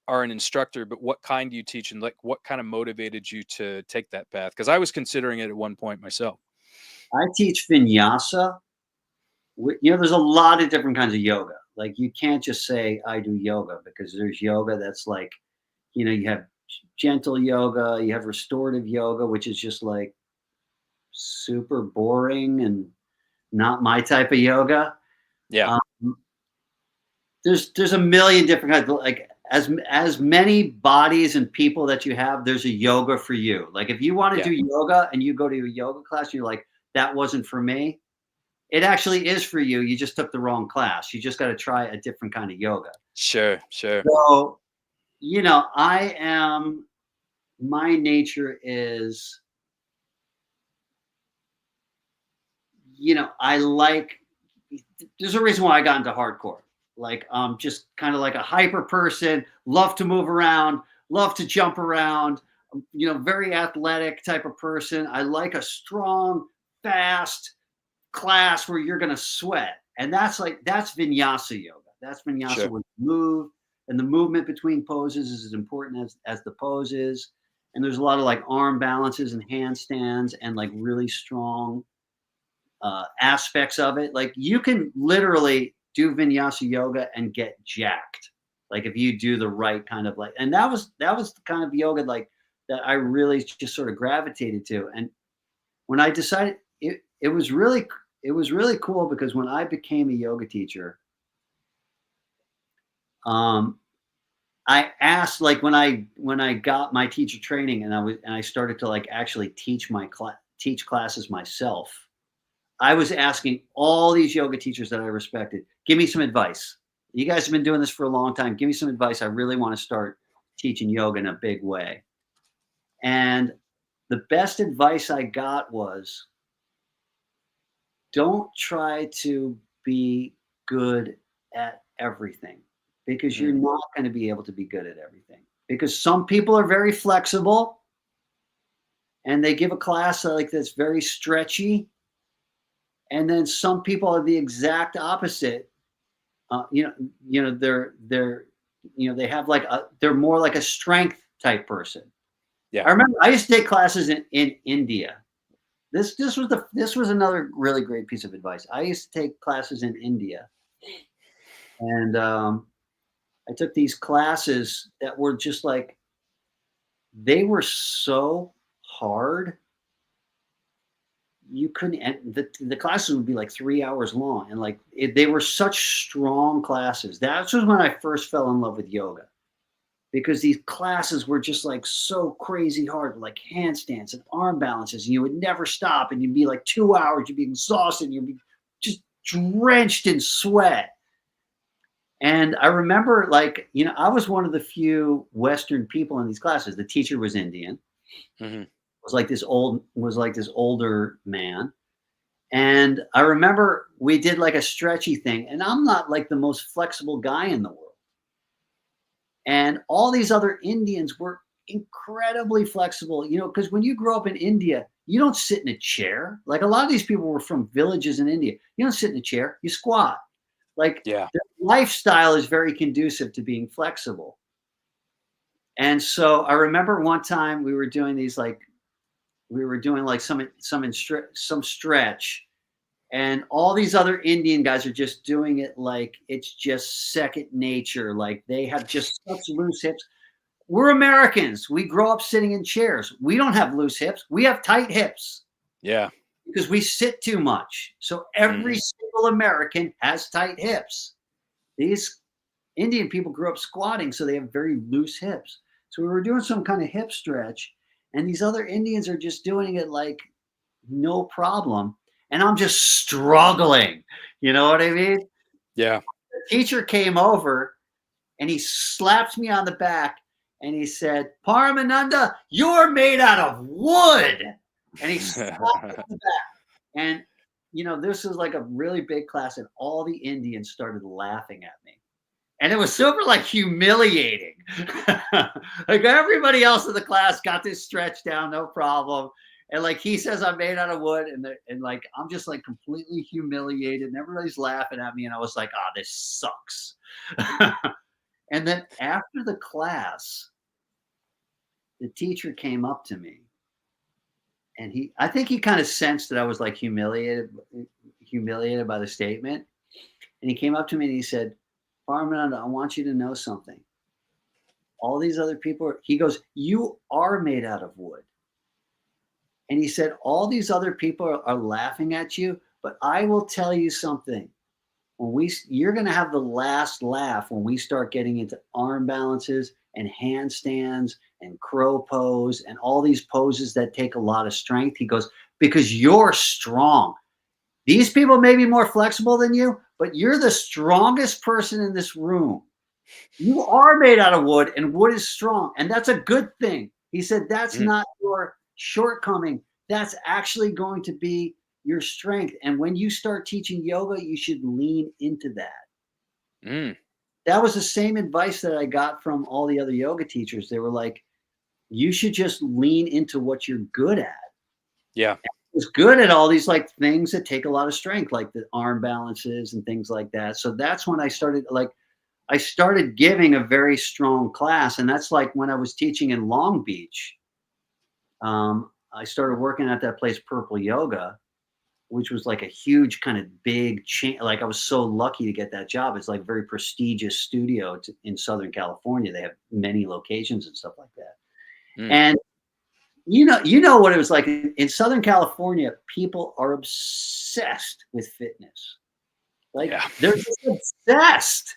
an instructor, but what kind do you teach and like what kind of motivated you to take that path? Because I was considering it at one point myself. I teach vinyasa. There's a lot of different kinds of yoga. Like, you can't just say I do yoga, because there's yoga that's like, you have gentle yoga, you have restorative yoga, which is just like super boring and not my type of yoga. Yeah, Um, there's a million different kinds. Like, as many bodies and people that you have, there's a yoga for you. Like, if you want to yeah, do yoga and you go to a yoga class and you're like, that wasn't for me, it actually is for you. You just took the wrong class. You just got to try a different kind of yoga. sure, sure, So, I am, my nature is, I like, there's a reason why I got into hardcore. Like, just kind of like a hyper person, love to move around, love to jump around, very athletic type of person. I like a strong, fast class where you're going to sweat. And that's vinyasa yoga. That's vinyasa sure, where you move, and the movement between poses is as important as the poses. And there's a lot of like arm balances and handstands and like really strong aspects of it. Like, you can literally do vinyasa yoga and get jacked. Like, if you do the right kind of like, and that was the kind of yoga like that I really just sort of gravitated to. And when I decided, it was really cool, because when I became a yoga teacher, um, I asked, like, when I got my teacher training, and I started to like actually teach classes myself. I was asking all these yoga teachers that I respected, give me some advice. You guys have been doing this for a long time. Give me some advice. I really want to start teaching yoga in a big way. And the best advice I got was, don't try to be good at everything, because you're mm, not going to be able to be good at everything, because some people are very flexible and they give a class like that's very stretchy, and then some people are the exact opposite. They're they have like they're more like a strength type person. Yeah. I remember I used to take classes in India. This was another really great piece of advice. I used to take classes in India, and I took these classes that were just like they were so hard. You couldn't, and the classes would be like 3 hours long, and like they were such strong classes. That was when I first fell in love with yoga, because these classes were just like so crazy hard, like handstands and arm balances, and you would never stop, and you'd be like 2 hours, you'd be exhausted, and you'd be just drenched in sweat. And I remember, like, I was one of the few Western people in these classes. The teacher was Indian, Hmm. was like this older man. And I remember we did like a stretchy thing, and I'm not like the most flexible guy in the world. And all these other Indians were incredibly flexible, because when you grow up in India, you don't sit in a chair. Like a lot of these people were from villages in India. You don't sit in a chair, you squat. Like Yeah. their lifestyle is very conducive to being flexible. And so I remember one time we were doing like some stretch, and all these other Indian guys are just doing it like it's just second nature. Like they have just such loose hips. We're Americans. We grow up sitting in chairs. We don't have loose hips. We have tight hips Yeah. because we sit too much. So every Hmm. single American has tight hips. These Indian people grew up squatting, so they have very loose hips. So we were doing some kind of hip stretch, and these other Indians are just doing it like no problem. And I'm just struggling. You know what I mean? Yeah. The teacher came over and he slapped me on the back and he said, Paramananda, you're made out of wood. And he slapped me on the back. And, this was like a really big class, and all the Indians started laughing at me. And it was super like humiliating. Like everybody else in the class got this stretch down, no problem. And like he says, I'm made out of wood, and like I'm just like completely humiliated, and everybody's laughing at me. And I was like, this sucks. And then after the class, the teacher came up to me, and I think he kind of sensed that I was like humiliated by the statement. And he came up to me and he said, Paramananda, I want you to know something. All these other people, he goes, you are made out of wood. And he said, all these other people are laughing at you, but I will tell you something. You're going to have the last laugh when we start getting into arm balances and handstands and crow pose and all these poses that take a lot of strength. He goes, because you're strong. These people may be more flexible than you, but you're the strongest person in this room. You are made out of wood, and wood is strong, and that's a good thing. He said, that's not your shortcoming. That's actually going to be your strength. And when you start teaching yoga, you should lean into that. Mm. That was the same advice that I got from all the other yoga teachers. They were like, you should just lean into what you're good at. Yeah. Was good at all these like things that take a lot of strength, like the arm balances and things like that. So that's when I started giving a very strong class. And that's like when I was teaching in Long Beach. I started working at that place, Purple Yoga, which was like a huge kind of big chain. Like I was so lucky to get that job. It's like a very prestigious studio in Southern California. They have many locations and stuff like that. Mm. And you know what it was like in Southern California. People are obsessed with fitness. Like Yeah. they're just obsessed,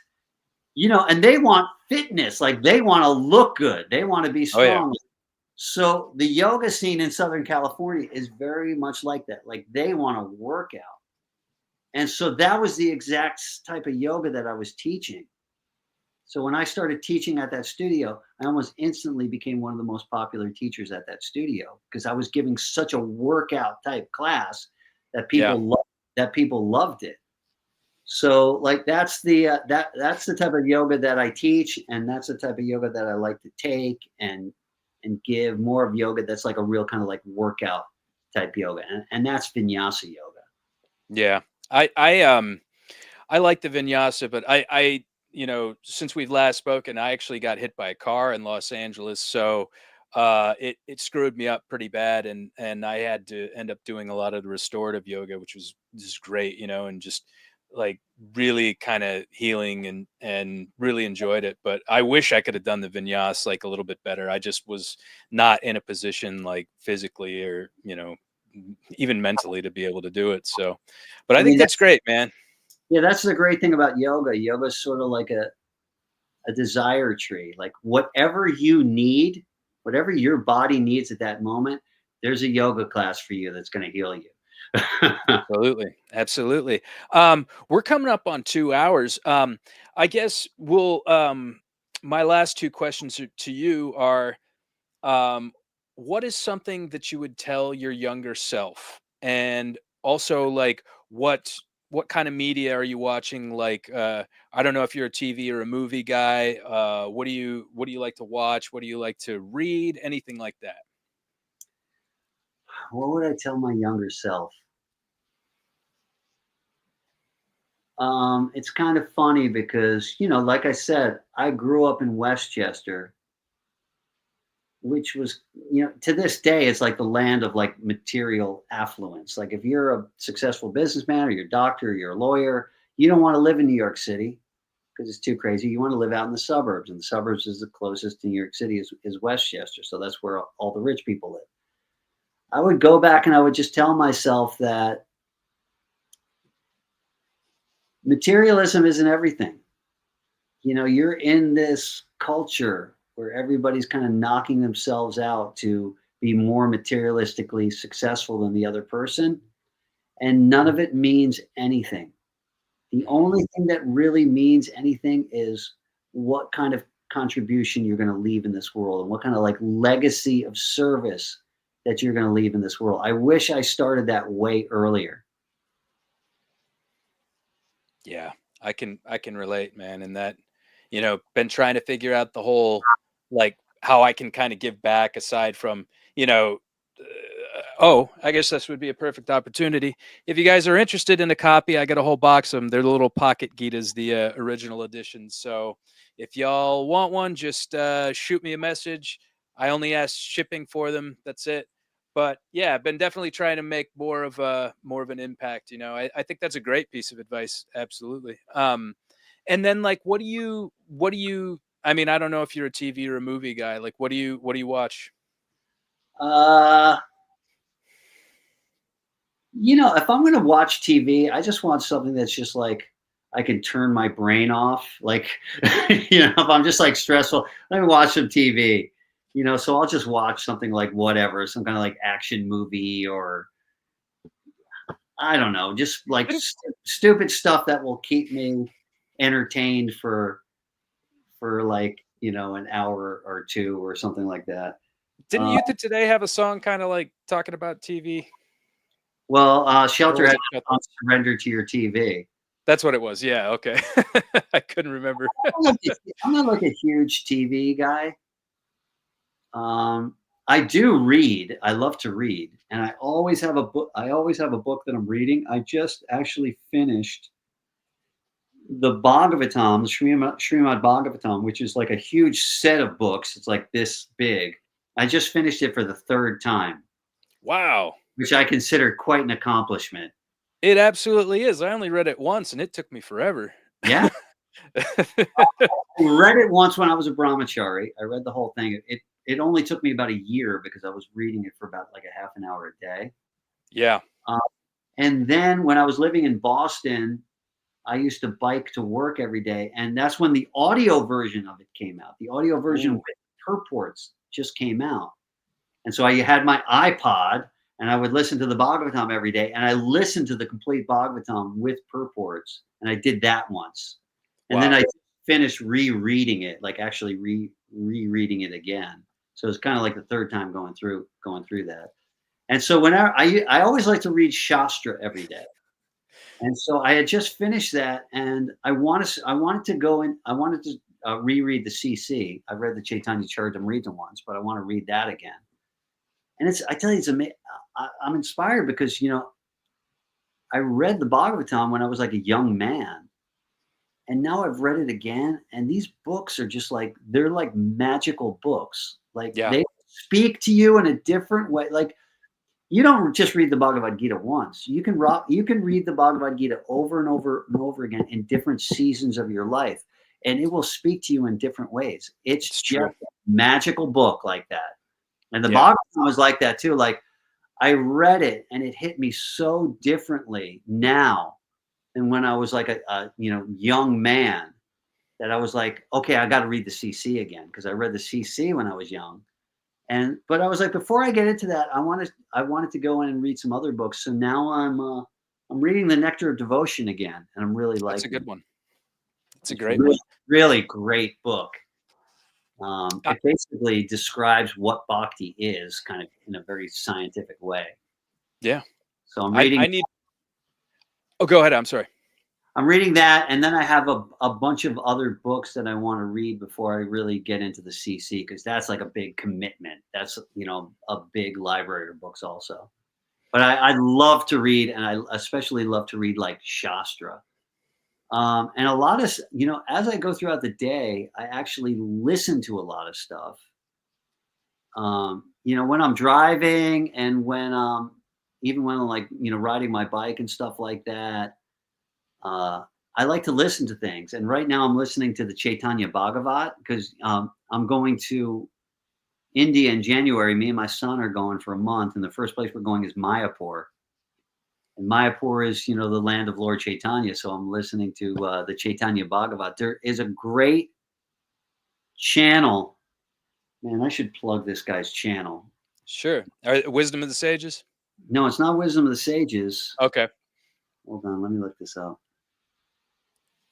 and they want fitness. Like they want to look good. They want to be Oh yeah. strong. So the yoga scene in Southern California is very much like that. Like they want to work out. And so that was the exact type of yoga that I was teaching. So when I started teaching at that studio, I almost instantly became one of the most popular teachers at that studio because I was giving such a workout type class that Yeah. people loved it. So like that's the type of yoga that I teach, and that's the type of yoga that I like to take and give more of yoga that's like a real kind of like workout type yoga, and that's vinyasa yoga. Yeah. I like the vinyasa, but since we've last spoken, I actually got hit by a car in Los Angeles. So it screwed me up pretty bad, and I had to end up doing a lot of the restorative yoga, which was just great, and just like really kind of healing and really enjoyed it. But I wish I could have done the vinyas like a little bit better. I just was not in a position like physically or even mentally to be able to do it. So, but I I think mean, that's great, man. yeah, that's the great thing about yoga. Yoga is sort of like a desire tree. Like whatever you need, whatever your body needs at that moment, there's a yoga class for you that's going to heal you. Absolutely. Absolutely. We're coming up on 2 hours. I guess my last two questions to you are, um, what is something that you would tell your younger self? And also like what kind of media are you watching? Like, I don't know if you're a TV or a movie guy. What do you like to watch? What do you like to read? Anything like that? What would I tell my younger self? It's kind of funny because, like I said, I grew up in Westchester, which was, to this day, it's like the land of like material affluence. Like if you're a successful businessman or you're a doctor or you're a lawyer, you don't want to live in New York City because it's too crazy. You want to live out in the suburbs, and the suburbs is the closest to New York City is Westchester. So that's where all the rich people live. I would go back and I would just tell myself that materialism isn't everything. You're in this culture where everybody's kind of knocking themselves out to be more materialistically successful than the other person, and none of it means anything. The only thing that really means anything is what kind of contribution you're going to leave in this world and what kind of like legacy of service that you're going to leave in this world. I wish I started that way earlier. Yeah, I can relate, man, and that, been trying to figure out the whole like how I can kind of give back aside from, I guess this would be a perfect opportunity. If you guys are interested in a copy, I got a whole box of them. They're the little pocket Gitas, the original editions. So if y'all want one, just shoot me a message. I only ask shipping for them. That's it. But yeah, I've been definitely trying to make more of an impact. I think that's a great piece of advice. Absolutely. And then like, what do you? I mean, I don't know if you're a TV or a movie guy. Like, what do you watch? Uh, if I'm going to watch TV, I just want something that's just like I can turn my brain off. Like, if I'm just like stressful, let me watch some TV. So I'll just watch something like whatever, some kind of like action movie or I don't know, just like stupid stuff that will keep me entertained for like an hour or two or something like that. Didn't Uh, Youth of Today have a song kinda, like, talking about TV? well, Or Shelter was has it a Shelter? song Surrender to Your TV. That's what it was, yeah, okay. I couldn't remember. I'm not like a huge TV guy. I do read. I love to read, and I always have a book. I always have a book that I'm reading. I just actually finished the Bhagavatam, the Srimad Bhagavatam, which is like a huge set of books. It's like this big. I just finished it for the third time, Wow. which I consider quite an accomplishment. It absolutely is. I only read it once, and it took me forever. Yeah, I read it once when I was a brahmachari. I read the whole thing. It only took me about a year because I was reading it for about like a half an hour a day. Yeah. Uh, and then when I was living in Boston, I used to bike to work every day, and that's when the audio version of it came out. The audio version Ooh, with purports just came out, and so I had my iPod, and I would listen to the Bhagavatam every day, and I listened to the complete Bhagavatam with purports, and I did that once, and then wow. I finished rereading it, like actually rereading it again. So it's kind of like the third time going through that. And so whenever I always like to read Shastra every day. And so I had just finished that, and I wanted to reread the CC. I read the Chaitanya Charitamrita once, but I want to read that again. And I tell you, it's amazing. I'm inspired because I read the Bhagavatam when I was like a young man, and now I've read it again, and these books are just like they're like magical books. Like Yeah. they speak to you in a different way. Like, you don't just read the Bhagavad Gita once. You can read the Bhagavad Gita over and over and over again in different seasons of your life, and it will speak to you in different ways. It's It's just true. a magical book like that. And the Yeah. Bhagavad was like that too. Like, I read it and it hit me so differently now than when I was like a young man, that I was like, okay, I got to read the CC again, because I read the CC when I was young. But I was like, before I get into that, I wanted to go in and read some other books. So now I'm reading the Nectar of Devotion again, and I'm really That's a liking good it. one. It's a It's great really, one. really great book. Uh, It basically describes what bhakti is, kind of in a very scientific way. yeah. So I need. Oh, go ahead. I'm sorry. I'm reading that, and then I have a bunch of other books that I want to read before I really get into the CC, because that's like a big commitment. That's a big library of books also. But I love to read, and I especially love to read like Shastra. And a lot of as I go throughout the day, I actually listen to a lot of stuff. When I'm driving, and when even when I'm like riding my bike and stuff like that. Uh, I like to listen to things, and right now I'm listening to the Chaitanya Bhagavat, because I'm going to India in January. Me and my son are going for a month, and the first place we're going is Mayapur. And Mayapur is, the land of Lord Chaitanya. So I'm listening to the Chaitanya Bhagavat. There is a great channel. Man, I should plug this guy's channel. Sure. Wisdom of the Sages. No, it's not Wisdom of the Sages. Okay. Hold on, let me look this up.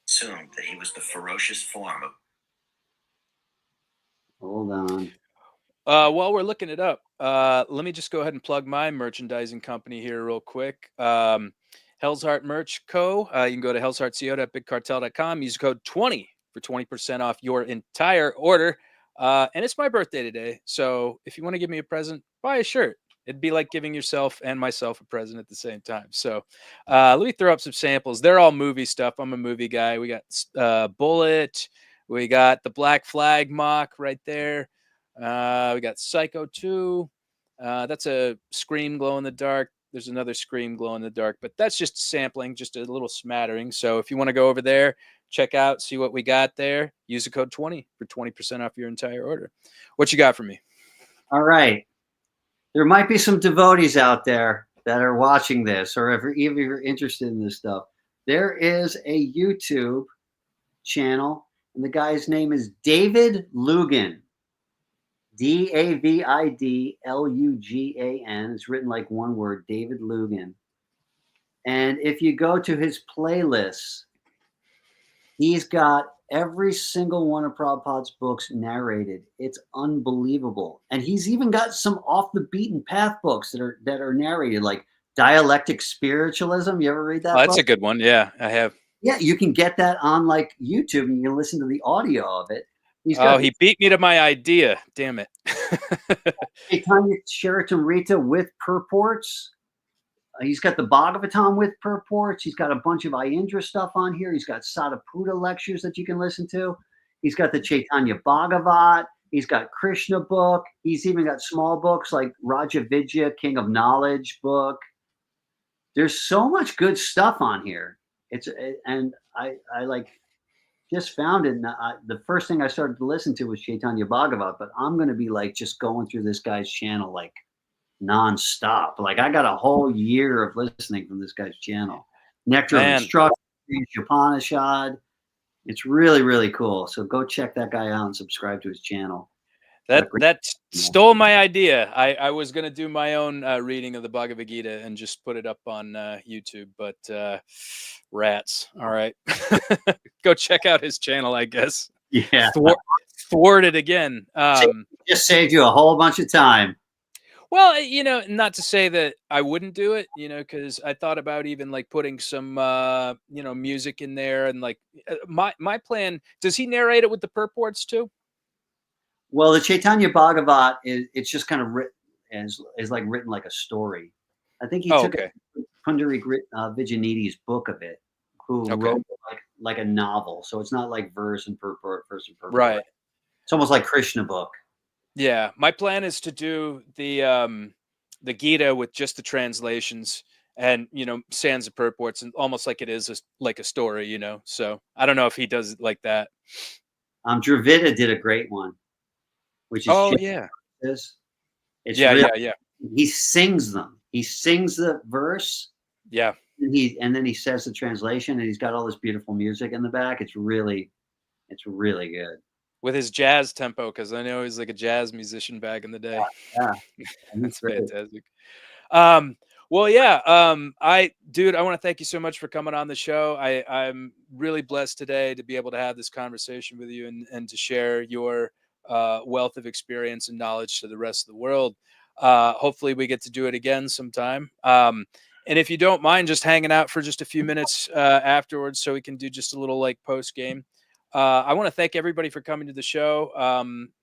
Assumed that he was the ferocious form of. Hold on. While we're looking it up, let me just go ahead and plug my merchandising company here real quick. Hell's Heart Merch Co. You can go to hellsheartco.bigcartel.com. Use code 20 for 20% off your entire order. And it's my birthday today, so if you want to give me a present, buy a shirt. It'd be like giving yourself and myself a present at the same time. So let me throw up some samples. They're all movie stuff. I'm a movie guy. We got Bullet. We got the Black Flag mock right there. We got Psycho 2. That's a Scream glow in the dark. There's another Scream glow in the dark, but that's just sampling, just a little smattering. So if you want to go over there, check out, see what we got there. Use the code 20 for 20% off your entire order. What you got for me? All right. There might be some devotees out there that are watching this, or if you're interested in this stuff. There is a YouTube channel, and the guy's name is David Lugan. DAVIDLUGAN. It's written like one word, David Lugan. And if you go to his playlists, he's got every single one of Prabhupada's books narrated. It's unbelievable. And he's even got some off the beaten path books that are narrated, like Dialectic Spiritualism. You ever read that Oh, that's book? a good one. Yeah, I have. Yeah, you can get that on like YouTube, and you can listen to the audio of it. He beat me to my idea. Damn it. Chaitanya Charitamrita with purports. He's got the Bhagavatam with purports. He's got a bunch of Ayendra stuff on here. He's got Sadaputa lectures that you can listen to. He's got the Chaitanya Bhagavat. He's got Krishna book. He's even got small books like Raja Vidya, King of Knowledge book. There's so much good stuff on here. And I like just found it. And the first thing I started to listen to was Chaitanya Bhagavat, but I'm going to be like just going through this guy's channel like nonstop. Like, I got a whole year of listening from this guy's channel. Nectar of Instruction, Upanishad. It's really, really cool. So go check that guy out and subscribe to his channel. That stole my idea. I was going to do my own reading of the Bhagavad Gita and just put it up on YouTube, but rats. All right. Go check out his channel, I guess. Yeah. Thwarted again. Just saved you a whole bunch of time. Well, not to say that I wouldn't do it, because I thought about even like putting some, music in there, and like my plan. Does he narrate it with the purports too? Well, the Chaitanya Bhagavat it's just kind of written is like written like a story. I think he took Pundarik Vijayanidhi's book of it, who wrote like a novel. So it's not like verse and purport, verse and purport. Right. It's almost like Krishna book. Yeah, my plan is to do the Gita with just the translations and, sans the purports, and almost like it is like a story, So I don't know if he does it like that. Dravida did a great one, which is Oh yeah, Genesis. It's yeah, real. yeah, yeah, He sings them. He sings the verse, yeah. and then he says the translation, and he's got all this beautiful music in the back. It's really good. With his jazz tempo, because I know he's like a jazz musician back in the day. Yeah, and he's That's great. fantastic. Um, well, yeah. Dude, I want to thank you so much for coming on the show. I'm really blessed today to be able to have this conversation with you and to share your wealth of experience and knowledge to the rest of the world. Hopefully, we get to do it again sometime. And if you don't mind just hanging out for just a few minutes afterwards, so we can do just a little like post game. I want to thank everybody for coming to the show.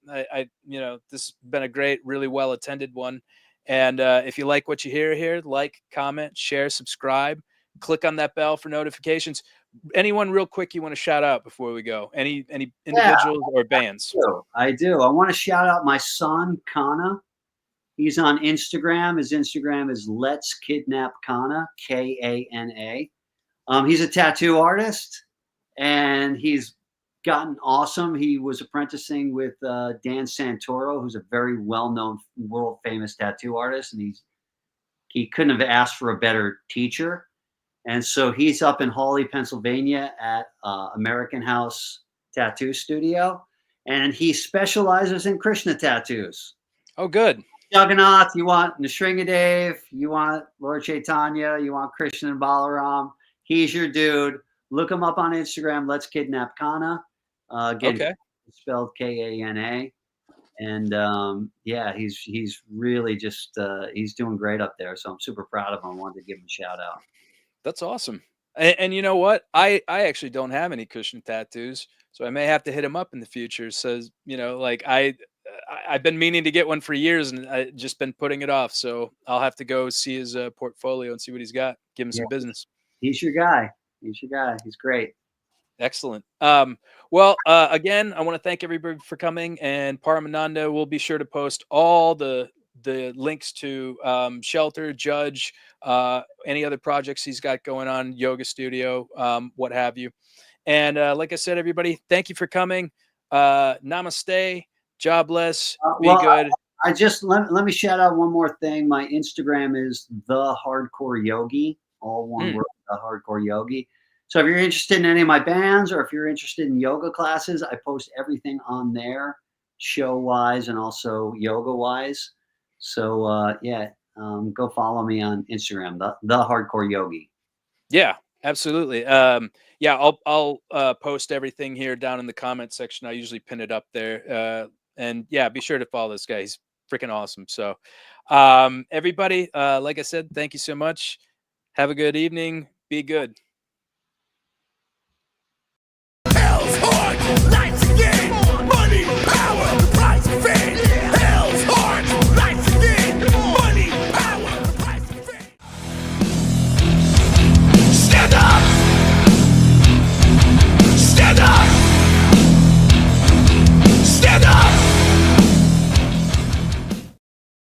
This has been a great, really well attended one. And if you like what you hear here, like, comment, share, subscribe, click on that bell for notifications. Anyone real quick you want to shout out before we go? Any individuals or bands? I do. I want to shout out my son, Kana. He's on Instagram. His Instagram is Let's Kidnap Kana, Kana. He's a tattoo artist, and he's gotten awesome. He was apprenticing with Dan Santoro, who's a very well-known, world-famous tattoo artist, and he couldn't have asked for a better teacher. And so he's up in Hawley, Pennsylvania at American House Tattoo Studio, and he specializes in Krishna tattoos. Oh, good. Jagannath, you want Nrsingadev, you want Lord Chaitanya, you want Krishna and Balaram. He's your dude. Look him up on Instagram. Let's Kidnap Kana. Again, Okay. spelled Kana. And yeah, he's really just he's doing great up there. So I'm super proud of him. I wanted to give him a shout out. That's awesome. And you know what? I actually don't have any Krishna tattoos, so I may have to hit him up in the future. So like I've been meaning to get one for years, and I just been putting it off. So I'll have to go see his portfolio and see what he's got. Give him some business. He's your guy. He's your guy. He's great. Excellent. Again, I want to thank everybody for coming, and Paramananda will be sure to post all the links to Shelter, Judge, any other projects he's got going on, yoga studio, what have you. And like I said, everybody, thank you for coming. Namaste. Jobless. Be good. I just let me shout out one more thing. My Instagram is The Hardcore Yogi, all one word, The Hardcore Yogi. So if you're interested in any of my bands, or if you're interested in yoga classes, I post everything on there, show wise and also yoga wise. So go follow me on Instagram, the Hardcore Yogi. Yeah, absolutely. I'll post everything here down in the comment section. I usually pin it up there. And yeah, be sure to follow this guy. He's freaking awesome. So everybody, like I said, thank you so much. Have a good evening. Be good. Hell's hard, life's a game, money, power, price,